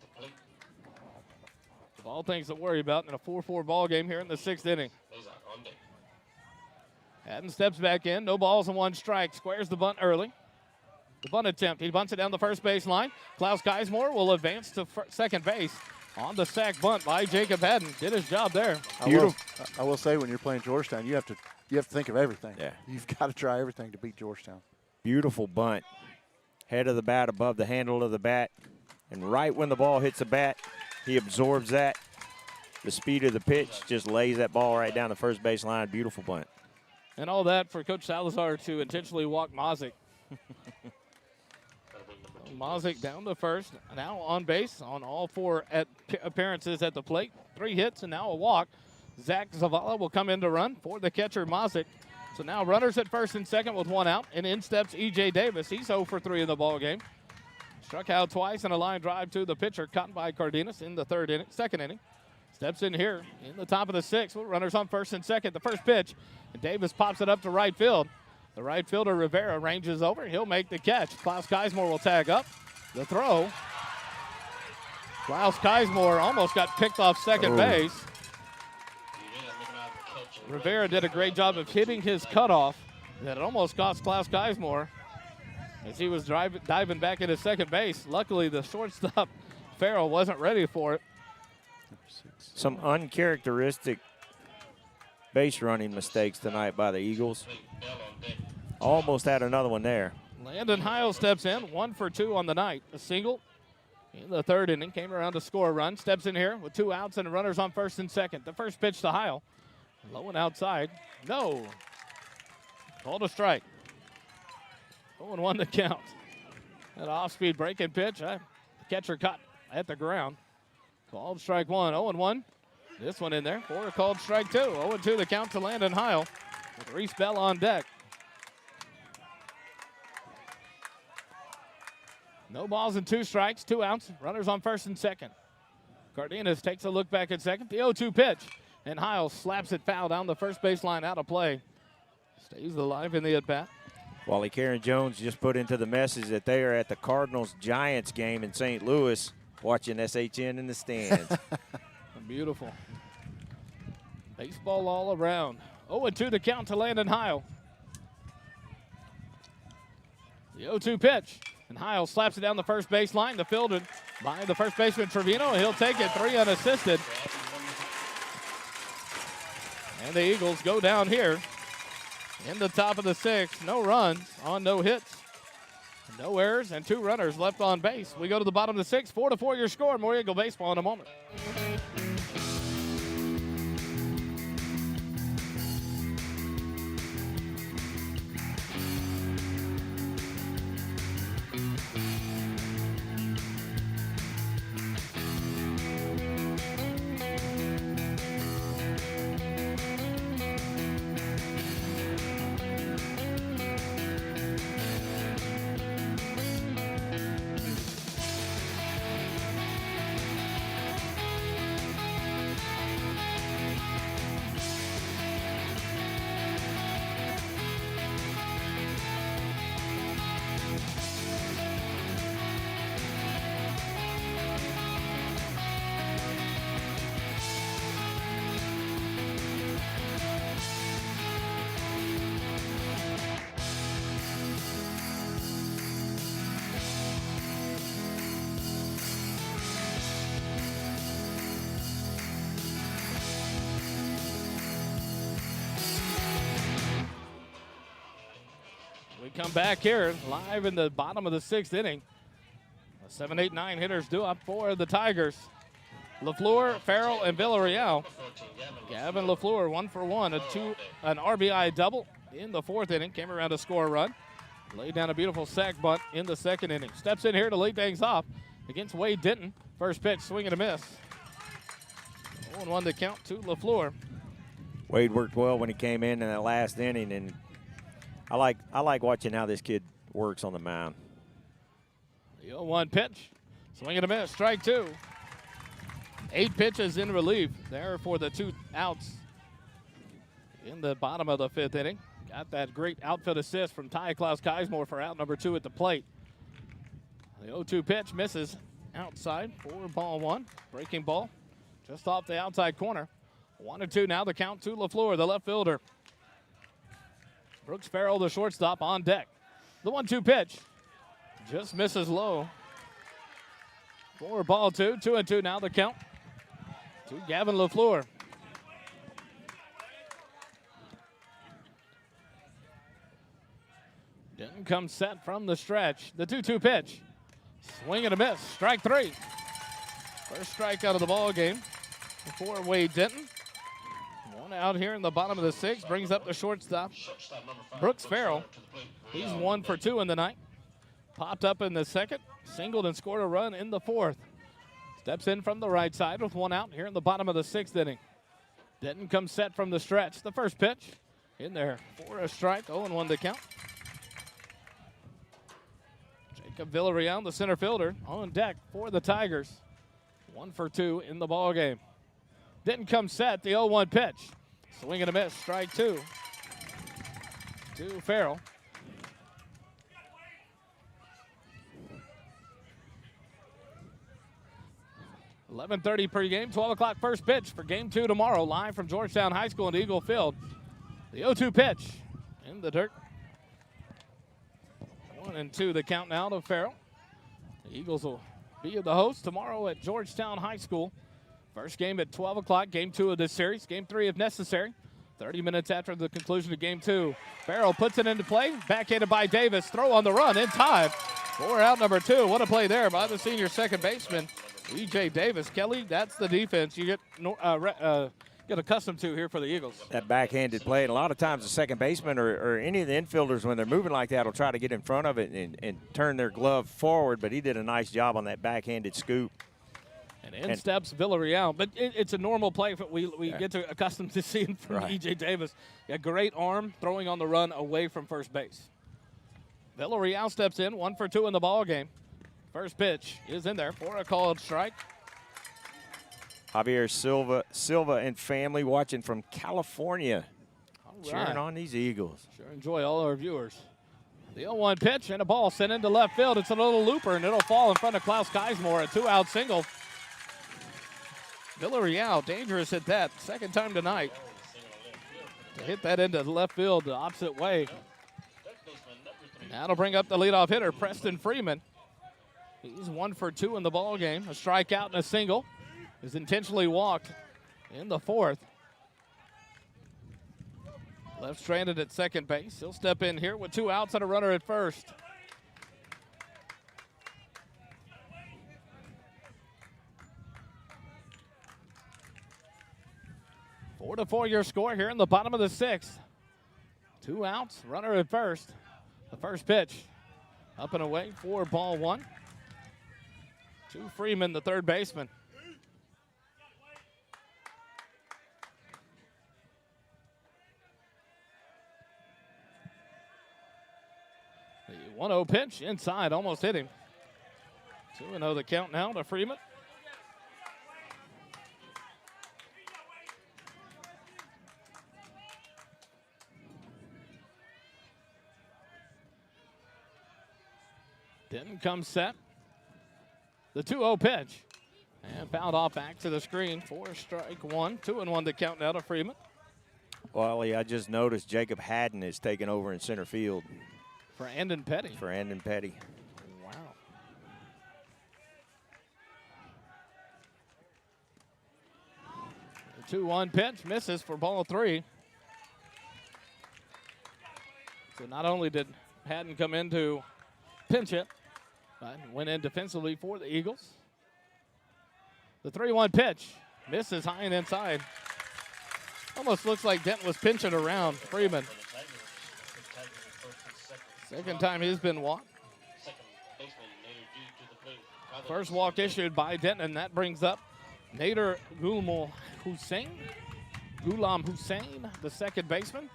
All things to worry about in a 4-4 ball game here in the 6th inning. Haddon steps back in. No balls and 1 strike. Squares the bunt early. The bunt attempt. He bunts it down the first base line. Klaus Geismore will advance to second base on the sack bunt by Jacob Haddon. Did his job there. I will say, when you're playing Georgetown, you have to think of everything. Yeah. You've got to try everything to beat Georgetown. Beautiful bunt. Head of the bat above the handle of the bat. And right when the ball hits the bat, he absorbs that. The speed of the pitch just lays that ball right down the first base line. Beautiful bunt. And all that for Coach Salazar to intentionally walk Mazik. Mazik down to first, now on base on all 4 appearances at the plate. 3 hits and now a walk. Zach Zavala will come in to run for the catcher, Mazik. So now runners at first and second with 1 out, and in steps E.J. Davis. He's 0 for 3 in the ball game. Struck out twice and a line drive to the pitcher, caught by Cardenas in the second inning. Steps in here in the top of the 6th with runners on first and second. The first pitch, and Davis pops it up to right field. The right fielder, Rivera, ranges over. He'll make the catch. Klaus Geismore will tag up. The throw. Klaus Geismore almost got picked off second base. Rivera did a great job of hitting his cutoff. That almost cost Klaus Geismore as he was diving back into second base. Luckily, the shortstop, Farrell, wasn't ready for it. Some uncharacteristic base running mistakes tonight by the Eagles. Almost had another one there. Landon Heil steps in, 1 for 2 on the night. A single in the 3rd inning, came around to score a run. Steps in here with 2 outs and runners on first and second. The first pitch to Heil. Low and outside. No. Called a strike. 0-1 to count. That off-speed breaking pitch. The catcher caught at the ground. Called strike 1. 0-1. This one in there for a called strike 2. 0-2 the count to Landon Heil with Reese Bell on deck. No balls and 2 strikes, 2 outs. Runners on first and second. Cardenas takes a look back at second. The 0-2 pitch. And Heil slaps it foul down the first baseline, out of play. Stays alive in the at-bat. Wally Karen-Jones just put into the message that they are at the Cardinals-Giants game in St. Louis watching SHN in the stands. Beautiful. Baseball all around. 0-2 the count to Landon Heil. The 0-2 pitch. And Heil slaps it down the first baseline. The fielded by the first baseman, Trevino. He'll take it 3 unassisted. And the Eagles go down here in the top of the 6th. No runs on no hits. No errors and 2 runners left on base. We go to the bottom of the 6th. 4-4 your score. More Eagle baseball in a moment. Come back here live in the bottom of the 6th inning. 7, 8, 9 hitters due up for the Tigers. LaFleur, Farrell, and Villarreal. Gavin LaFleur 1 for 1, an RBI double in the 4th inning. Came around to score a run. Laid down a beautiful sack bunt in the 2nd inning. Steps in here to lead things off against Wade Denton. First pitch, swing and a miss. 0-1 to count to LaFleur. Wade worked well when he came in that last inning, and I like watching how this kid works on the mound. The 0-1 pitch, swing and a miss, strike 2. 8 pitches in relief there for the 2 outs in the bottom of the 5th inning. Got that great outfield assist from Ty Klaus Geismore for out number 2 at the plate. The 0-2 pitch misses outside for ball 1. Breaking ball just off the outside corner. 1-2 now the count to LaFleur, the left fielder. Brooks Farrell, the shortstop, on deck. The 1-2 pitch just misses low. 4-2, 2-2 now the count to Gavin LaFleur. Denton comes set from the stretch. The 2-2 pitch. Swing and a miss. Strike 3. First strikeout of the ball game for Wade Denton. One out here in the bottom of the 6th. Brings up the shortstop, Brooks Farrell. He's 1 for 2 in the night. Popped up in the 2nd. Singled and scored a run in the 4th. Steps in from the right side with 1 out here in the bottom of the 6th inning. Denton comes set from the stretch. The first pitch in there for a strike. 0-1 to count. Jacob Villarreal, the center fielder, on deck for the Tigers. 1 for 2 in the ball game. Denton comes set. The 0-1 pitch. Swing and a miss. Strike 2 to Farrell. .11:30 pregame, 12 o'clock first pitch for Game 2 tomorrow, live from Georgetown High School in Eagle Field. The 0-2 pitch in the dirt. 1-2 the count now to Farrell. The Eagles will be the host tomorrow at Georgetown High School. First game at 12 o'clock, Game 2 of this series. Game 3 if necessary. 30 minutes after the conclusion of Game 2. Farrell puts it into play, backhanded by Davis. Throw on the run in time for out number 2. What a play there by the senior second baseman, E.J. Davis. Kelly, that's the defense you get accustomed to here for the Eagles. That backhanded play, and a lot of times the second baseman or any of the infielders, when they're moving like that, will try to get in front of it and turn their glove forward, but he did a nice job on that backhanded scoop. And in steps Villarreal, but it's a normal play we get to accustomed to seeing from E.J. Davis. A great arm, throwing on the run away from first base. Villarreal steps in, 1 for 2 in the ball game. First pitch is in there for a called strike. Javier Silva and family watching from California, cheering on these Eagles. Sure enjoy all our viewers. The 0-1 pitch and a ball sent into left field. It's a little looper, and it'll fall in front of Klaus Geismore, a 2-out single. Villarreal, dangerous at that. Second time tonight to hit that into left field the opposite way. That'll bring up the leadoff hitter, Preston Freeman. He's 1 for 2 in the ball game. A strikeout and a single. Is intentionally walked in the 4th. Left stranded at second base. He'll step in here with 2 outs and a runner at first. Four to 4 your score here in the bottom of the 6th. 2 outs, runner at first. The first pitch up and away for ball 1. To Freeman, the third baseman. The 1-0 pitch inside, almost hit him. 2-0 the count now to Freeman. Denton comes set. The 2-0 pitch. And fouled off back to the screen for strike 1. 2-1 the count now to Freeman. Well, I just noticed Jacob Haddon is taking over in center field. For Andon Petty. Wow. The 2-1 pitch misses for ball 3. So not only did Haddon come in to pinch it, but went in defensively for the Eagles. The 3-1 pitch misses high and inside. Almost looks like Denton was pinching around Freeman. Second time he's been walked. First walk issued by Denton, and that brings up Nader Ghulam Hussein, the second baseman.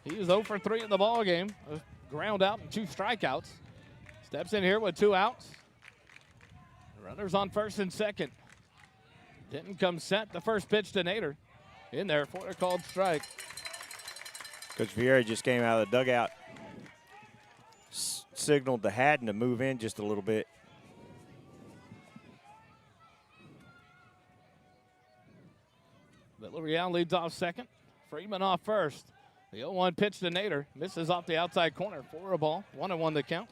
He is 0 for 3 in the ball game. A ground out and 2 strikeouts. Steps in here with 2 outs. Runners on first and second. Denton comes set. The first pitch to Nader. In there for a called strike. Coach Vieira just came out of the dugout. Signaled to Haddon to move in just a little bit. Villarreal leads off second. Freeman off first. The 0-1 pitch to Nader. Misses off the outside corner for a ball. 1-1 the count.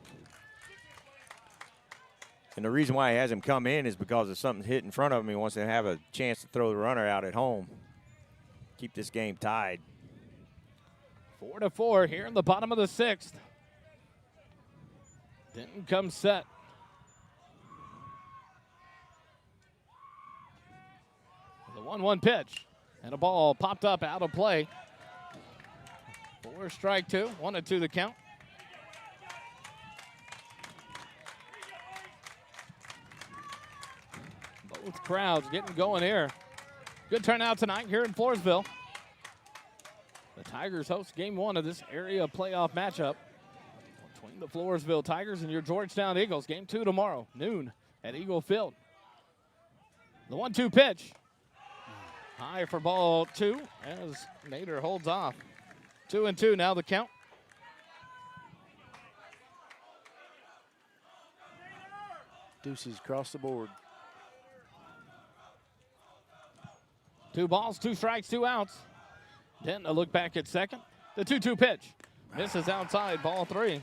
And the reason why he has him come in is because if something's hit in front of him, he wants to have a chance to throw the runner out at home. Keep this game tied. 4-4 here in the bottom of the 6th. Denton comes set. The 1-1 pitch. And a ball popped up out of play. 4 strike 2. 1-2 the count. Both crowds getting going here. Good turnout tonight here in Floresville. The Tigers host game 1 of this area playoff matchup between the Floresville Tigers and your Georgetown Eagles. Game 2 tomorrow, noon at Eagle Field. The 1-2 pitch. High for ball 2 as Nader holds off. 2-2 now the count. Deuces across the board. 2 balls, 2 strikes, 2 outs. Denton a look back at second. The 2-2 pitch. Misses outside, ball 3.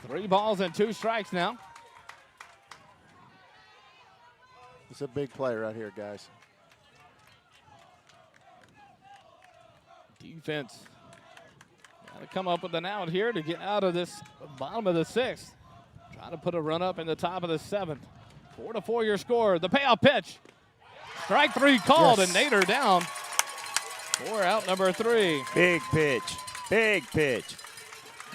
Three balls and 2 strikes now. It's a big play right here, guys. Defense got to come up with an out here to get out of this bottom of the 6th. Trying to put a run up in the top of the 7th. 4-4 your score. The payoff pitch. Strike 3 called, yes. And Nader down. 4 out number 3. Big pitch. Big pitch.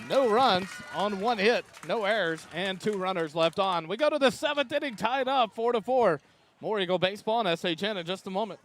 No runs on 1 hit, no errors, and 2 runners left on. We go to the 7th inning, tied up 4-4. More Eagle baseball and SHN in just a moment.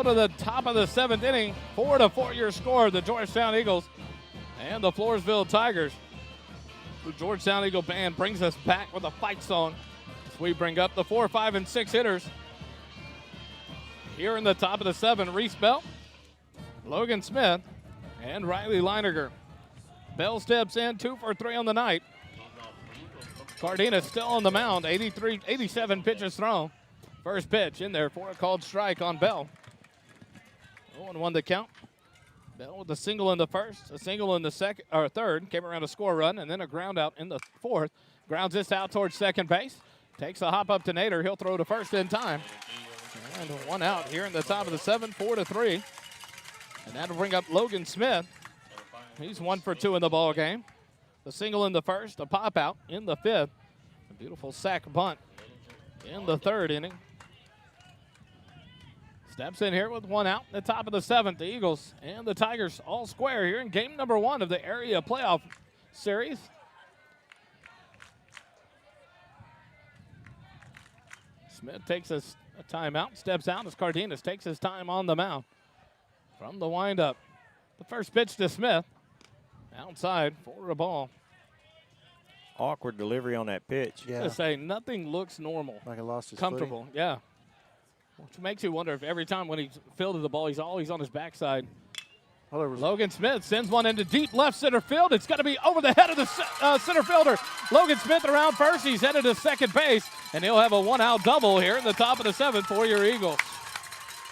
Go to the top of the 7th inning. 4-4 your score. The Georgetown Eagles and the Floresville Tigers. The Georgetown Eagle Band brings us back with a fight song as we bring up the 4, 5, and 6 hitters. Here in the top of the 7, Reese Bell, Logan Smith, and Riley Leininger. Bell steps in 2 for 3 on the night. Cardenas still on the mound, 87 pitches thrown. First pitch in there for a called strike on Bell. 0-1 the count. Bell with a single in the first, a single in the second or third, came around a score run, and then a ground out in the 4th. Grounds this out towards second base. Takes a hop up to Nader. He'll throw to first in time. And 1 out here in the top of the 7, 4-3. And that'll bring up Logan Smith. He's 1 for 2 in the ball game. The single in the first, a pop out in the 5th. A beautiful sack bunt in the 3rd inning. Steps in here with 1 out. The top of the 7th, the Eagles and the Tigers all square here in game number 1 of the area playoff series. Smith takes a timeout, steps out as Cardenas takes his time on the mound. From the windup, the first pitch to Smith. Outside for a ball. awkward delivery on that pitch. Yeah. I say nothing looks normal. Like I lost his Comfortable, yeah. Which makes you wonder if every time when he's fielded the ball, he's always on his backside. Logan Smith sends one into deep left center field. It's going to be over the head of the center fielder. Logan Smith around first. He's headed to second base, and he'll have a one-out double here in the top of the 7th for your Eagles.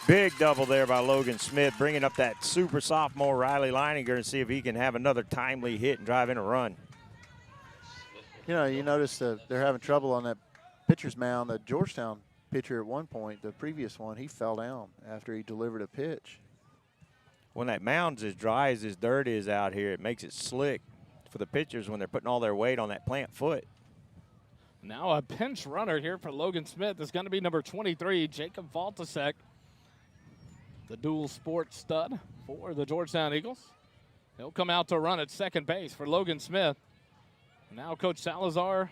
Big double there by Logan Smith, bringing up that super sophomore Riley Leininger and see if he can have another timely hit and drive in a run. You know, you notice that they're having trouble on that pitcher's mound. The Georgetown pitcher at one point, the previous one, he fell down after he delivered a pitch. When that mound's as dry as this dirt is out here, it makes it slick for the pitchers when they're putting all their weight on that plant foot. Now a pinch runner here for Logan Smith is going to be number 23, Jacob Valtasek, the dual sport stud for the Georgetown Eagles. He'll come out to run at second base for Logan Smith. Now Coach Salazar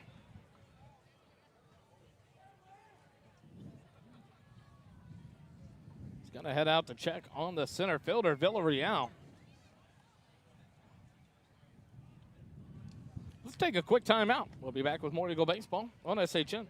going to head out to check on the center fielder, Villarreal. Let's take a quick timeout. We'll be back with more Eagle Baseball on SHN.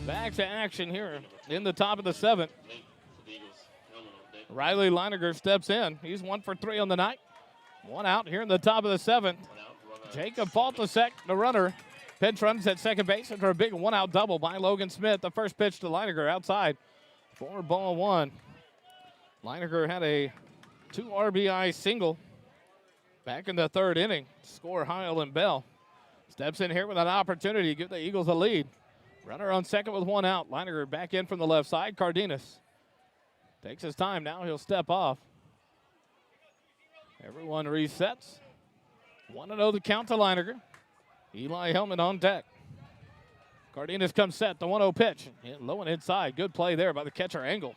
Back to action here in the top of the 7th. Riley Leininger steps in. He's 1 for 3 on the night. One out here in the top of the 7th. Jacob Valtasek, the runner. Pinch runs at second base after a big one-out double by Logan Smith. The first pitch to Leininger outside for ball 1. Leininger had a 2 RBI single back in the 3rd inning. Score Heil and Bell. Steps in here with an opportunity to give the Eagles a lead. Runner on second with 1 out. Leininger back in from the left side. Cardenas takes his time. Now he'll step off. Everyone resets. 1-0 the count to Leininger. Eli Hellman on deck. Cardenas comes set. The 1-0 pitch. Low and inside. Good play there by the catcher Engel.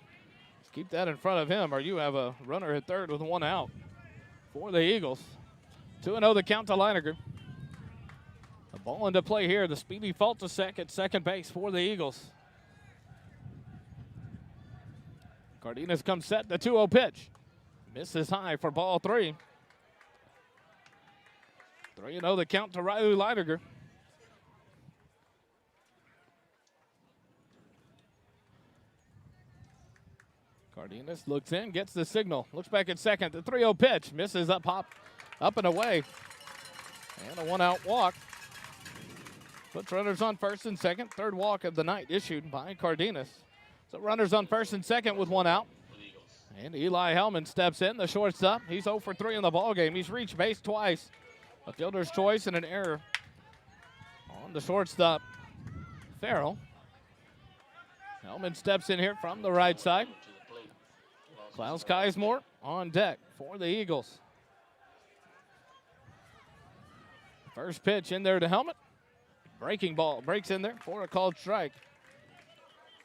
Let's keep that in front of him, or you have a runner at third with 1 out for the Eagles. 2-0 the count to Leininger. The ball into play here. The speedy Valtasek at second base for the Eagles. Cardenas comes set. The 2-0 pitch. Misses high for ball 3. 3-0 the count to Riley Leininger. Cardenas looks in, gets the signal. Looks back at second. The 3-0 pitch. Misses up and away. And a 1-out walk Puts runners on first and second. Third walk of the night issued by Cardenas. So runners on first and second with one out. And Eli Hellman steps in, the shortstop. He's 0 for 3 in the ballgame. He's reached base twice. A fielder's choice and an error on the shortstop, Farrell. Hellman steps in here from the right side. Klaus Keismore on deck for the Eagles. First pitch in there to Hellman. Breaking ball, breaks in there for a called strike.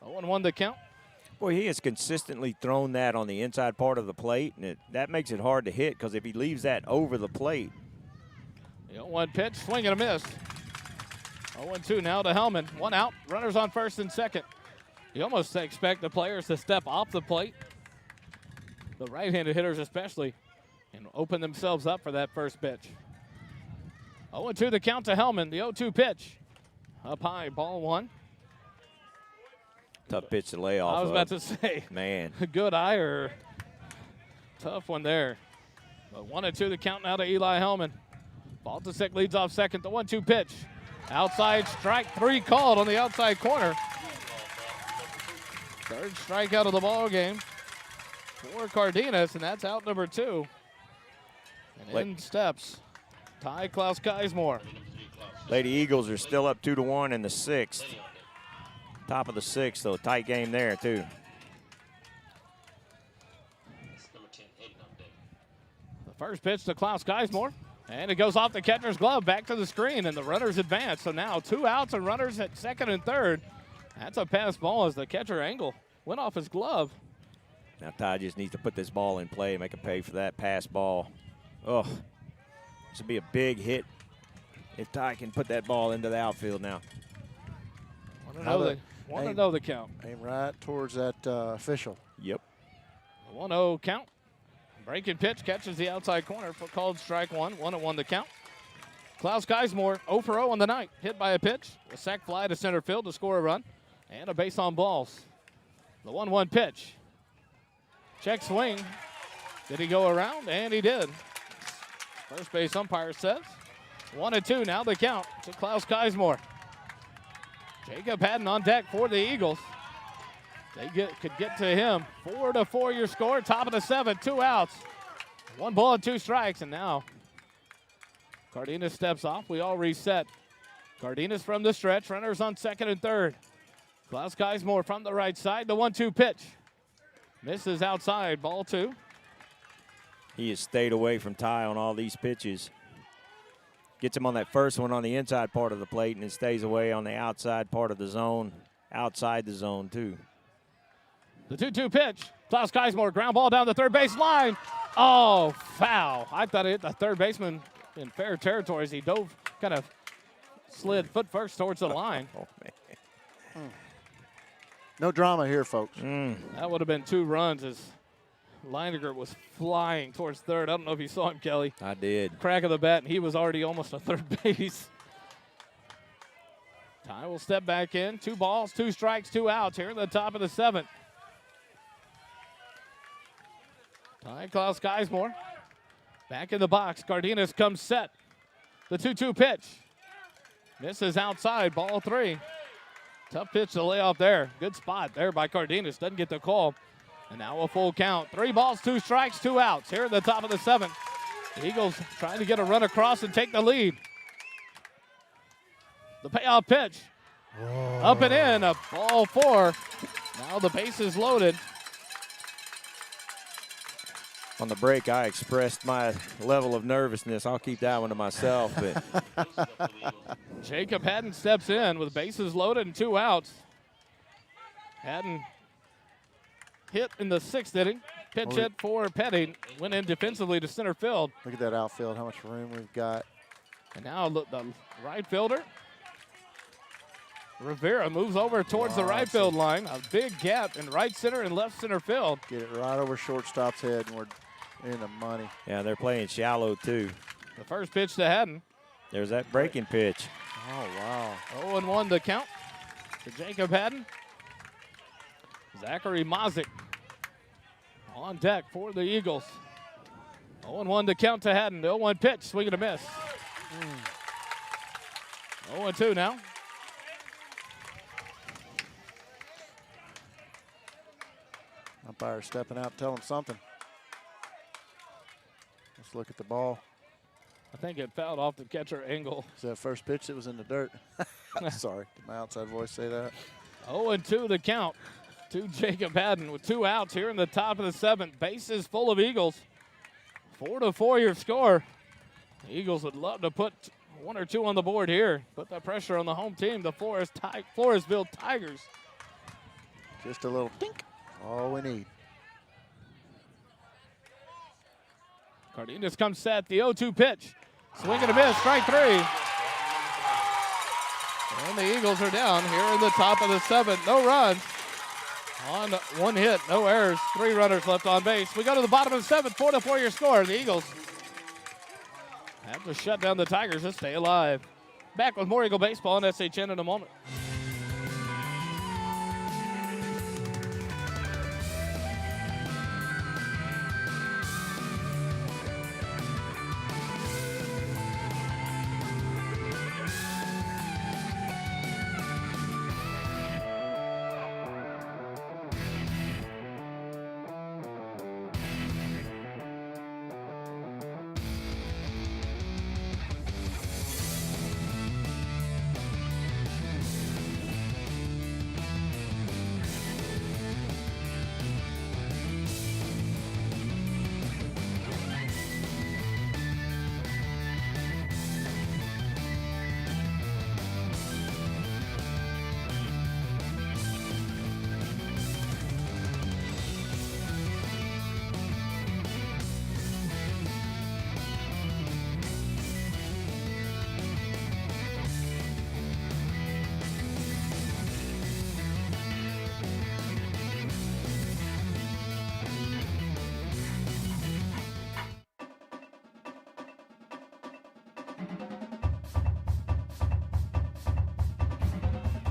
0-1 the count. Boy, he has consistently thrown that on the inside part of the plate, and that makes it hard to hit because if he leaves that over the plate. The 0-1 pitch, swing and a miss. 0-2 now to Hellman. One out, runners on first and second. You almost expect the players to step off the plate, the right-handed hitters especially, and open themselves up for that first pitch. 0-2 the count to Hellman, the 0-2 pitch. Up high, ball one. Tough pitch to lay off. I was about to say. Man. Good eye or tough one there. But 1-2 the count now to Eli Hellman. Baltasek leads off second, the 1-2 pitch. Outside strike, 3 called on the outside corner. Third strikeout of the ball game for Cardenas, and that's out number 2. And in steps Ty Klaus Keismore. Lady Eagles are still up 2-1 in the 6th. Top of the 6th, so tight game there too. The first pitch to Klaus Keismore, and it goes off the catcher's glove back to the screen, and the runners advance. So now 2 outs and runners at second and third. That's a pass ball as the catcher angle went off his glove. Now Ty just needs to put this ball in play and make a pay for that pass ball. Oh, this would be a big hit if Ty can put that ball into the outfield now. Want to know the count. Aim right towards that official. Yep. 1-0 count. Breaking pitch catches the outside corner for called strike 1. 1-1 the count. Klaus Keismore 0 for 0 on the night. Hit by a pitch, a sac fly to center field to score a run, and a base on balls. The 1-1 pitch. Check swing. Did he go around? And he did. First base umpire says 1-2 now the count to Klaus Keismore. Jacob Haddon on deck for the Eagles. They could get to him. 4-4 your score. Top of the 7th, 2 outs. 1 ball and 2 strikes, and now Cardenas steps off. We all reset. Cardenas from the stretch. Runners on second and third. Klaus Keismore from the right side. The 1-2 pitch. Misses outside. Ball 2. He has stayed away from Ty on all these pitches. Gets him on that first one on the inside part of the plate, and it stays away on the outside part of the zone, outside the zone too. The 2-2 pitch. Klaus Keismore, ground ball down the third base line. Oh, foul. I thought it hit the third baseman in fair territory as he dove, kind of slid foot first towards the line. Oh, man. No drama here, folks. That would have been 2 runs as Leininger was flying towards third. I don't know if you saw him, Kelly. I did. Crack of the bat, and he was already almost at third base. Ty will step back in. 2 balls, 2 strikes, 2 outs here at the top of the 7th. Ty Klaus Keismore back in the box. Cardenas comes set. The 2-2 pitch. Misses outside, ball 3. Tough pitch to lay off there. Good spot there by Cardenas. Doesn't get the call. And now a full count. 3 balls, 2 strikes, 2 outs here at the top of the 7th. The Eagles trying to get a run across and take the lead. The payoff pitch. Up and in, a ball 4. Now the base is loaded. On the break, I expressed my level of nervousness. I'll keep that one to myself. But Jacob Haddon steps in with bases loaded and 2 outs. Haddon hit in the 6th inning. Pitch hit for Petty. Went in defensively to center field. Look at that outfield, how much room we've got. And now the right fielder, Rivera, moves over towards the right field line. A big gap in right center and left center field. Get it right over shortstop's head, and we're in the money. yeah, they're playing shallow too. The first pitch to Haddon. There's that breaking pitch. Oh, wow. 0-1 the count to Jacob Haddon. Zachary Mazik on deck for the Eagles. 0-1 to count to Haddon. The 0-1 pitch, swing and a miss. 0-2 now. Umpire stepping out, tell him something. Let's look at the ball. I think it fouled off the catcher Engel. Is that first pitch that was in the dirt? Sorry, did my outside voice say that? 0-2 the count to Jacob Haddon with 2 outs here in the top of the 7th. Bases full of Eagles. 4-4 your score. The Eagles would love to put 1 or 2 on the board here. Put the pressure on the home team, the Floresville Tigers. Just a little dink. All we need. Cardenas comes set. The 0-2 pitch. Swing and a miss. Strike 3. And the Eagles are down here in the top of the 7th. No runs. On 1 hit. No errors. 3 runners left on base. We go to the bottom of the 7th. 4-4 your score. The Eagles have to shut down the Tigers to stay alive. Back with more Eagle baseball on SHN in a moment.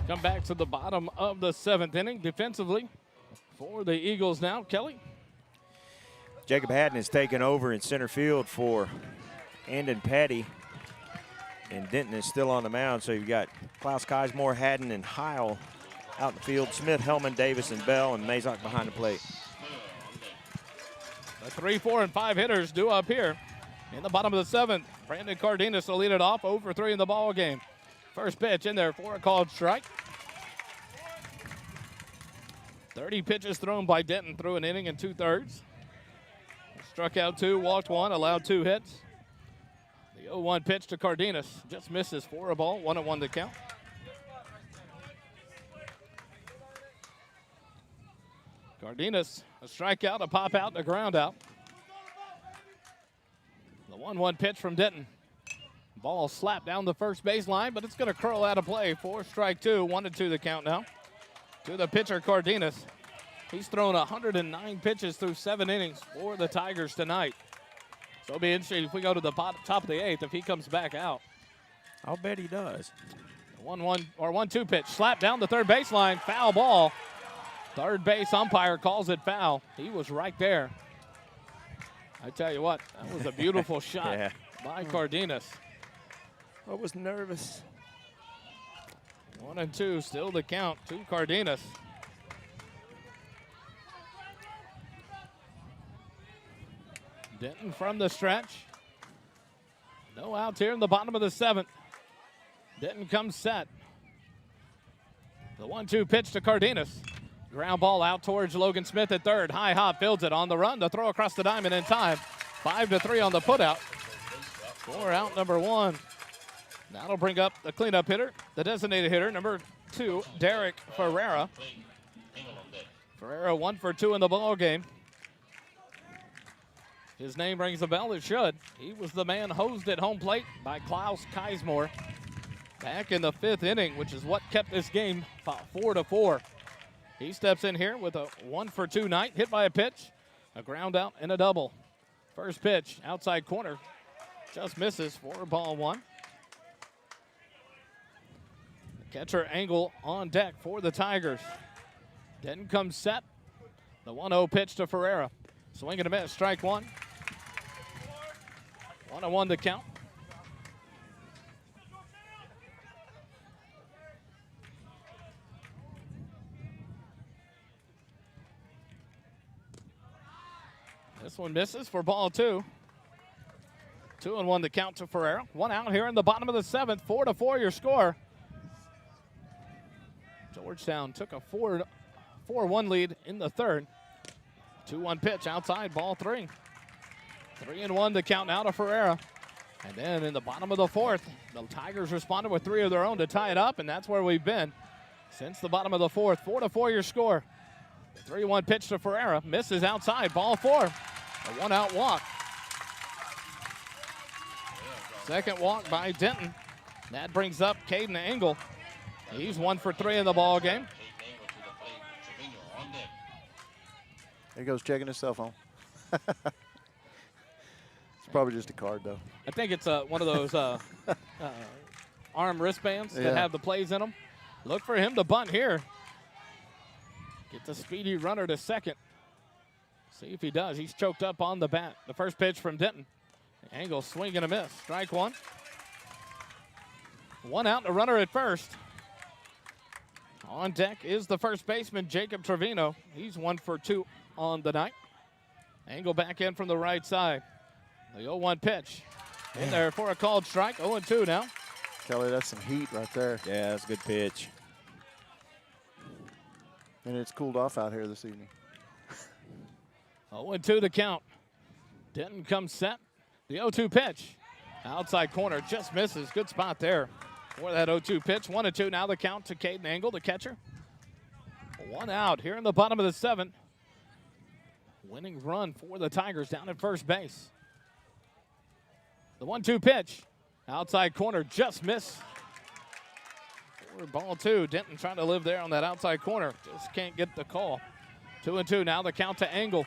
Come back to the bottom of the 7th inning defensively for the Eagles now. Kelly? Jacob Haddon is taking over in center field for Andon Petty. And Denton is still on the mound, so you've got Klaus Kizemore, Haddon, and Heil out in the field. Smith, Hellman, Davis, and Bell, and Mazak behind the plate. The 3, 4, and 5 hitters due up here in the bottom of the 7th. Brandon Cardenas will lead it off, 0-for-3 in the ball game. First pitch in there for a called strike. 30 pitches thrown by Denton through an inning and 2/3. Struck out 2, walked 1, allowed 2 hits. The 0-1 pitch to Cardenas just misses for a ball, 1-1 to count. Cardenas, a strikeout, a pop out, and a ground out. The 1-1 pitch from Denton. Ball slapped down the first baseline, but it's going to curl out of play for strike 2. 1-2 the count now. To the pitcher, Cardenas. He's thrown 109 pitches through 7 innings for the Tigers tonight. So it'll be interesting if we go to the top of the 8th if he comes back out. I'll bet he does. 1-2 pitch. Slapped down the third baseline. Foul ball. Third base umpire calls it foul. He was right there. I tell you what, that was a beautiful shot by Cardenas. I was nervous. 1-2, still the count to Cardenas. Denton from the stretch. No outs here in the bottom of the 7th. Denton comes set. The 1-2 pitch to Cardenas. Ground ball out towards Logan Smith at third. High hop fields it on the run. The throw across the diamond in time. 5-3 on the putout. 4 out number 1. That'll bring up the cleanup hitter, the designated hitter, number 2, Derek Ferreira. Ferreira 1-for-2 in the ball game. His name rings a bell, it should. He was the man hosed at home plate by Klaus Kizemore back in the 5th inning, which is what kept this game 4-4. He steps in here with a 1-for-2 night, hit by a pitch, a ground out, and a double. First pitch, outside corner, just misses for ball 1. Catcher Angle on deck for the Tigers. Denton comes set. The 1-0 pitch to Ferreira. Swing and a miss, strike 1. 1-1 the count. This one misses for ball 2. 2-1 the count to Ferreira. 1 out here in the bottom of the 7th. 4-4 your score. Georgetown took a 4-1 lead in the 3rd. 2-1 pitch outside, ball 3. 3-1 the count now to Ferreira. And then in the bottom of the 4th, the Tigers responded with 3 of their own to tie it up, and that's where we've been since the bottom of the 4th. 4-4 your score. The 3-1 pitch to Ferreira. Misses outside, ball 4. A 1-out walk. Second walk by Denton. That brings up Caden Engel. He's 1 for 3 in the ball game. There he goes checking his cell phone. It's probably just a card, though. I think it's one of those arm wristbands that have the plays in them. Look for him to bunt here. Get the speedy runner to second. See if he does. He's choked up on the bat. The first pitch from Denton. Engel swing and a miss. Strike 1. 1 out, the runner at first. On deck is the first baseman, Jacob Trevino. He's 1 for 2 on the night. Engel back in from the right side. The 0-1 pitch. In there for a called strike. 0-2 now. Kelly, that's some heat right there. Yeah, that's a good pitch. And it's cooled off out here this evening. 0-2 the count. Denton comes set. The 0-2 pitch. Outside corner, just misses. Good spot there for that 0-2 pitch. 1-2 now the count to Caden Engel, the catcher. 1 out here in the bottom of the 7th. Winning run for the Tigers down at first base. The 1-2 pitch. Outside corner, just missed. For ball 2. Denton trying to live there on that outside corner. Just can't get the call. 2-2 now the count to Engel.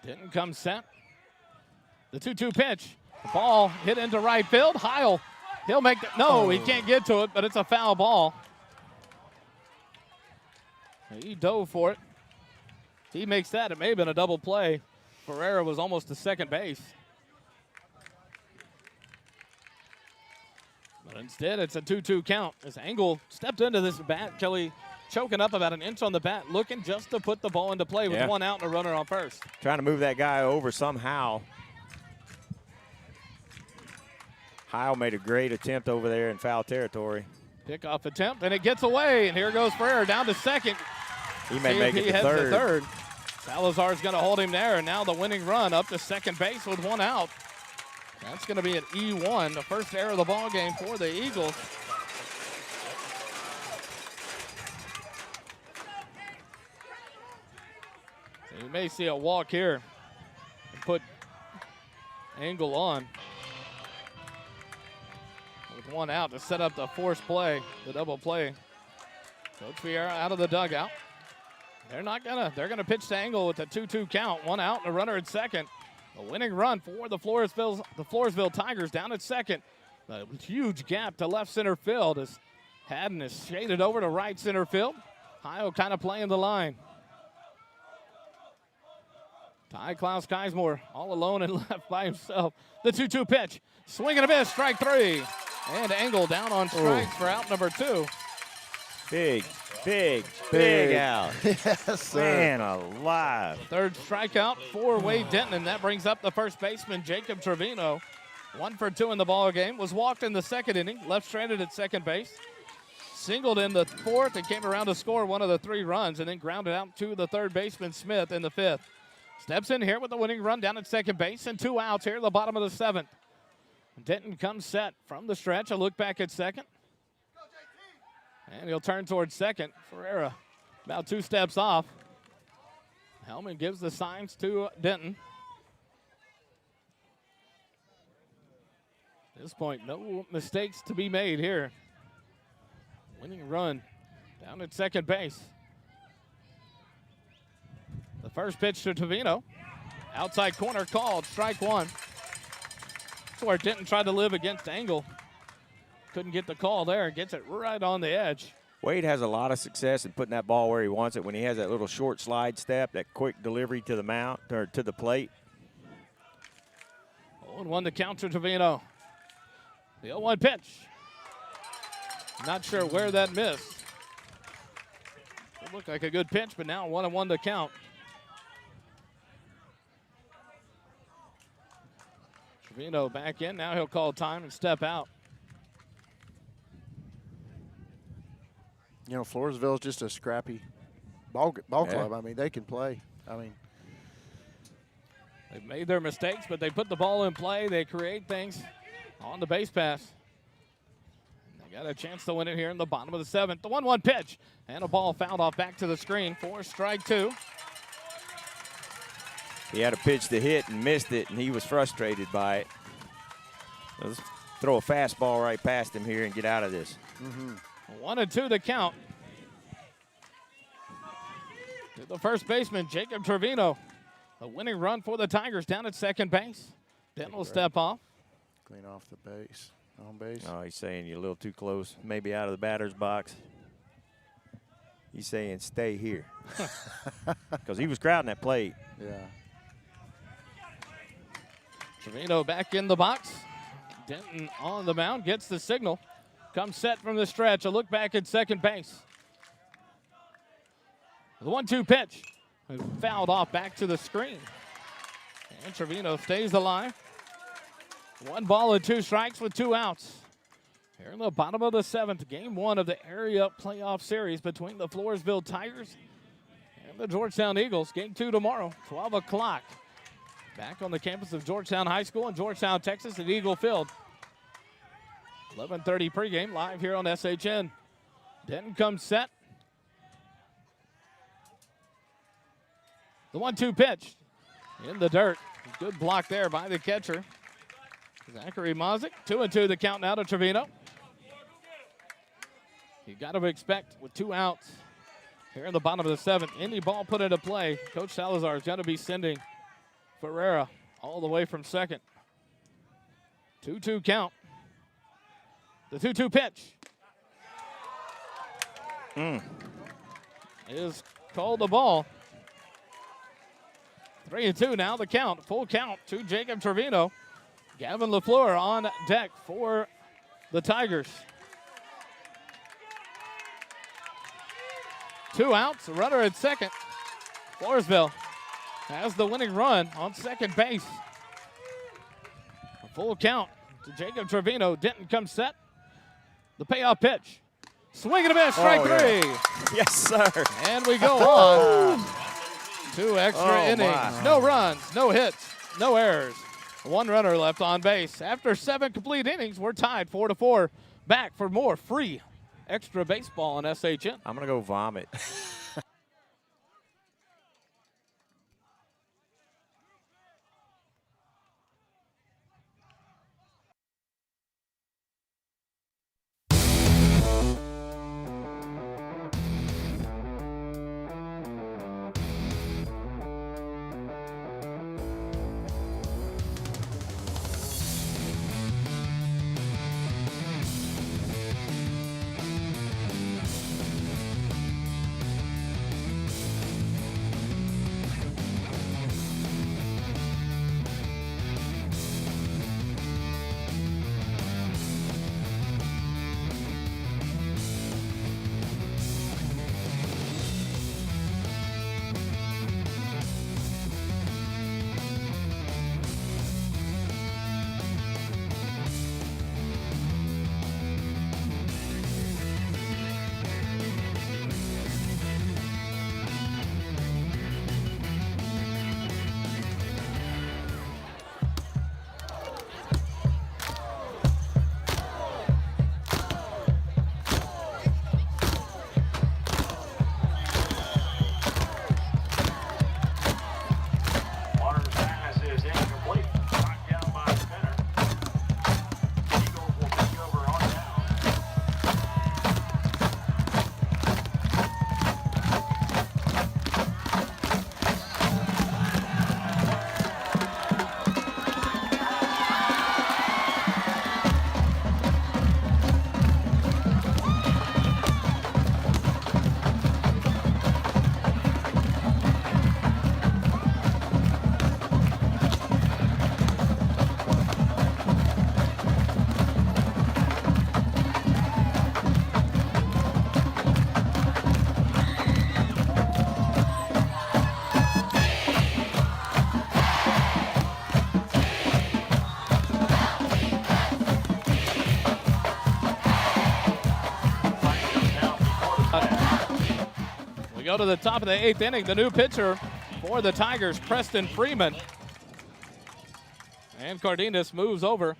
Denton comes set. The 2-2 pitch. The ball hit into right field. Heil, he'll make the, no, he can't get to it, but it's a foul ball. He dove for it. If he makes that, it may have been a double play. Ferreira was almost to second base. But instead, it's a 2-2 count as Engel stepped into this bat. Kelly choking up about an inch on the bat, looking just to put the ball into play with 1 out and a runner on first. Trying to move that guy over somehow. Heil made a great attempt over there in foul territory. Pickoff attempt, and it gets away, and here goes Ferreira down to second. He may make it to third. Salazar's going to hold him there, and now the winning run up to second base with 1 out. That's going to be an E1, the first error of the ball game for the Eagles. So you may see a walk here and put Engel on. With 1 out to set up the forced play, the double play. Coach Vieira out of the dugout. They're gonna pitch to Engel with a 2-2 count. 1 out and a runner at second. A winning run for the Floresville Tigers down at second. A huge gap to left center field as Haddon is shaded over to right center field. Heil kind of playing the line. Ty Klaus Keismore all alone and left by himself. The 2-2 pitch. Swing and a miss, strike 3. And Engel down on strikes for out number 2. Big out. Yes, sir. Man alive. Third strikeout for Wade Denton, and that brings up the first baseman, Jacob Trevino. 1 for 2 in the ball game. Was walked in the second inning, left stranded at second base. Singled in the 4th and came around to score 1 of the 3 runs, and then grounded out to the third baseman, Smith, in the 5th. Steps in here with the winning run down at second base, and 2 outs here at the bottom of the 7th. Denton comes set from the stretch. A look back at second. And he'll turn towards second. Ferreira about 2 steps off. Hellman gives the signs to Denton. At this point, no mistakes to be made here. Winning run down at second base. The first pitch to Trevino. Outside corner called, strike 1. That's where Denton tried to live against Engel. Couldn't get the call there. Gets it right on the edge. Wade has a lot of success in putting that ball where he wants it when he has that little short slide step, that quick delivery to the mount or to the plate. 0-1 to count to Trevino. The 0-1 pitch. Not sure where that missed. It looked like a good pitch, but now 1-1 to count. Trevino back in. Now he'll call time and step out. You know, Floresville is just a scrappy ball club. I mean, they can play. I mean, they've made their mistakes, but they put the ball in play. They create things on the base pass. They got a chance to win it here in the bottom of the 7th. The 1-1 pitch, and a ball fouled off back to the screen for strike 2. He had a pitch to hit and missed it, and he was frustrated by it. Let's throw a fastball right past him here and get out of this. 1-2 the count. To the first baseman, Jacob Trevino. A winning run for the Tigers down at second base. Denton will step off. Clean off the base, on base. Oh, he's saying you're a little too close, maybe out of the batter's box. He's saying stay here. Because he was crowding that plate. Yeah. Trevino back in the box. Denton on the mound, gets the signal. Comes set from the stretch. A look back at second base. The 1-2 pitch. Fouled off back to the screen. And Trevino stays alive. 1 ball and 2 strikes with 2 outs. Here in the bottom of the 7th, game 1 of the area playoff series between the Floresville Tigers and the Georgetown Eagles. Game 2 tomorrow, 12 o'clock. Back on the campus of Georgetown High School in Georgetown, Texas at Eagle Field. 11:30 pregame live here on SHN. Denton comes set. The 1-2 pitch in the dirt. Good block there by the catcher, Zachary Mozick. 2-2 the count now to Trevino. You got to expect with 2 outs here in the bottom of the 7th. Any ball put into play, Coach Salazar is going to be sending Ferreira all the way from second. 2-2 count. The 2-2 pitch is called the ball. 3-2 now the count. Full count to Jacob Trevino. Gavin LaFleur on deck for the Tigers. 2 outs, runner at second. Floresville has the winning run on second base. A full count to Jacob Trevino. Denton comes set. The payoff pitch. Swing and a miss, strike 3. Yeah. Yes, sir. And we go on. 2 extra innings. My. No runs, no hits, no errors. 1 runner left on base. After 7 complete innings, we're tied 4-4. Back for more free extra baseball on SHN. I'm going to go vomit. go to the top of the 8th inning. The new pitcher for the Tigers, Preston Freeman. And Cardenas moves over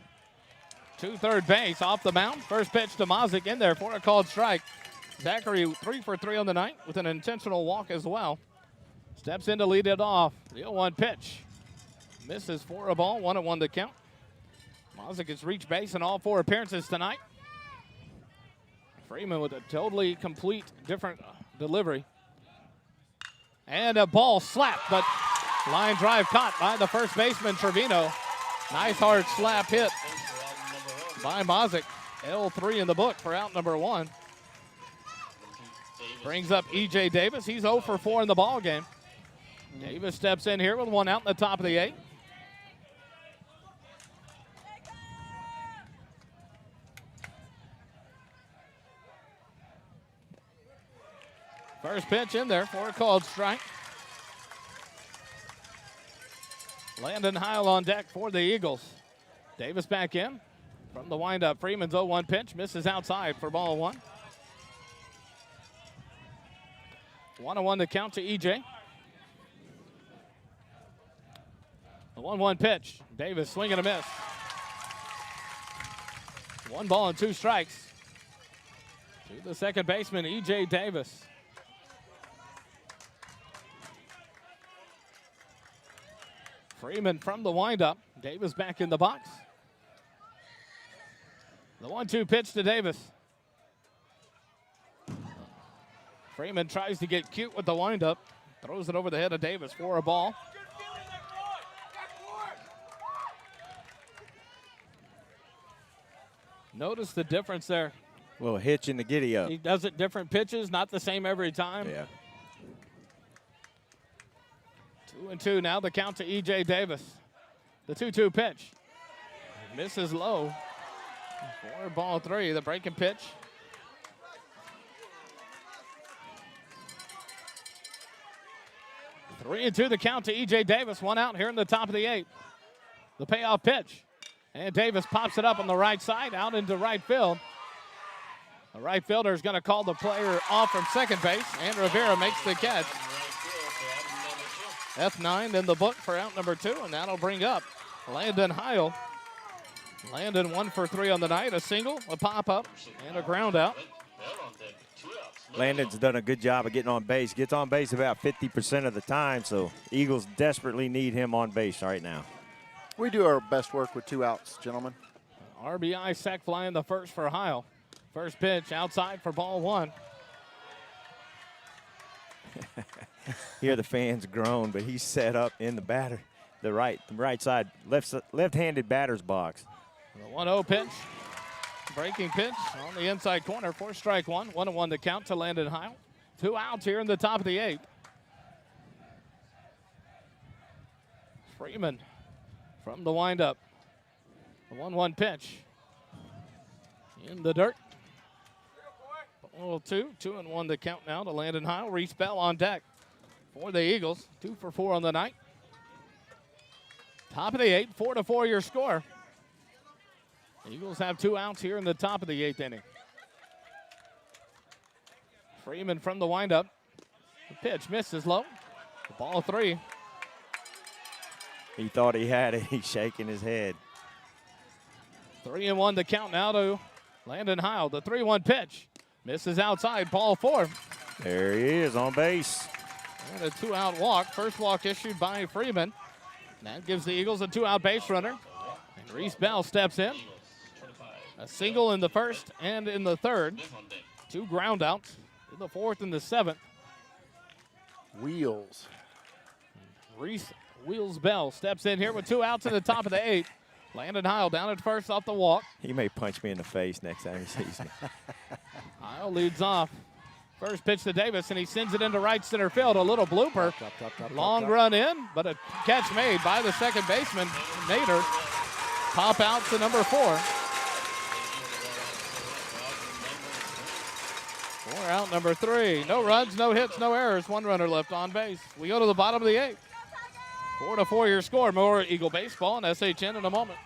to third base off the mound. First pitch to Mazik in there for a called strike. Zachary 3 for 3 on the night with an intentional walk as well. Steps in to lead it off. The 0-1 pitch. Misses for a ball, 1-1 to count. Mazik has reached base in all 4 appearances tonight. Freeman with a totally complete different delivery. And a ball slapped, but line drive caught by the first baseman, Trevino. Nice hard slap hit by Mazik. L3 in the book for out number 1. Brings up E.J. Davis. He's 0 for 4 in the ball game. Davis steps in here with 1 out in the top of the 8th. First pitch in there for a called strike. Landon Heil on deck for the Eagles. Davis back in from the windup. Freeman's 0-1 pitch. Misses outside for ball 1. 1-1 to count to E.J. The 1-1 pitch. Davis swing and a miss. 1 ball and 2 strikes. To the second baseman, E.J. Davis. Freeman from the windup. Davis back in the box. The 1-2 pitch to Davis. Freeman tries to get cute with the windup. Throws it over the head of Davis for a ball. Notice the difference there. A little hitch in the giddy up. He does it different pitches, not the same every time. Yeah. 2-2 now, the count to E.J. Davis. The 2-2 pitch. Misses low. For ball 3, the breaking pitch. Three and 2 the count to E.J. Davis. 1 out here in the top of the 8th. The payoff pitch. And Davis pops it up on the right side, out into right field. The right fielder is going to call the player off from second base, and Rivera makes the catch. F9 in the book for out number 2, and that'll bring up Landon Heil. Landon 1 for 3 on the night, a single, a pop-up, and a ground out. Landon's done a good job of getting on base. Gets on base about 50% of the time, so Eagles desperately need him on base right now. We do our best work with 2 outs, gentlemen. RBI sac fly in the first for Heil. First pitch outside for ball 1. Hear the fans groan, but he's set up in the right side, left-handed batter's box. The 1-0 pitch. Breaking pitch on the inside corner for strike 1. 1-1 to count to Landon Heil. 2 outs here in the top of the 8th. Freeman from the windup. The 1-1 pitch. In the dirt. 0-2. 2-1 to count now to Landon Heil. Reese Bell on deck for the Eagles. 2 for 4 on the night. Top of the 8th. 4-4 your score. The Eagles have 2 outs here in the top of the 8th inning. Freeman from the windup. The pitch misses low. Ball 3. He thought he had it. He's shaking his head. 3-1 to count now to Landon Heil. The 3-1 pitch. Misses outside. Ball 4. There he is on base. And a 2-out walk. First walk issued by Freeman. That gives the Eagles a 2-out base runner. And Reese Bell steps in. A single in the first and in the third. 2 ground outs in the 4th and the 7th. Wheels. Reese Wheels Bell steps in here with 2 outs in the top of the 8th. Landon Heil down at first off the walk. He may punch me in the face next time he sees me. Heil leads off. First pitch to Davis, and he sends it into right center field. A little blooper. Long run in, but a catch made by the second baseman, Nader. Pop out to number 4. 4 out, number 3. No runs, no hits, no errors. 1 runner left on base. We go to the bottom of the 8th. 4-4 your score. More Eagle baseball and SHN in a moment.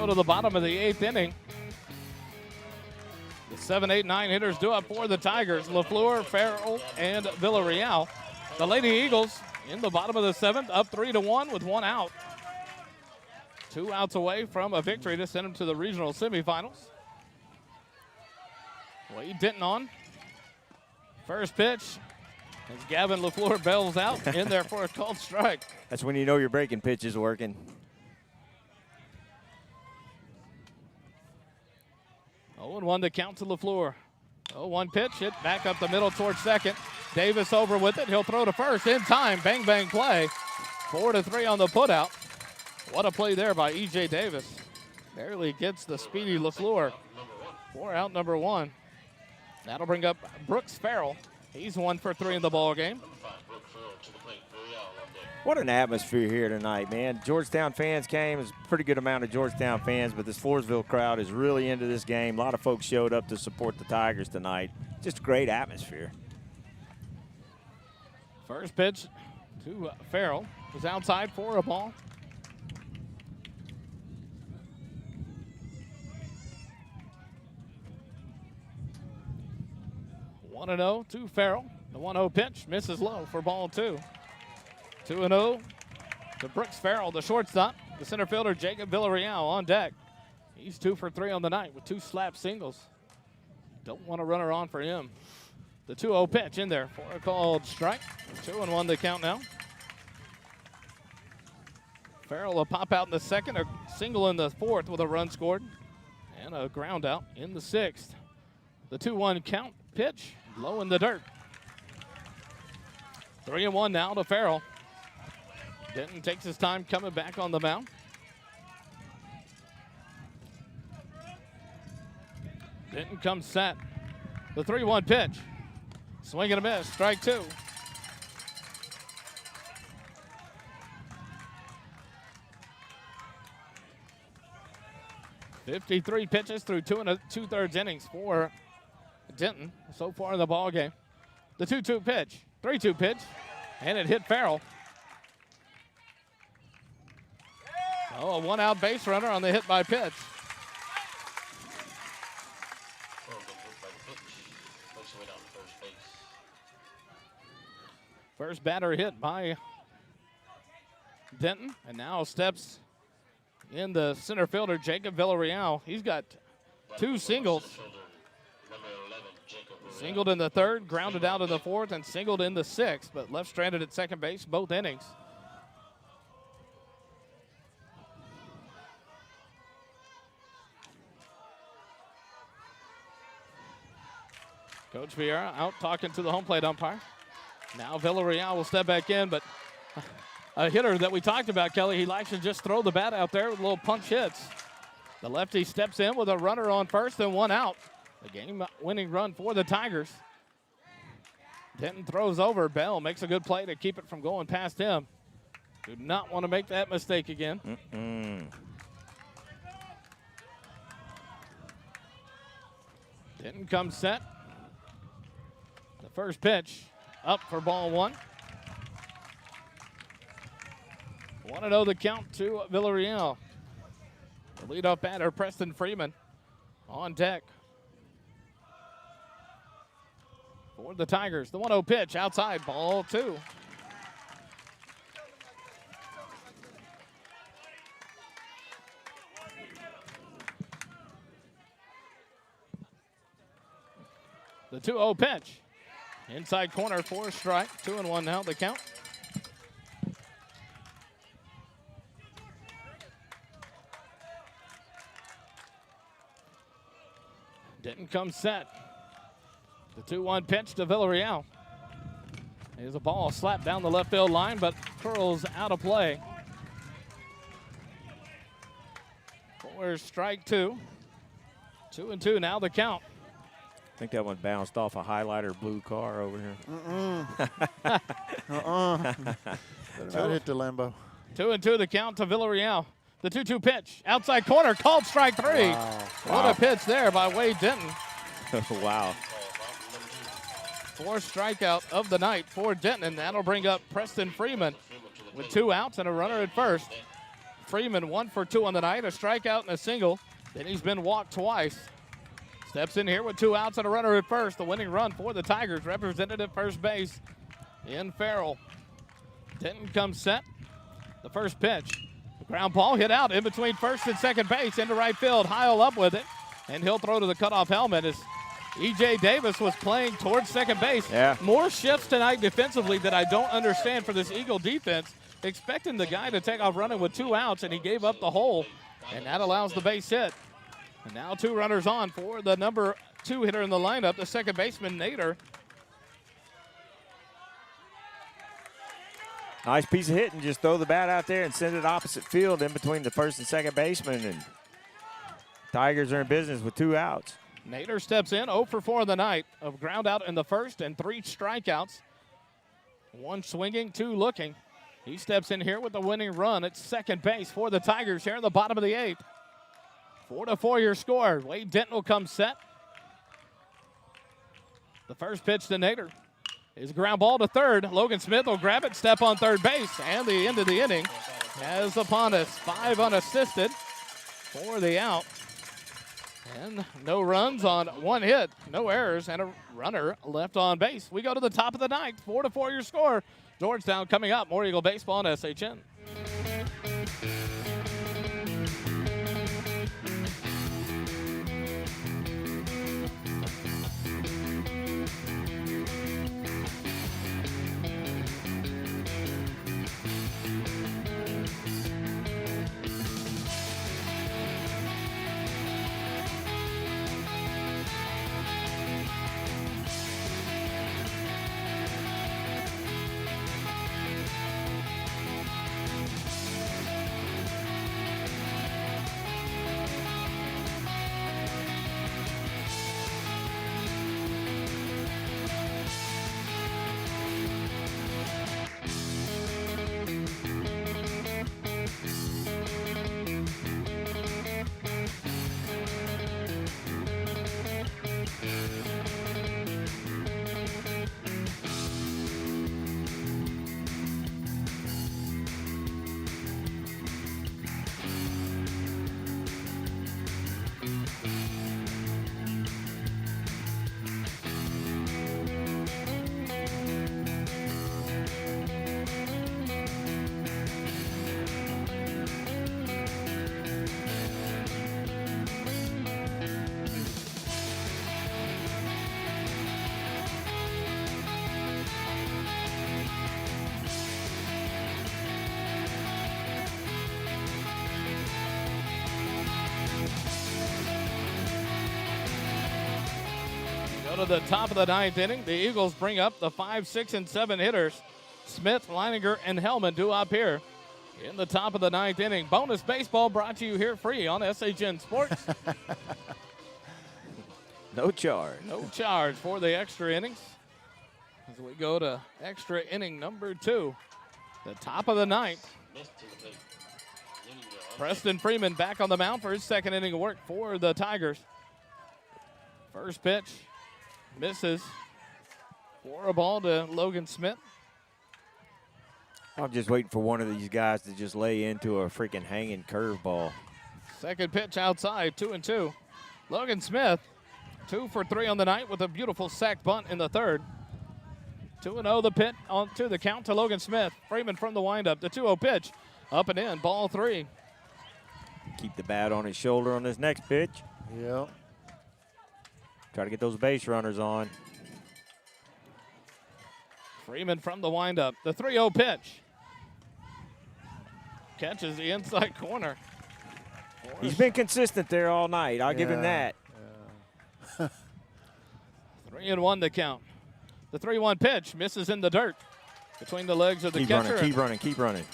go to the bottom of the 8th inning. The 7, 8, 9 hitters do it for the Tigers. LaFleur, Farrell, and Villarreal. The Lady Eagles in the bottom of the 7th, up 3-1 with 1 out. 2 outs away from a victory to send them to the regional semifinals. Wade Denton on. First pitch as Gavin LaFleur bells out in there for a called strike. That's when you know your breaking pitch is working. 0-1 the count to LaFleur. 0-1 pitch, hit back up the middle towards second. Davis over with it. He'll throw to first in time. Bang, bang play. 4-3 on the putout. What a play there by E.J. Davis. Barely gets the speedy LaFleur for out number 1. That'll bring up Brooks Farrell. He's 1 for 3 in the ball game. What an atmosphere here tonight, man. Georgetown fans came. There's a pretty good amount of Georgetown fans, but this Floresville crowd is really into this game. A lot of folks showed up to support the Tigers tonight. Just a great atmosphere. First pitch to Farrell is outside for a ball. One 1-0 to Farrell. The 1-0 pitch misses low for ball 2. 2-0 to Brooks Farrell, the shortstop. The center fielder, Jacob Villarreal, on deck. He's 2 for 3 on the night with 2 slap singles. Don't want a runner on for him. The 2-0 pitch in there for a called strike. 2-1 the count now. Farrell will pop out in the 2nd, a single in the 4th with a run scored, and a ground out in the 6th. The 2-1 count pitch, low in the dirt. 3-1 now to Farrell. Denton takes his time coming back on the mound. Denton comes set. The 3-1 pitch. Swing and a miss, strike 2. .53 pitches through 2 2/3 innings for Denton so far in the ball game. The 2-2 pitch, 3-2 pitch, and it hit Farrell. Oh, a 1-out base runner on the hit by pitch. First batter hit by Denton, and now steps in the center fielder, Jacob Villarreal. He's got 2 singles. Singled in the 3rd, grounded out in the 4th, and singled in the 6th, but left stranded at second base both innings. Coach Vieira out talking to the home plate umpire. Now Villarreal will step back in, but a hitter that we talked about, Kelly, he likes to just throw the bat out there with little punch hits. The lefty steps in with a runner on first and 1 out. The game-winning run for the Tigers. Denton throws over. Bell makes a good play to keep it from going past him. Do not want to make that mistake again. Denton comes set. The first pitch up for ball 1. 1-0 the count to Villarreal. The leadoff batter, Preston Freeman, on deck for the Tigers. The 1-0 pitch outside, ball 2. The 2-0 pitch. Inside corner for a strike. 2-1 now the count. Denton comes set. The 2-1 pitch to Villarreal. Here's a ball slapped down the left field line, but curls out of play. For strike 2. 2-2 now the count. I think that one bounced off a highlighter blue car over here. Better not hit the Lambo. 2-2 the count to Villarreal. The 2-2 pitch, outside corner, called strike 3. Wow. What a pitch there by Wade Denton. Wow. 4th strikeout of the night for Denton, and that'll bring up Preston Freeman with 2 outs and a runner at first. Freeman, 1 for 2 on the night, a strikeout and a single. Then he's been walked twice. Steps in here with 2 outs and a runner at first. The winning run for the Tigers, represented at first base in Farrell. Denton comes set. The first pitch. The ground ball hit out in between first and second base into right field. Heil up with it, and he'll throw to the cutoff helmet as E.J. Davis was playing towards second base. Yeah. More shifts tonight defensively that I don't understand for this Eagle defense. Expecting the guy to take off running with 2 outs, and he gave up the hole, and that allows the base hit. And now 2 runners on for the number 2 hitter in the lineup, the second baseman, Nader. Nice piece of hitting. Just throw the bat out there and send it opposite field in between the first and second baseman. And Tigers are in business with 2 outs. Nader steps in, 0 for 4 of the night, of ground out in the first and 3 strikeouts. 1 swinging, 2 looking. He steps in here with the winning run at second base for the Tigers here in the bottom of the 8th. 4-4 your score. Wade Denton will come set. The first pitch to Nader is a ground ball to third. Logan Smith will grab it, step on third base, and the end of the inning has upon us 5 unassisted for the out. And no runs on 1 hit, no errors, and a runner left on base. We go to the top of the 9th, 4-4 your score. Georgetown coming up, more Eagle baseball on SHN. To the top of the 9th inning, the Eagles bring up the 5, 6, and 7 hitters. Smith, Leininger, and Hellman due up here in the top of the 9th inning. Bonus baseball brought to you here free on SHN Sports. No charge. No charge for the extra innings. As we go to extra inning number 2, the top of the 9th. Preston Freeman back on the mound for his second inning of work for the Tigers. First pitch. Misses for a ball to Logan Smith. I'm just waiting for one of these guys to just lay into a freaking hanging curveball. Second pitch outside, 2-2. Logan Smith, 2 for 3 on the night with a beautiful sack bunt in the third. 2-0 the pit on to the count to Logan Smith. Freeman from the windup. The 2-0 pitch, up and in, ball 3. Keep the bat on his shoulder on this next pitch. Yep. Try to get those base runners on. Freeman from the windup. The 3-0 pitch. Catches the inside corner. He's been consistent there all night. I'll give him that. 3-1 the count. The 3-1 pitch misses in the dirt between the legs of the catcher. Keep running.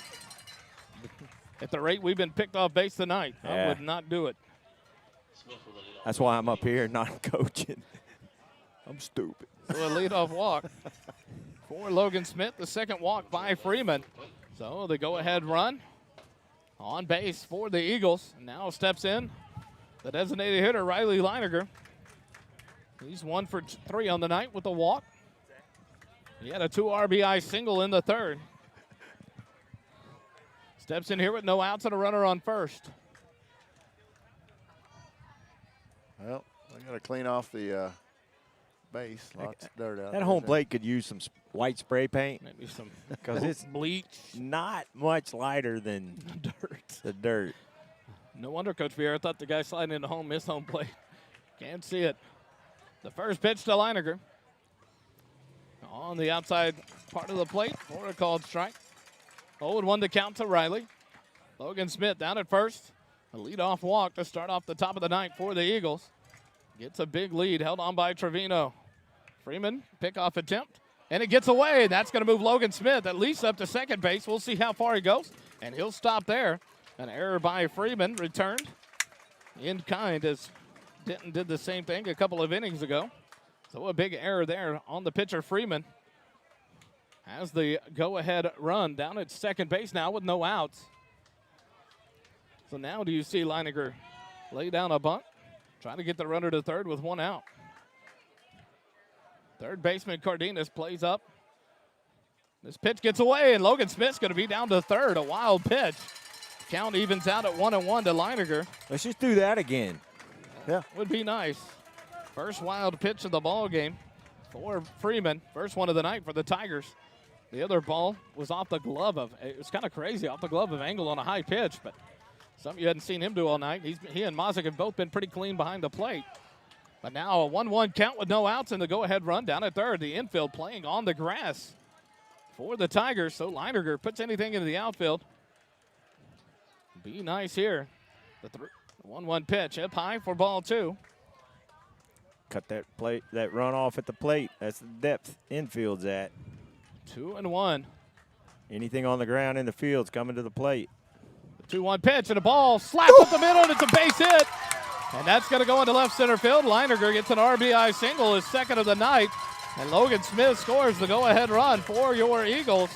At the rate we've been picked off base tonight, I would not do it. That's why I'm up here not coaching. I'm stupid. So a leadoff walk for Logan Smith. The second walk by Freeman. So the go-ahead run on base for the Eagles. Now steps in the designated hitter, Riley Leininger. He's 1 for 3 on the night with a walk. He had a 2 RBI single in the third. Steps in here with no outs and a runner on first. Well, I got to clean off the base. Lots of dirt out That there. home plate could use some white spray paint Maybe some because it's bleach. not much lighter than the dirt. No wonder Coach Vieira thought the guy sliding into home missed home plate. Can't see it. The first pitch to Leininger. On the outside part of the plate for a called strike. 0-1 to count to Riley. Logan Smith down at first. A leadoff walk to start off the top of the ninth for the Eagles. Gets a big lead held on by Trevino. Freeman, pickoff attempt, and it gets away. That's going to move Logan Smith at least up to second base. We'll see how far he goes, and he'll stop there. An error by Freeman returned in kind as Denton did the same thing a couple of innings ago. So a big error there on the pitcher Freeman. Has the go-ahead run down at second base now with no outs. So now do you see Leininger lay down a bunt, trying to get the runner to third with one out. Third baseman Cardenas plays up. This pitch gets away, and Logan Smith's going to be down to third. A wild pitch. Count evens out at 1-1 to Leininger. Let's just do that again. Yeah. Would be nice. First wild pitch of the ball game for Freeman. First one of the night for the Tigers. The other ball was off the glove of, it was kind of crazy, off the glove of Engel on a high pitch, but something you hadn't seen him do all night. He and Mazick have both been pretty clean behind the plate. But now a 1-1 count with no outs and the go-ahead run down at third. The infield playing on the grass for the Tigers. So Leininger puts anything into the outfield. Be nice here. The 1-1 pitch up high for ball two. Cut that run off at the plate. That's the depth infield's at. 2-1. Anything on the ground in the field's coming to the plate. The 2-1 pitch and a ball slapped up the middle, and it's a base hit. And that's going to go into left center field. Leininger gets an RBI single, his second of the night. And Logan Smith scores the go-ahead run for your Eagles.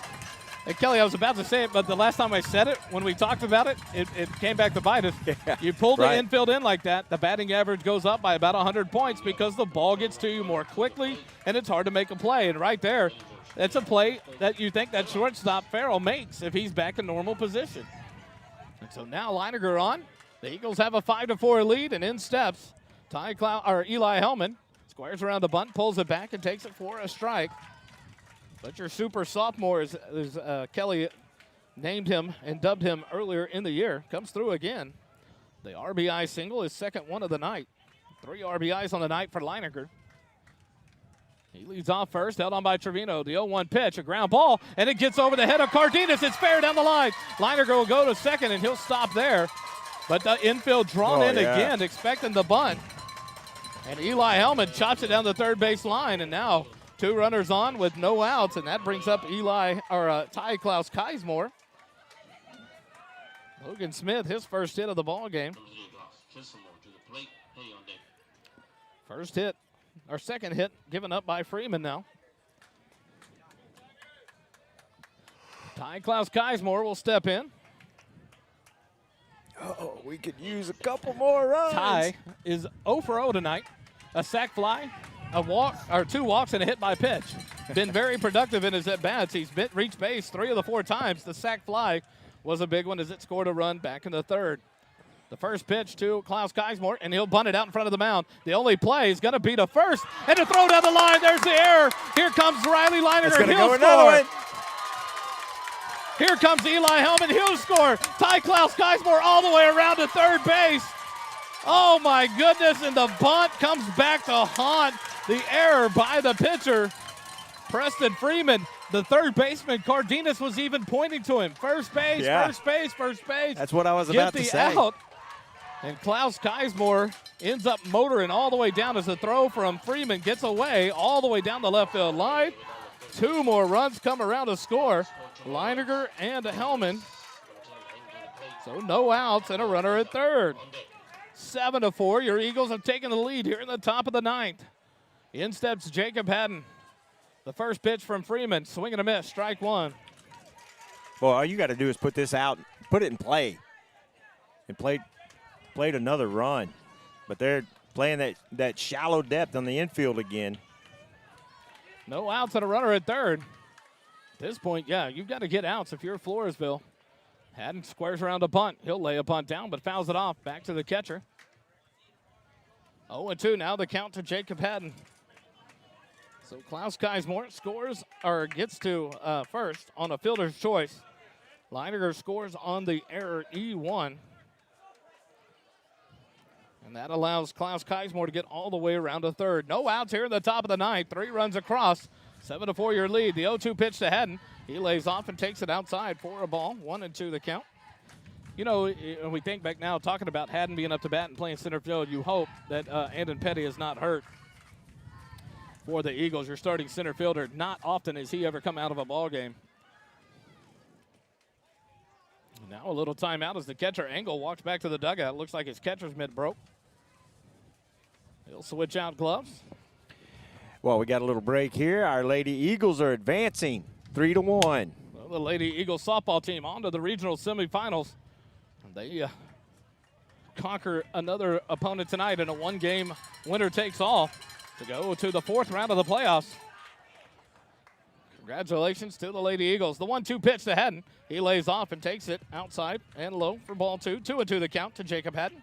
Hey, Kelly, I was about to say it, but the last time I said it, when we talked about it, it came back to bite us. Yeah, you pull the right. infield in like that, the batting average goes up by about 100 points because the ball gets to you more quickly, and it's hard to make a play. And right there, that's a play that you think that shortstop Farrell makes if he's back in normal position. And so now Leininger on. The Eagles have a 5-4 lead, and in steps Eli Hellman. Squares around the bunt, pulls it back, and takes it for a strike. But your super sophomore, as Kelly named him and dubbed him earlier in the year, comes through again. The RBI single is second one of the night. 3 RBIs on the night for Leininger. He leads off first, held on by Trevino. The 0-1 pitch, a ground ball, and it gets over the head of Cardenas. It's fair down the line. Leininger will go to second, and he'll stop there. But the infield drawn in again, expecting the bunt. And Eli Hellman chops it down the third base line, and now 2 runners on with no outs, and that brings up Ty Klaus Keismore. Logan Smith, his first hit of the ball game. First hit, or second hit, given up by Freeman now. Ty Klaus Keismore will step in. Oh, we could use a couple more runs. Ty is 0 for 0 tonight. A sac fly, a walk, or 2 walks, and a hit by pitch. Been very productive in his at-bats. He's reached base 3 of the 4 times. The sac fly was a big one as it scored a run back in the third. The first pitch to Klaus Keismore, and he'll bunt it out in front of the mound. The only play is going to be to first, and to throw down the line. There's the error. Here comes Riley Leininger, and he'll score. Here comes Eli Hellman. He'll score. Ty Klaus Keismore all the way around to third base. Oh, my goodness, and the bunt comes back to haunt the error by the pitcher, Preston Freeman. The third baseman, Cardenas, was even pointing to him. First base, first base, first base. That's what I was about to say. Get the out. And Klaus Keismore ends up motoring all the way down as the throw from Freeman gets away all the way down the left field line. 2 more runs come around to score. Leininger and Hellman. So no outs and a runner at third. 7-4. Your Eagles have taken the lead here in the top of the ninth. In steps Jacob Haddon. The first pitch from Freeman. Swing and a miss. Strike 1. Well, all you got to do is put this out, put it in play, and played another run. But they're playing that shallow depth on the infield again. No outs and a runner at third. At this point, yeah, you've got to get outs if you're Floresville. Haddon squares around a bunt. He'll lay a bunt down, but fouls it off. Back to the catcher. 0-2 now the count to Jacob Haddon. So Klaus Keismore scores, or gets to first on a fielder's choice. Leininger scores on the error E1. And that allows Klaus Keismore to get all the way around to third. No outs here in the top of the ninth. 3 runs across. 7-4 your lead. The 0-2 pitch to Haddon. He lays off and takes it outside for a ball. 1-2 the count. You know, when we think back now, talking about Haddon being up to bat and playing center field, you hope that Andon Petty is not hurt for the Eagles. Your starting center fielder, not often has he ever come out of a ball game. Now a little timeout as the catcher, Engel, walks back to the dugout. Looks like his catcher's mitt broke. He'll switch out gloves. Well, we got a little break here. Our Lady Eagles are advancing 3-1. Well, the Lady Eagles softball team on to the regional semifinals. They conquer another opponent tonight in a one-game winner-takes-all to go to the 4th round of the playoffs. Congratulations to the Lady Eagles. The 1-2 pitch to Haddon. He lays off and takes it outside and low for ball 2. 2-2 the count to Jacob Haddon.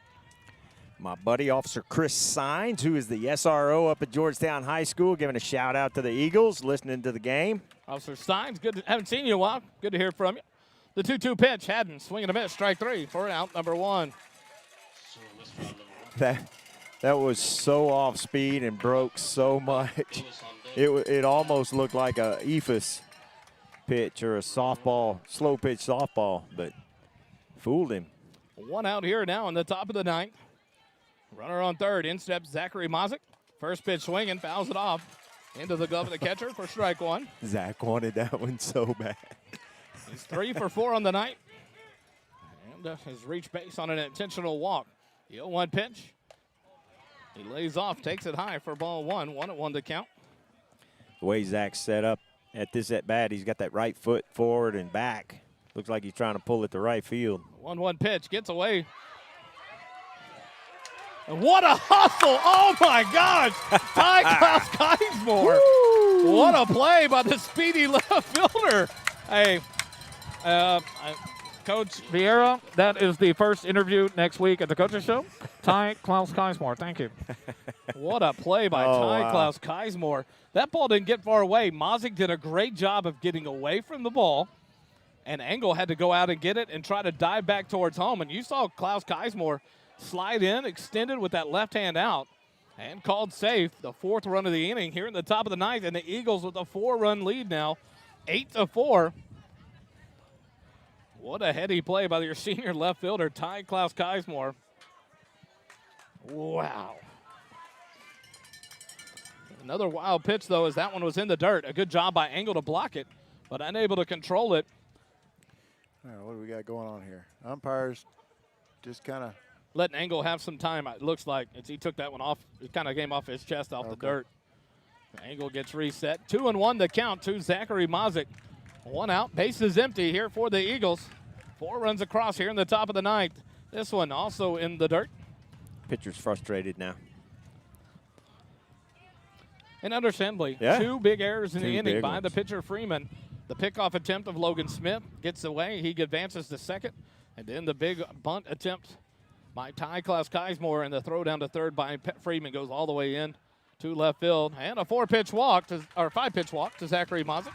My buddy, Officer Chris Sines, who is the SRO up at Georgetown High School, giving a shout-out to the Eagles, listening to the game. Officer Sines, good. Haven't seen you in a while. Good to hear from you. The 2-2 pitch, Haddon swinging a miss, strike 3 for out number 1. That was so off speed and broke so much. It almost looked like a ephus pitch or a softball, slow pitch softball, but fooled him. 1 out here now in the top of the 9th. Runner on third. In steps Zachary Mozick. First pitch swinging, fouls it off into the glove of the catcher for strike 1. Zach wanted that one so bad. He's 3 for 4 on the night. And has reached base on an intentional walk. The 0-1 pitch. He lays off, takes it high for ball 1. 1-1 to count. The way Zach's set up at this at-bat, he's got that right foot forward and back. Looks like he's trying to pull it to right field. 1-1 pitch, gets away. And what a hustle! Oh my gosh! Ty Klaus Keismore. What a play by the speedy left fielder. Hey, Coach Vieira, that is the first interview next week at the Coaches Show. Ty Klaus Keismore, thank you. What a play by Ty Klaus Keismore. That ball didn't get far away. Mozick did a great job of getting away from the ball, and Engel had to go out and get it and try to dive back towards home. And you saw Klaus Keismore slide in, extended with that left hand out, and called safe. The 4th run of the inning here in the top of the 9th, and the Eagles with a 4-run lead now, 8-4. What a heady play by your senior left fielder, Ty Klaus Keismore. Wow. Another wild pitch, though, as that one was in the dirt. A good job by Engel to block it, but unable to control it. All right, what do we got going on here? Umpires just kind of letting Engel have some time, it looks like. He took that one off. It kind of came off his chest, off the dirt. Engel gets reset. 2-1 the count to Zachary Mozick. 1 out. Base is empty here for the Eagles. 4 runs across here in the top of the 9th. This one also in the dirt. Pitcher's frustrated now. And understandably, 2 big errors in the inning by the pitcher Freeman. The pickoff attempt of Logan Smith gets away. He advances to second. And then the big bunt attempt by Ty Klaus Keismore, and the throw down to third by Freeman goes all the way in to left field. And a 5-pitch walk to Zachary Mozick.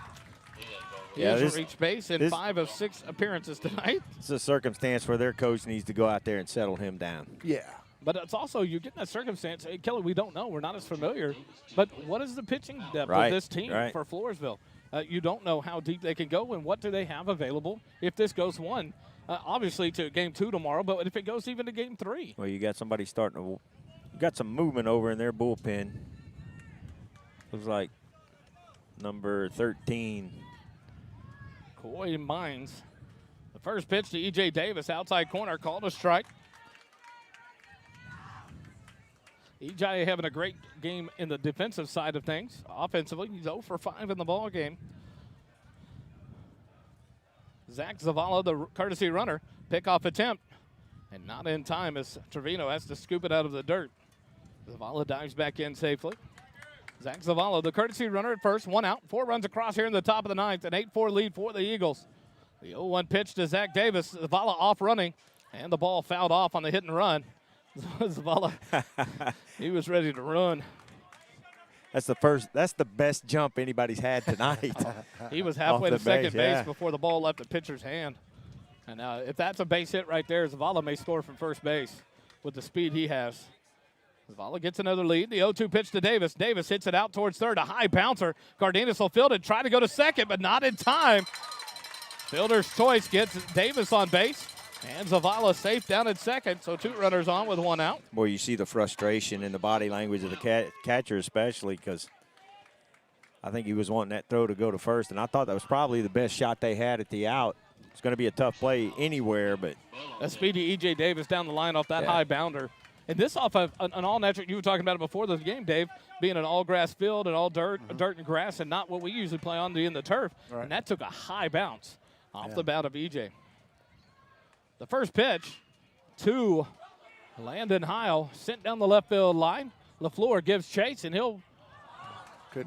He has reached base in 5 of 6 appearances tonight. It's a circumstance where their coach needs to go out there and settle him down. Yeah. But it's also, you get in that circumstance. Hey, Kelly, we don't know. We're not as familiar. But what is the pitching depth of this team for Floresville? You don't know how deep they can go and what do they have available if this goes 1. Obviously to game 2 tomorrow, but if it goes even to game 3. Well, you got somebody starting to – you got some movement over in their bullpen. Looks like number 13. Coy Mines. The first pitch to E.J. Davis, outside corner, called a strike. E.J. having a great game in the defensive side of things. Offensively, he's 0 for 5 in the ball game. Zach Zavala, the courtesy runner, pickoff attempt. And not in time as Trevino has to scoop it out of the dirt. Zavala dives back in safely. Zach Zavala, the courtesy runner at first, 1 out. 4 runs across here in the top of the 9th. An 8-4 lead for the Eagles. The 0-1 pitch to Zach Davis. Zavala off running, and the ball fouled off on the hit and run. Zavala, he was ready to run. That's the best jump anybody's had tonight. He was halfway to second base yeah. before the ball left the pitcher's hand. And if that's a base hit right there, Zavala may score from first base with the speed he has. Zavala gets another lead. The 0-2 pitch to Davis. Davis hits it out towards third. A high bouncer. Cardenas will field it, try to go to second, but not in time. Fielder's choice gets Davis on base. And Zavala safe down at second, so 2 runners on with 1 out. Boy, you see the frustration in the body language of the catcher especially, because I think he was wanting that throw to go to first, and I thought that was probably the best shot they had at the out. It's going to be a tough play anywhere, but. A speedy E.J. Davis down the line off that high bounder. And this off of an all-natural, you were talking about it before the game, Dave, being an all-grass field and all dirt and grass and not what we usually play on in the turf. Right. And that took a high bounce off the bat of E.J. The first pitch to Landon Heil, sent down the left field line. LaFleur gives chase, and he'll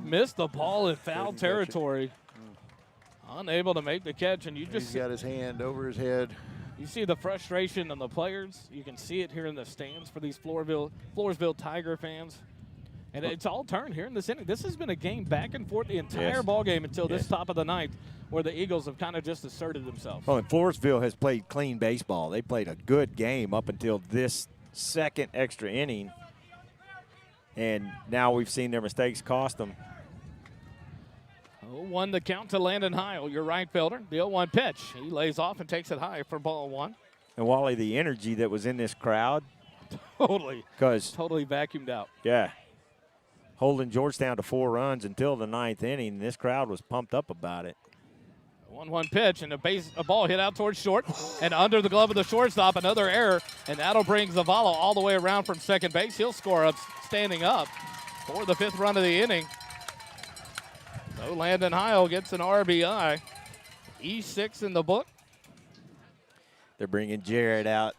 miss the ball in foul territory. Unable to make the catch, and he's got his hand over his head. You see the frustration on the players. You can see it here in the stands for these Floresville Tiger fans. And it's all turned here in this inning. This has been a game back and forth the entire ball game until this top of the ninth, where the Eagles have kind of just asserted themselves. Well, and Floresville has played clean baseball. They played a good game up until this second extra inning. And now we've seen their mistakes cost them. 0-1 the count to Landon Heil, your right fielder. The 0-1 pitch. He lays off and takes it high for ball 1. And Wally, the energy that was in this crowd. Totally vacuumed out. Yeah. Holding Georgetown to 4 runs until the 9th inning. This crowd was pumped up about it. 1-1 pitch, and a ball hit out towards short, and under the glove of the shortstop, another error, and that'll bring Zavala all the way around from second base. He'll score up standing up for the 5th run of the inning. So Landon Heil gets an RBI. E6 in the book. They're bringing Jared out,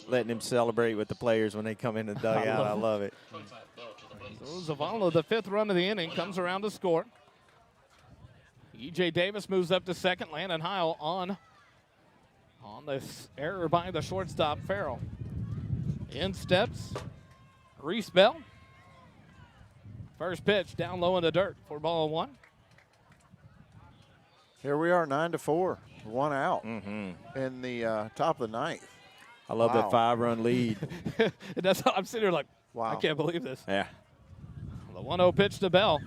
letting him celebrate with the players when they come in the dugout. I love it. So Zavala, the 5th run of the inning, comes around to score. E.J. Davis moves up to second. Landon Heil on this error by the shortstop, Farrell. In steps Reese Bell. First pitch down low in the dirt for ball 1. Here we are, 9-4, 1 out in the top of the 9th. I love that 5-run lead. I'm sitting here like, wow, I can't believe this. Yeah. The 1-0 pitch to Bell.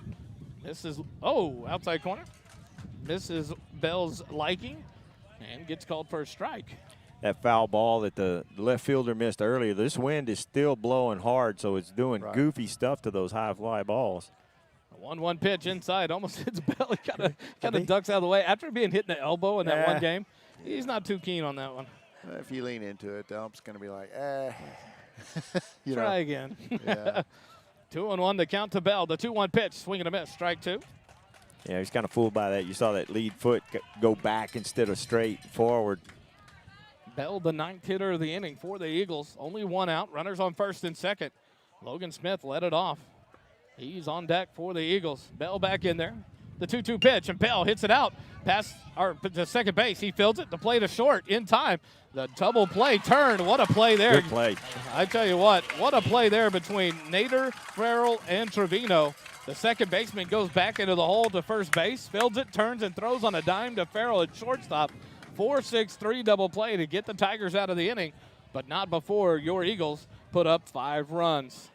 Misses, outside corner. Misses Bell's liking and gets called for a strike. That foul ball that the left fielder missed earlier, this wind is still blowing hard, so it's doing goofy stuff to those high fly balls. A 1-1 pitch inside, almost hits Bell. He kind of ducks out of the way. After being hit in the elbow in that one game, he's not too keen on that one. If you lean into it, the ump's going to be like, Try again. Yeah. 2-1 to count to Bell. The 2-1 pitch, swing and a miss, strike 2. Yeah, he's kind of fooled by that. You saw that lead foot go back instead of straight forward. Bell, the 9th hitter of the inning for the Eagles. Only 1 out. Runners on first and second. Logan Smith led it off. He's on deck for the Eagles. Bell back in there. The 2-2 pitch, and Bell hits it out to second base. He fields it. The play to short in time. The double play turn. What a play there. Good play. I tell you what a play there between Nader, Farrell, and Trevino. The second baseman goes back into the hole to first base, fields it, turns, and throws on a dime to Farrell at shortstop. 4-6-3 double play to get the Tigers out of the inning, but not before your Eagles put up 5 runs.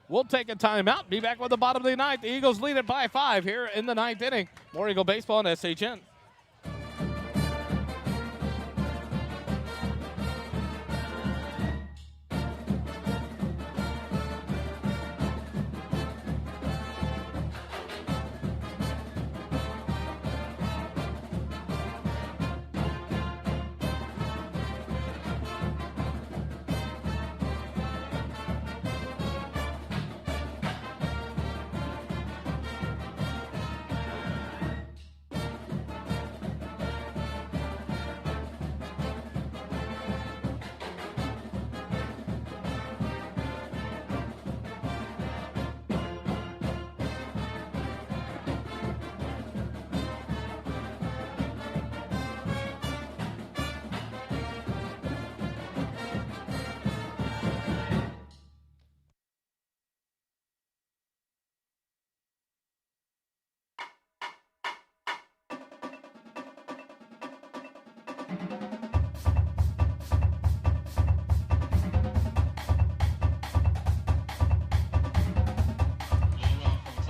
We'll take a timeout. Be back with the bottom of the ninth. The Eagles lead it by 5 here in the 9th inning. More Eagle baseball on SHN.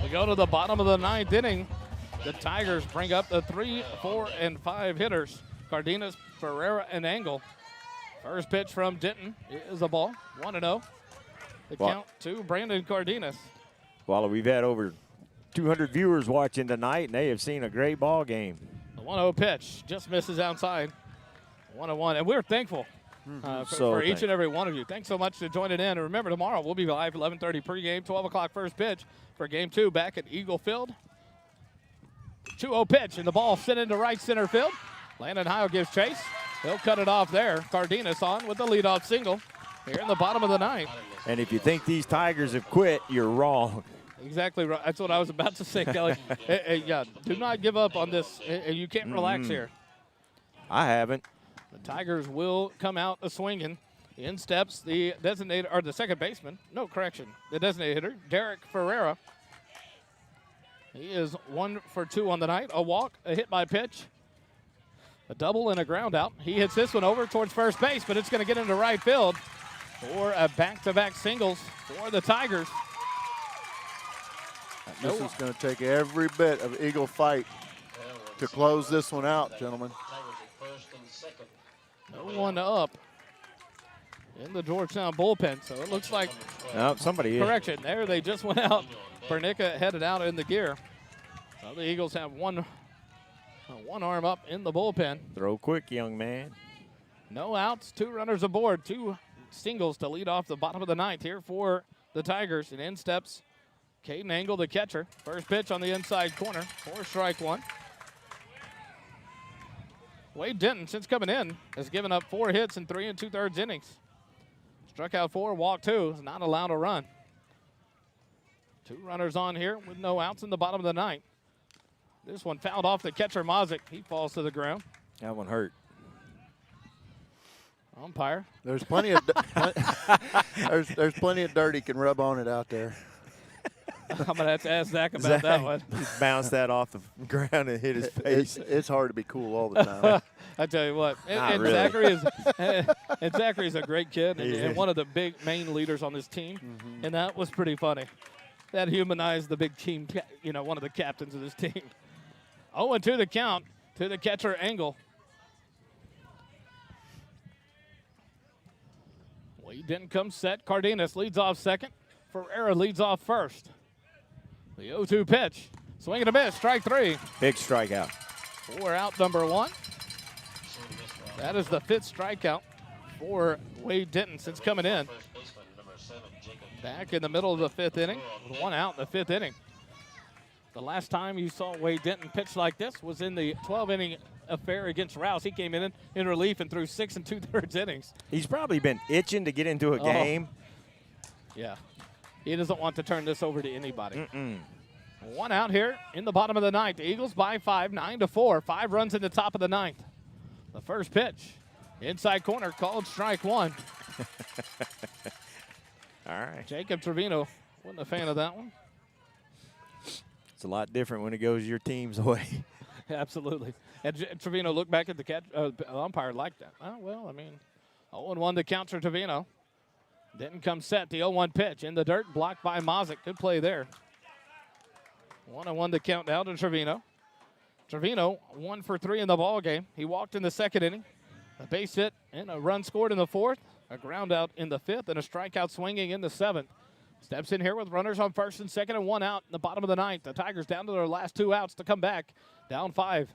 We go to the bottom of the 9th inning. The Tigers bring up the 3, 4, and 5 hitters. Cardenas, Ferreira, and Engel. First pitch from Denton is a ball, 1-0. The count to Brandon Cardenas. Well, we've had over 200 viewers watching tonight, and they have seen a great ball game. The 1-0 pitch just misses outside. 1-1, and we're thankful for each and every one of you. Thanks so much for joining in. And remember, tomorrow we'll be live 11:30 pregame, 12 o'clock first pitch for Game 2 back at Eagle Field. 2-0 pitch, and the ball sent into right center field. Landon Heil gives chase. He'll cut it off there. Cardenas on with the leadoff single here in the bottom of the 9th. And if you think these Tigers have quit, you're wrong. Exactly right. That's what I was about to say, Kelly. Yeah, do not give up on this. You can't relax here. I haven't. The Tigers will come out swinging. In steps the designated, or the second baseman. No, correction. The designated hitter, Derek Ferreira. He is 1 for 2 on the night. A walk, a hit by pitch, a double, and a ground out. He hits this one over towards first base, but it's going to get into right field for a back-to-back singles for the Tigers. This is going to take every bit of Eagle fight to close this one out, gentlemen. No one up in the Georgetown bullpen, so it looks like somebody correction there. They just went out. Pernica headed out in the gear. So the Eagles have one arm up in the bullpen. Throw quick, young man. No outs, 2 runners aboard, 2 singles to lead off the bottom of the 9th here for the Tigers. And in steps Caden Engel, the catcher. First pitch on the inside corner for strike 1. Wade Denton, since coming in, has given up 4 hits in 3 2/3 innings. Struck out 4, walked 2, is not allowed a run. 2 runners on here with no outs in the bottom of the 9th. This one fouled off the catcher, Mazik. He falls to the ground. That one hurt. Umpire. There's plenty of there's plenty of dirt he can rub on it out there. I'm going to have to ask Zach about that one. Just bounced that off the ground and hit his face. It's hard to be cool all the time. I tell you what. And really. Zachary's a great kid and one of the big main leaders on this team. Mm-hmm. And that was pretty funny. That humanized the big team, one of the captains of this team. 0-2 the count to the catcher, Engel. Wade didn't come set. Cardenas leads off second. Ferreira leads off first. The 0-2 pitch. Swing and a miss, strike 3. Big strikeout. 4 out, number 1. That is the 5th strikeout for Wade Denton since coming in. Back in the middle of the 5th inning, with 1 out in the 5th inning. The last time you saw Wade Denton pitch like this was in the 12-inning affair against Rouse. He came in relief and threw 6 2/3 innings. He's probably been itching to get into a game. Yeah. He doesn't want to turn this over to anybody. 1 out here in the bottom of the 9th. The Eagles by 5, 9-4. 5 runs in the top of the 9th. The first pitch, inside corner, called strike 1. All right. Jacob Trevino wasn't a fan of that one. It's a lot different when it goes your team's way. Absolutely. And Trevino looked back at the umpire like that. Oh, well, I mean, 0-1 the count for Trevino. Didn't come set. The 0-1 pitch in the dirt, blocked by Mazik. Good play there. 1-1 the count now to Trevino. Trevino 1 for 3 in the ball game. He walked in the 2nd inning. A base hit and a run scored in the 4th. A ground out in the 5th and a strikeout swinging in the 7th. Steps in here with runners on 1st and 2nd and 1 out in the bottom of the 9th. The Tigers down to their last 2 outs to come back. Down 5.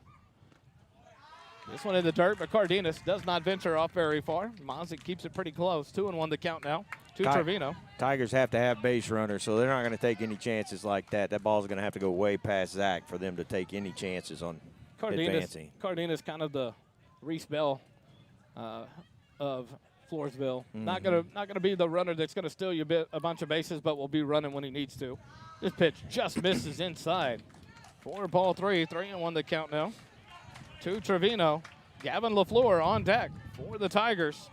This one in the dirt, but Cardenas does not venture off very far. Mazik keeps it pretty close. 2-1 the count now to Trevino. Tigers have to have base runners, so they're not going to take any chances like that. That ball's going to have to go way past Zach for them to take any chances on advancing. Cardenas kind of the Reese Bell of Floresville. Not gonna be the runner that's gonna steal you a bunch of bases, but will be running when he needs to. This pitch just misses inside. 4-3, 3-1 the count now to Trevino. Gavin LaFleur on deck for the Tigers.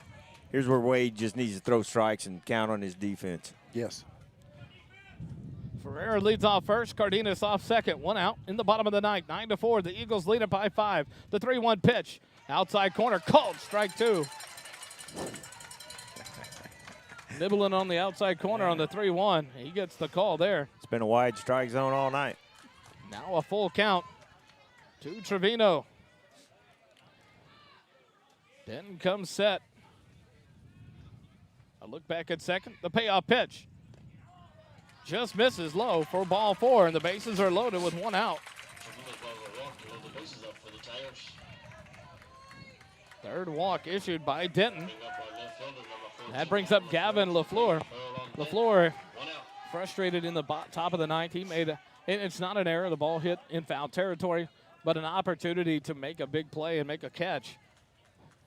Here's where Wade just needs to throw strikes and count on his defense. Yes. Ferrer leads off first. Cardenas off second. 1 out in the bottom of the ninth. 9-4. The Eagles lead it by 5. The 3-1 pitch. Outside corner. Called. Strike 2. Nibbling on the outside corner on the 3-1. He gets the call there. It's been a wide strike zone all night. Now a full count to Trevino. Denton comes set. A look back at second. The payoff pitch. Just misses low for ball 4, and the bases are loaded with 1 out. Third walk issued by Denton. That brings up Gavin LaFleur. LaFleur frustrated in the top of the ninth. He made it's not an error. The ball hit in foul territory, but an opportunity to make a big play and make a catch.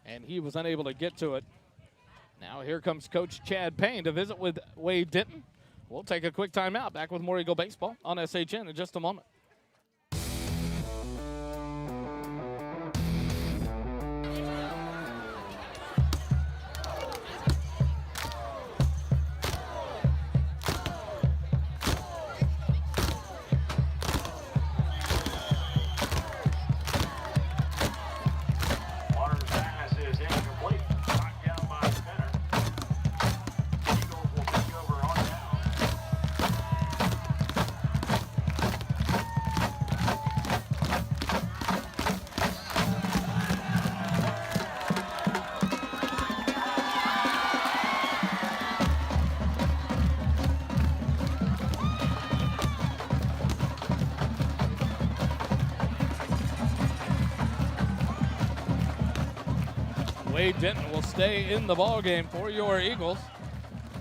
And he was unable to get to it. Now here comes Coach Chad Payne to visit with Wade Denton. We'll take a quick timeout. Back with more Eagle Baseball on SHN in just a moment. Wade Denton will stay in the ball game for your Eagles.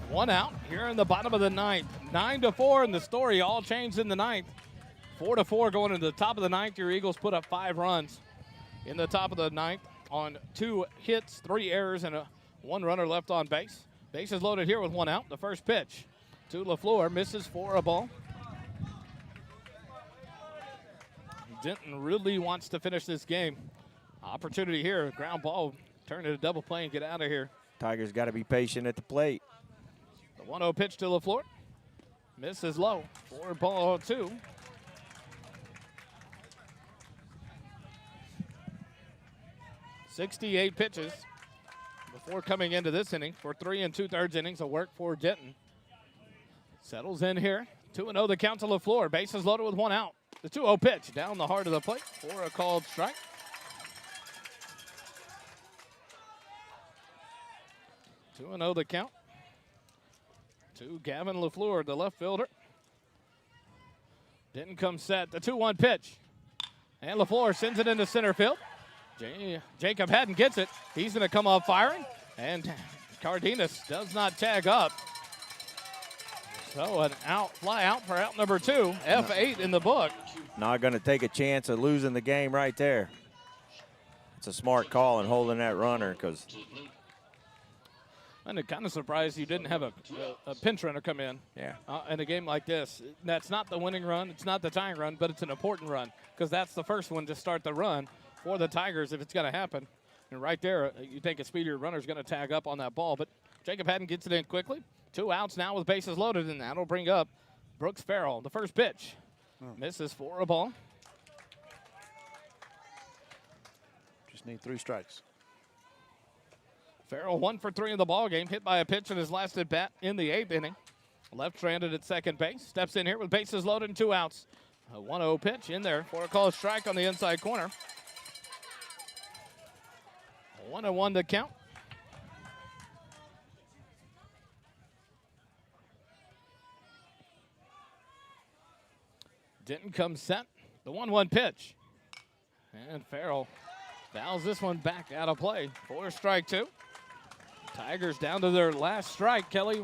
1 out here in the bottom of the ninth. 9-4, and the story all changed in the ninth. 4-4 going into the top of the ninth. Your Eagles put up 5 runs in the top of the ninth on 2 hits, 3 errors, and 1 runner left on base. Bases loaded here with 1 out. The first pitch to LaFleur misses for a ball. Denton really wants to finish this game. Opportunity here, ground ball. Turn it a double play and get out of here. Tigers got to be patient at the plate. The 1-0 pitch to LaFleur. Misses low for ball 2. .68 pitches before coming into this inning for 3 2/3 innings of work for Denton. Settles in here. 2-0 the count to LaFleur. Bases loaded with 1 out. The 2-0 pitch down the heart of the plate for a called strike. 2-0 the count to Gavin LaFleur, the left fielder. Denton comes set. The 2-1 pitch. And LaFleur sends it into center field. Jacob Haddon gets it. He's going to come off firing. And Cardenas does not tag up. So an out, fly out for out number 2. F8 in the book. Not going to take a chance of losing the game right there. It's a smart call in holding that runner because I'm kind of surprised you didn't have a pinch runner come in. Yeah. In a game like this. That's not the winning run. It's not the tying run, but it's an important run because that's the first one to start the run for the Tigers if it's going to happen. And right there, you think a speedier runner is going to tag up on that ball. But Jacob Haddon gets it in quickly. 2 outs now with bases loaded, and that'll bring up Brooks Farrell. The first pitch misses for a ball. Just need 3 strikes. Farrell 1 for 3 in the ball game, hit by a pitch in his last at bat in the 8th inning. Left-handed at second base, steps in here with bases loaded and 2 outs. A 1-0 pitch in there for a called strike on the inside corner. 1-1 the count. Denton comes set. The 1-1 pitch. And Farrell fouls this one back out of play for strike 2. Tigers down to their last strike, Kelly.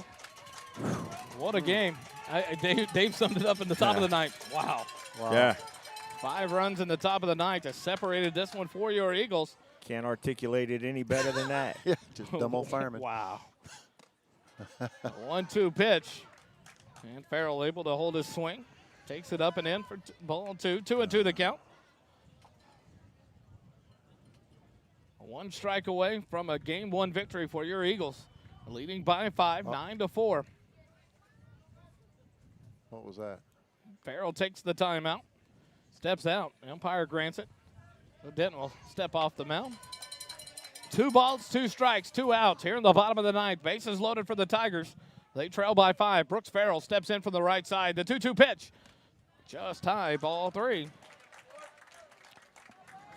What a game. Dave summed it up in the top of the ninth. Wow. Yeah. 5 runs in the top of the ninth that separated this one for your Eagles. Can't articulate it any better than that. Yeah, just dumb old fireman. Wow. 1-2 pitch. And Farrell able to hold his swing. Takes it up and in for ball 2. 2-2 the count. 1 strike away from a Game 1 victory for your Eagles. Leading by 5, 9-4. What was that? Farrell takes the timeout, steps out. The umpire grants it. So Denton will step off the mound. 2 balls, 2 strikes, 2 outs here in the bottom of the ninth. Bases loaded for the Tigers. They trail by 5. Brooks Farrell steps in from the right side. The 2-2 pitch. Just high, ball 3.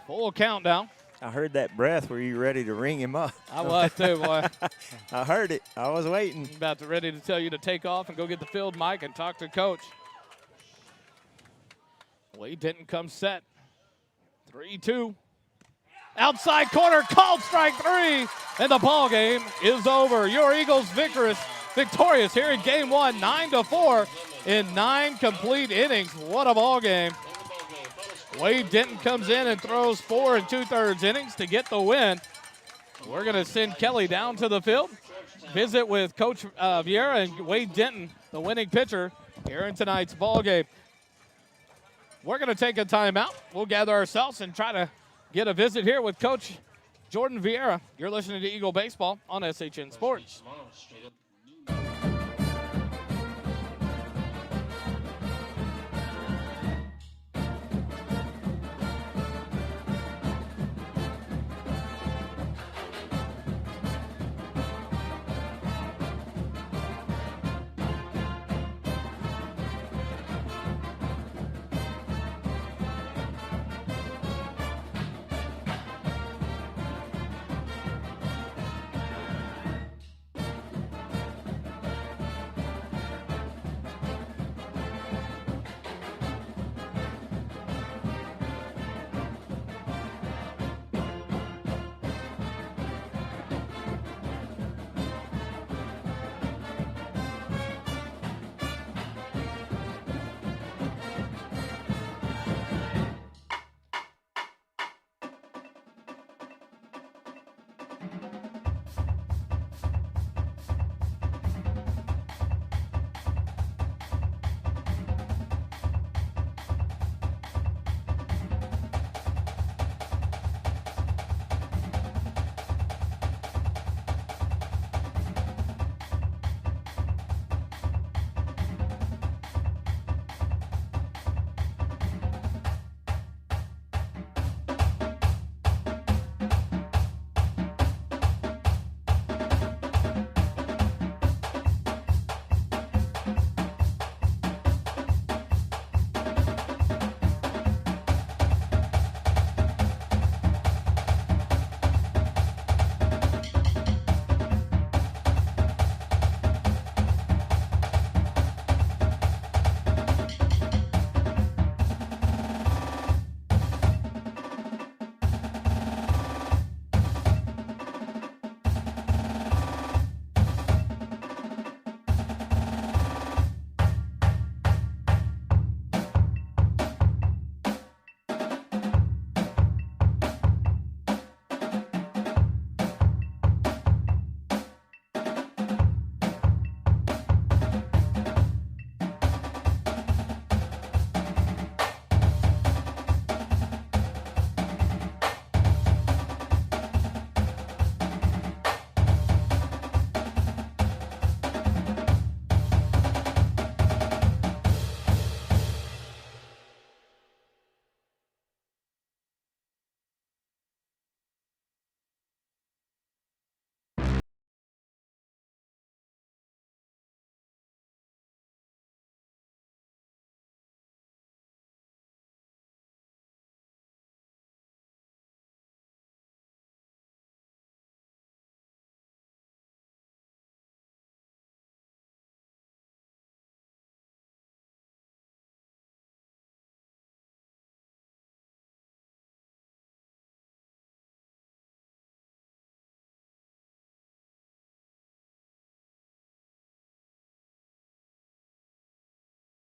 Full countdown. I heard that breath. Were you ready to ring him up? I was too, boy. I heard it. I was waiting. About to ready to tell you to take off and go get the field mic and talk to Coach. Wade Denton comes set. 3-2. Outside corner, called strike 3, and the ball game is over. Your Eagles victorious here in game 1, 9-4 in 9 complete innings. What a ball game. Wade Denton comes in and throws 4 2/3 innings to get the win. We're going to send Kelly down to the field, visit with Coach Vieira and Wade Denton, the winning pitcher, here in tonight's ball game. We're going to take a timeout. We'll gather ourselves and try to get a visit here with Coach Jordan Vieira. You're listening to Eagle Baseball on SHN Sports.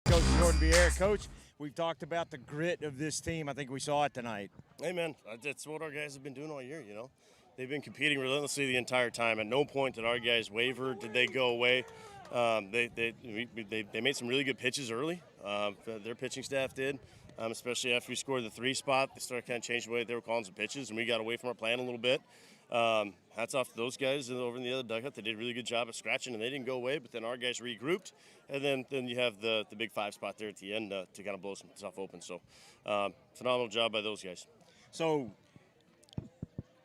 Coach Jordan Vieira. Coach, we've talked about the grit of this team. I think we saw it tonight. Hey, man, that's what our guys have been doing all year, you know. They've been competing relentlessly the entire time. At no point did our guys waver. Did they go away? They made some really good pitches early. Their pitching staff did, especially after we scored the 3 spot. They started kind of changing the way they were calling some pitches, and we got away from our plan a little bit. Hats off to those guys over in the other dugout. They did a really good job of scratching, and they didn't go away, but then our guys regrouped, and then you have the big 5 spot there at the end to kind of blow some stuff open. So phenomenal job by those guys. So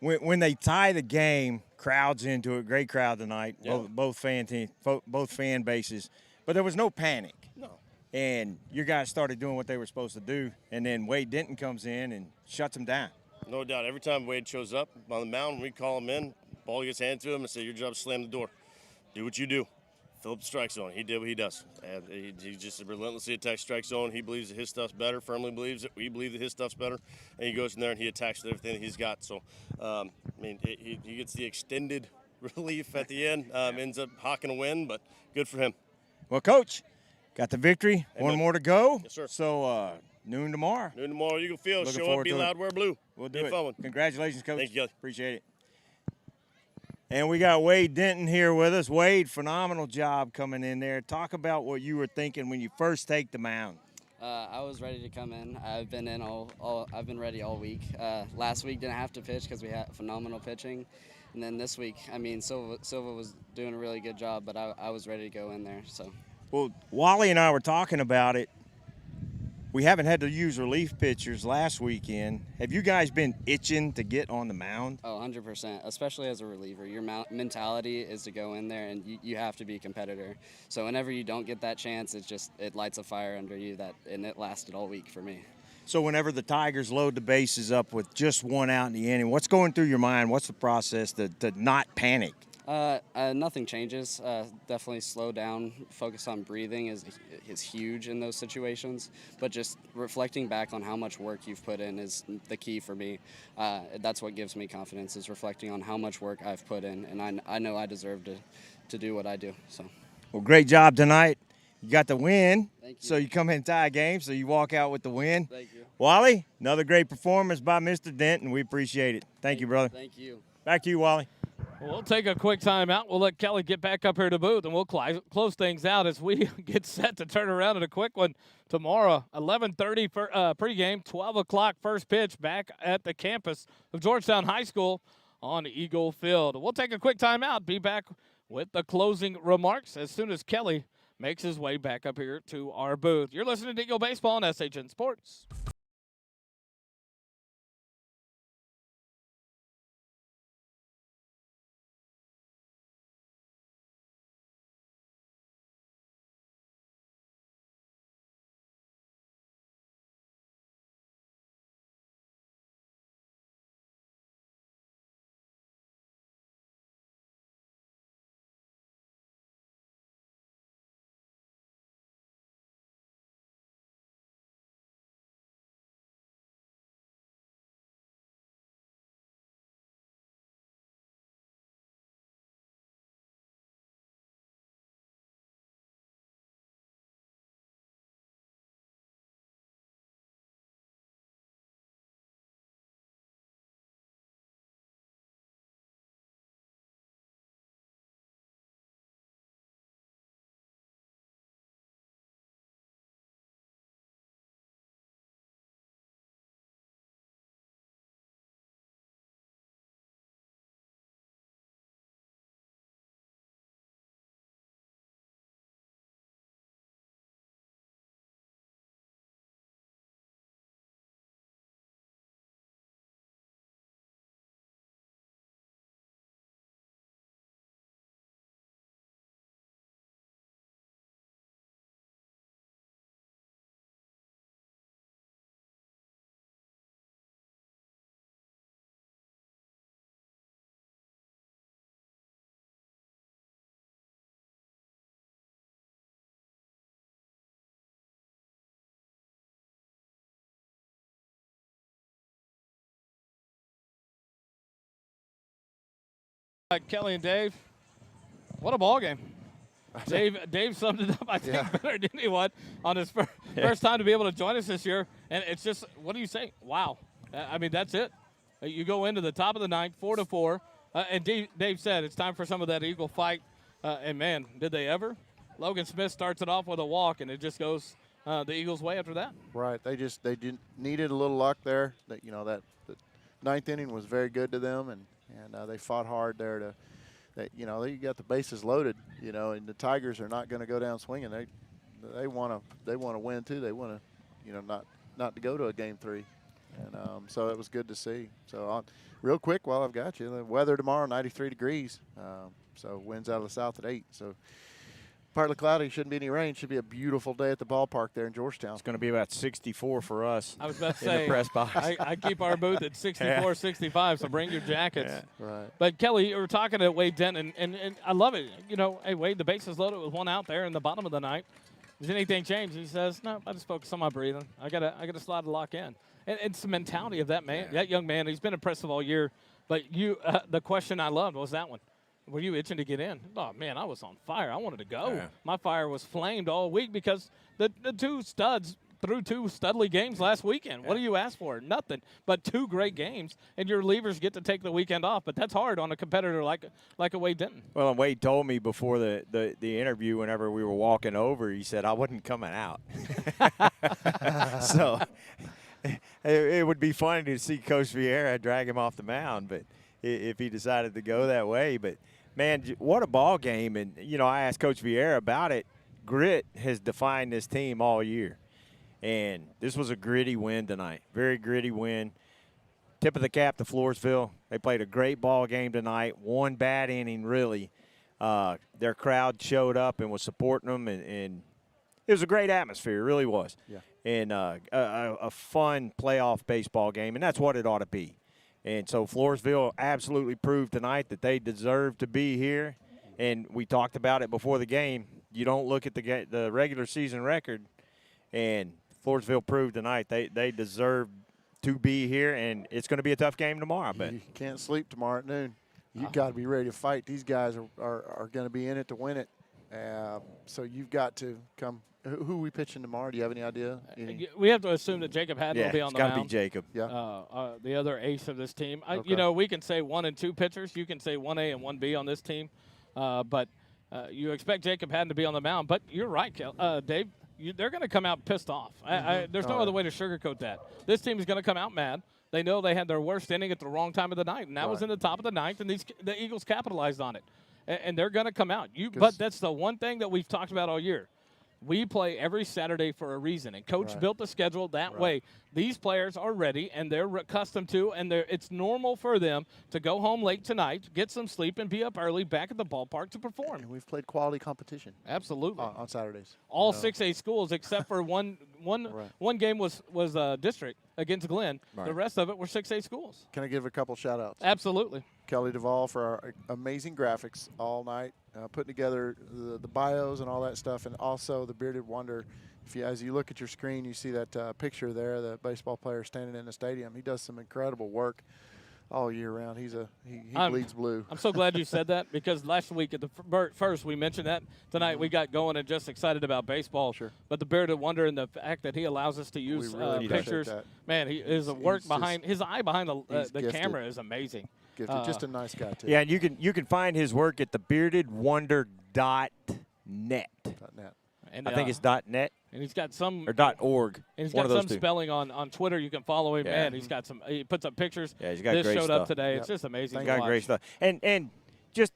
when they tie the game, crowds into it. Great crowd tonight, Yeah. both fan bases. But there was no panic. No. And your guys started doing what they were supposed to do, and then Wade Denton comes in and shuts them down. No doubt. Every time Wade shows up on the mound, we call him in, ball gets handed to him, and say, your job is slam the door. Do what you do. Fill up the strike zone. He did what he does. And he just relentlessly attacks strike zone. He believes that his stuff's better, firmly believes it. We believe that his stuff's better. And he goes in there and he attacks everything that he's got. So, he gets the extended relief at the end, ends up hawking a win, but good for him. Well, Coach, got the victory. Amen. One more to go. Yes, sir. So noon tomorrow. Noon tomorrow, Eagle Field. Looking Show forward up, be to it. loud, wear blue. We'll Be do a it. fun one. Congratulations, Coach. Thank you, Kelly. Appreciate it. And we got Wade Denton here with us. Wade, phenomenal job coming in there. Talk about what you were thinking when you first take the mound. I was ready to come in. I've been in I've been ready all week. Last week didn't have to pitch because we had phenomenal pitching, and then this week, Silva was doing a really good job, but I was ready to go in there. So. Well, Wally and I were talking about it. We haven't had to use relief pitchers last weekend. Have you guys been itching to get on the mound? Oh, 100%, especially as a reliever. Your mentality is to go in there, and you have to be a competitor. So whenever you don't get that chance, it lights a fire under you, and it lasted all week for me. So whenever the Tigers load the bases up with just one out in the inning, what's going through your mind? What's the process to not panic? Nothing changes. Definitely slow down. Focus on breathing is huge in those situations. But just reflecting back on how much work you've put in is the key for me. That's what gives me confidence, is reflecting on how much work I've put in, and I know I deserve to do what I do. So. Well, great job tonight. You got the win. Thank you. So you come in and tie a game, so you walk out with the win. Thank you. Wally, another great performance by Mr. Denton. We appreciate it. Thank you, brother. Thank you. Back to you, Wally. Well, we'll take a quick timeout. We'll let Kelly get back up here to booth, and we'll close things out as we get set to turn around in a quick one tomorrow. 11:30 for pregame, 12 o'clock first pitch back at the campus of Georgetown High School on Eagle Field. We'll take a quick timeout. Be back with the closing remarks as soon as Kelly makes his way back up here to our booth. You're listening to Eagle Baseball on SHN Sports. Kelly and Dave, what a ball game. Dave summed it up, I think, better than anyone on his first time to be able to join us this year. And it's just, what do you say? Wow. I mean, that's it. You go into the top of the ninth, 4-4. And Dave said it's time for some of that Eagle fight. And, man, did they ever? Logan Smith starts it off with a walk, and it just goes the Eagles' way after that. Right. They needed a little luck there. That the ninth inning was very good to them, and and they fought hard there you got the bases loaded, and the Tigers are not going to go down swinging. They want to win too. They want to, not to go to a game 3. And so it was good to see. So real quick while I've got you, the weather tomorrow, 93 degrees. So winds out of the south at 8. So partly cloudy, shouldn't be any rain. Should be a beautiful day at the ballpark there in Georgetown. It's going to be about 64 for us. I was about to in say, the press box. I keep our booth at 64, 65, so bring your jackets. Yeah. Right. But, Kelly, you were talking to Wade Denton, and I love it. Hey, Wade, the bases loaded with one out there in the bottom of the ninth. Does anything change? He says, no, I just focus on my breathing. I gotta slide to lock in. And it's the mentality of that man, that young man. He's been impressive all year. But the question I loved was that one. Were you itching to get in? Oh, man, I was on fire. I wanted to go. Yeah. My fire was flamed all week because the two studs threw 2 studly games last weekend. What do you ask for? Nothing but 2 great games, and your relievers get to take the weekend off. But that's hard on a competitor like a Wade Denton. Well, and Wade told me before the interview, whenever we were walking over, he said, I wasn't coming out. So it would be funny to see Coach Vieira drag him off the mound, but if he decided to go that way. But, man, what a ball game. And, I asked Coach Vieira about it. Grit has defined this team all year. And this was a gritty win tonight, very gritty win. Tip of the cap to Floresville. They played a great ball game tonight, one bad inning really. Their crowd showed up and was supporting them, and it was a great atmosphere, it really was. Yeah. And a fun playoff baseball game, and that's what it ought to be. And so Floresville absolutely proved tonight that they deserve to be here. And we talked about it before the game. You don't look at the regular season record, and Floresville proved tonight they deserve to be here, and it's going to be a tough game tomorrow, I bet. You can't sleep tomorrow at noon. You've got to be ready to fight. These guys are going to be in it to win it. So you've got to come. Who are we pitching tomorrow? Do you have any idea? We have to assume that Jacob Haddon will be on the mound. It's got to be Jacob. Yeah. The other ace of this team. Okay. We can say 1 and 2 pitchers. You can say 1A and 1B on this team. But you expect Jacob Haddon to be on the mound. But you're right, Dave. They're going to come out pissed off. There's no other way to sugarcoat that. This team is going to come out mad. They know they had their worst inning at the wrong time of the night, and that was in the top of the ninth, and the Eagles capitalized on it. And they're going to come out. But that's the one thing that we've talked about all year. We play every Saturday for a reason, and Coach built the schedule that way. These players are ready, and they're accustomed to, and it's normal for them to go home late tonight, get some sleep, and be up early back at the ballpark to perform. And we've played quality competition. Absolutely. On Saturdays. All 6A schools except for one game was district against Glenn. Right. The rest of it were 6A schools. Can I give a couple shout-outs? Absolutely. Kelly Duvall for our amazing graphics all night, putting together the bios and all that stuff, and also the Bearded Wonder. As you look at your screen, you see that picture there, the baseball player standing in the stadium. He does some incredible work all year round. He bleeds blue. I'm so glad you said that, because last week at the first we mentioned that. Tonight we got going and just excited about baseball. Sure. But the Bearded Wonder and the fact that he allows us to use really pictures. that. Man, his work behind his eye behind the gifted. camera is amazing. Gifted. Just a nice guy too. Yeah, and you can find his work at thebeardedwonder.net. .net. And, I think it's .net. And he's got some or .org. And he's one got of those some two. spelling on Twitter. You can follow him. Yeah. Man, he's got some. He puts up pictures. Yeah, he's got this great showed stuff. up today. Yep. It's just amazing. He's to got watch. great stuff. And just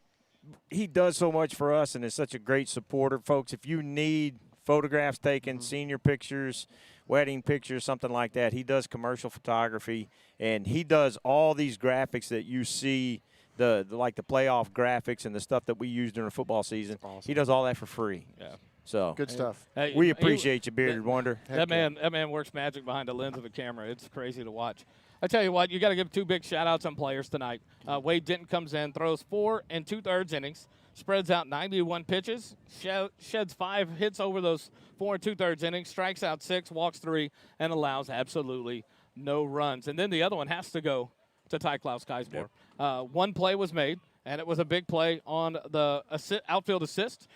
he does so much for us, and is such a great supporter, folks. If you need photographs taken, senior pictures, wedding pictures, something like that, he does commercial photography, and he does all these graphics that you see. Like the playoff graphics and the stuff that we use during the football season. Awesome. He does all that for free. Yeah. So Good stuff. Hey, we appreciate you, Bearded Wonder. That man works magic behind the lens of a camera. It's crazy to watch. I tell you what, you got to give 2 big shout-outs on players tonight. Wade Denton comes in, throws 4 2/3 innings, spreads out 91 pitches, sheds 5 hits over those 4 2/3 innings, strikes out 6, walks 3, and allows absolutely no runs. And then the other one has to go to Ty Klaus-Keismore. Yep. 1 play was made, and it was a big play on the outfield assist.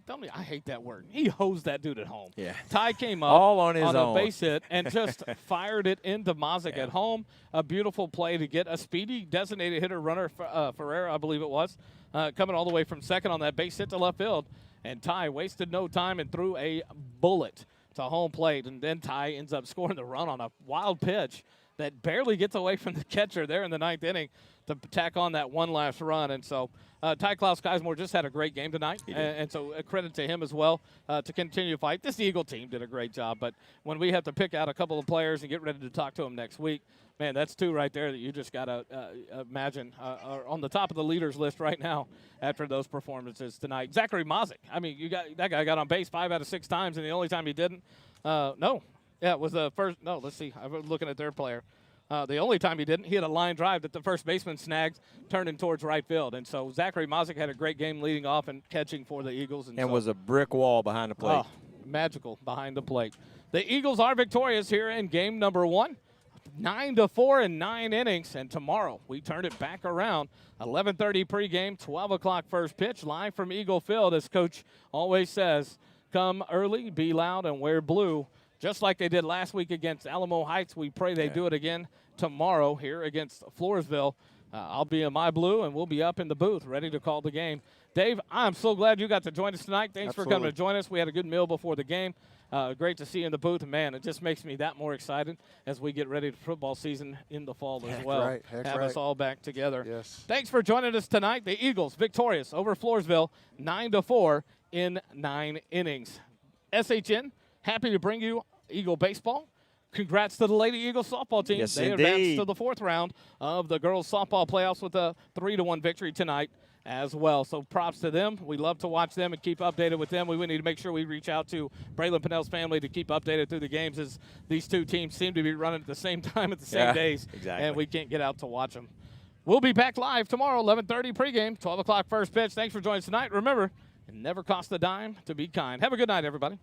Tell me, I hate that word. He hosed that dude at home. Yeah. Ty came up all on his on own. a base hit and just fired it into Mazick at home. A beautiful play to get a speedy designated hitter runner, Ferreira, I believe it was, coming all the way from second on that base hit to left field. And Ty wasted no time and threw a bullet to home plate. And then Ty ends up scoring the run on a wild pitch. that barely gets away from the catcher there in the 9th inning to tack on that one last run. And so Ty Klaus-Geismore just had a great game tonight, and so a credit to him as well to continue to fight. This Eagle team did a great job, but when we have to pick out a couple of players and get ready to talk to them next week, man, that's two right there that you just got to imagine are on the top of the leaders list right now after those performances tonight. Zachary Mozik, I mean, that guy got on base 5 out of 6 times, and the only time he didn't, it was the first. No, let's see. I was looking at their player. The only time he didn't, he had a line drive that the first baseman snagged, turning towards right field. And so Zachary Mozik had a great game leading off and catching for the Eagles. And so, was a brick wall behind the plate. Oh, magical behind the plate. The Eagles are victorious here in game number 1. 9-4 in 9 innings, and tomorrow we turn it back around. 11:30 pregame, 12 o'clock first pitch, live from Eagle Field. As Coach always says, come early, be loud, and wear blue. Just like they did last week against Alamo Heights, we pray they do it again tomorrow here against Floresville. I'll be in my blue, and we'll be up in the booth ready to call the game. Dave, I'm so glad you got to join us tonight. Thanks for coming to join us. We had a good meal before the game. Great to see you in the booth. Man, it just makes me that more excited as we get ready for football season in the fall as well. Have us all back together. Yes. Thanks for joining us tonight. The Eagles victorious over Floresville, 9-4 in 9 innings. SHN, happy to bring you Eagle baseball. Congrats to the Lady Eagles softball team. Yes, they indeed. advanced to the 4th round of the girls softball playoffs with a 3-1 victory tonight as well. So props to them. We love to watch them and keep updated with them. We need to make sure we reach out to Braylon Pinnell's family to keep updated through the games, as these two teams seem to be running at the same time at the same days. Exactly. And we can't get out to watch them. We'll be back live tomorrow, 11:30 pregame, 12 o'clock first pitch. Thanks for joining us tonight. Remember, it never costs a dime to be kind. Have a good night, everybody.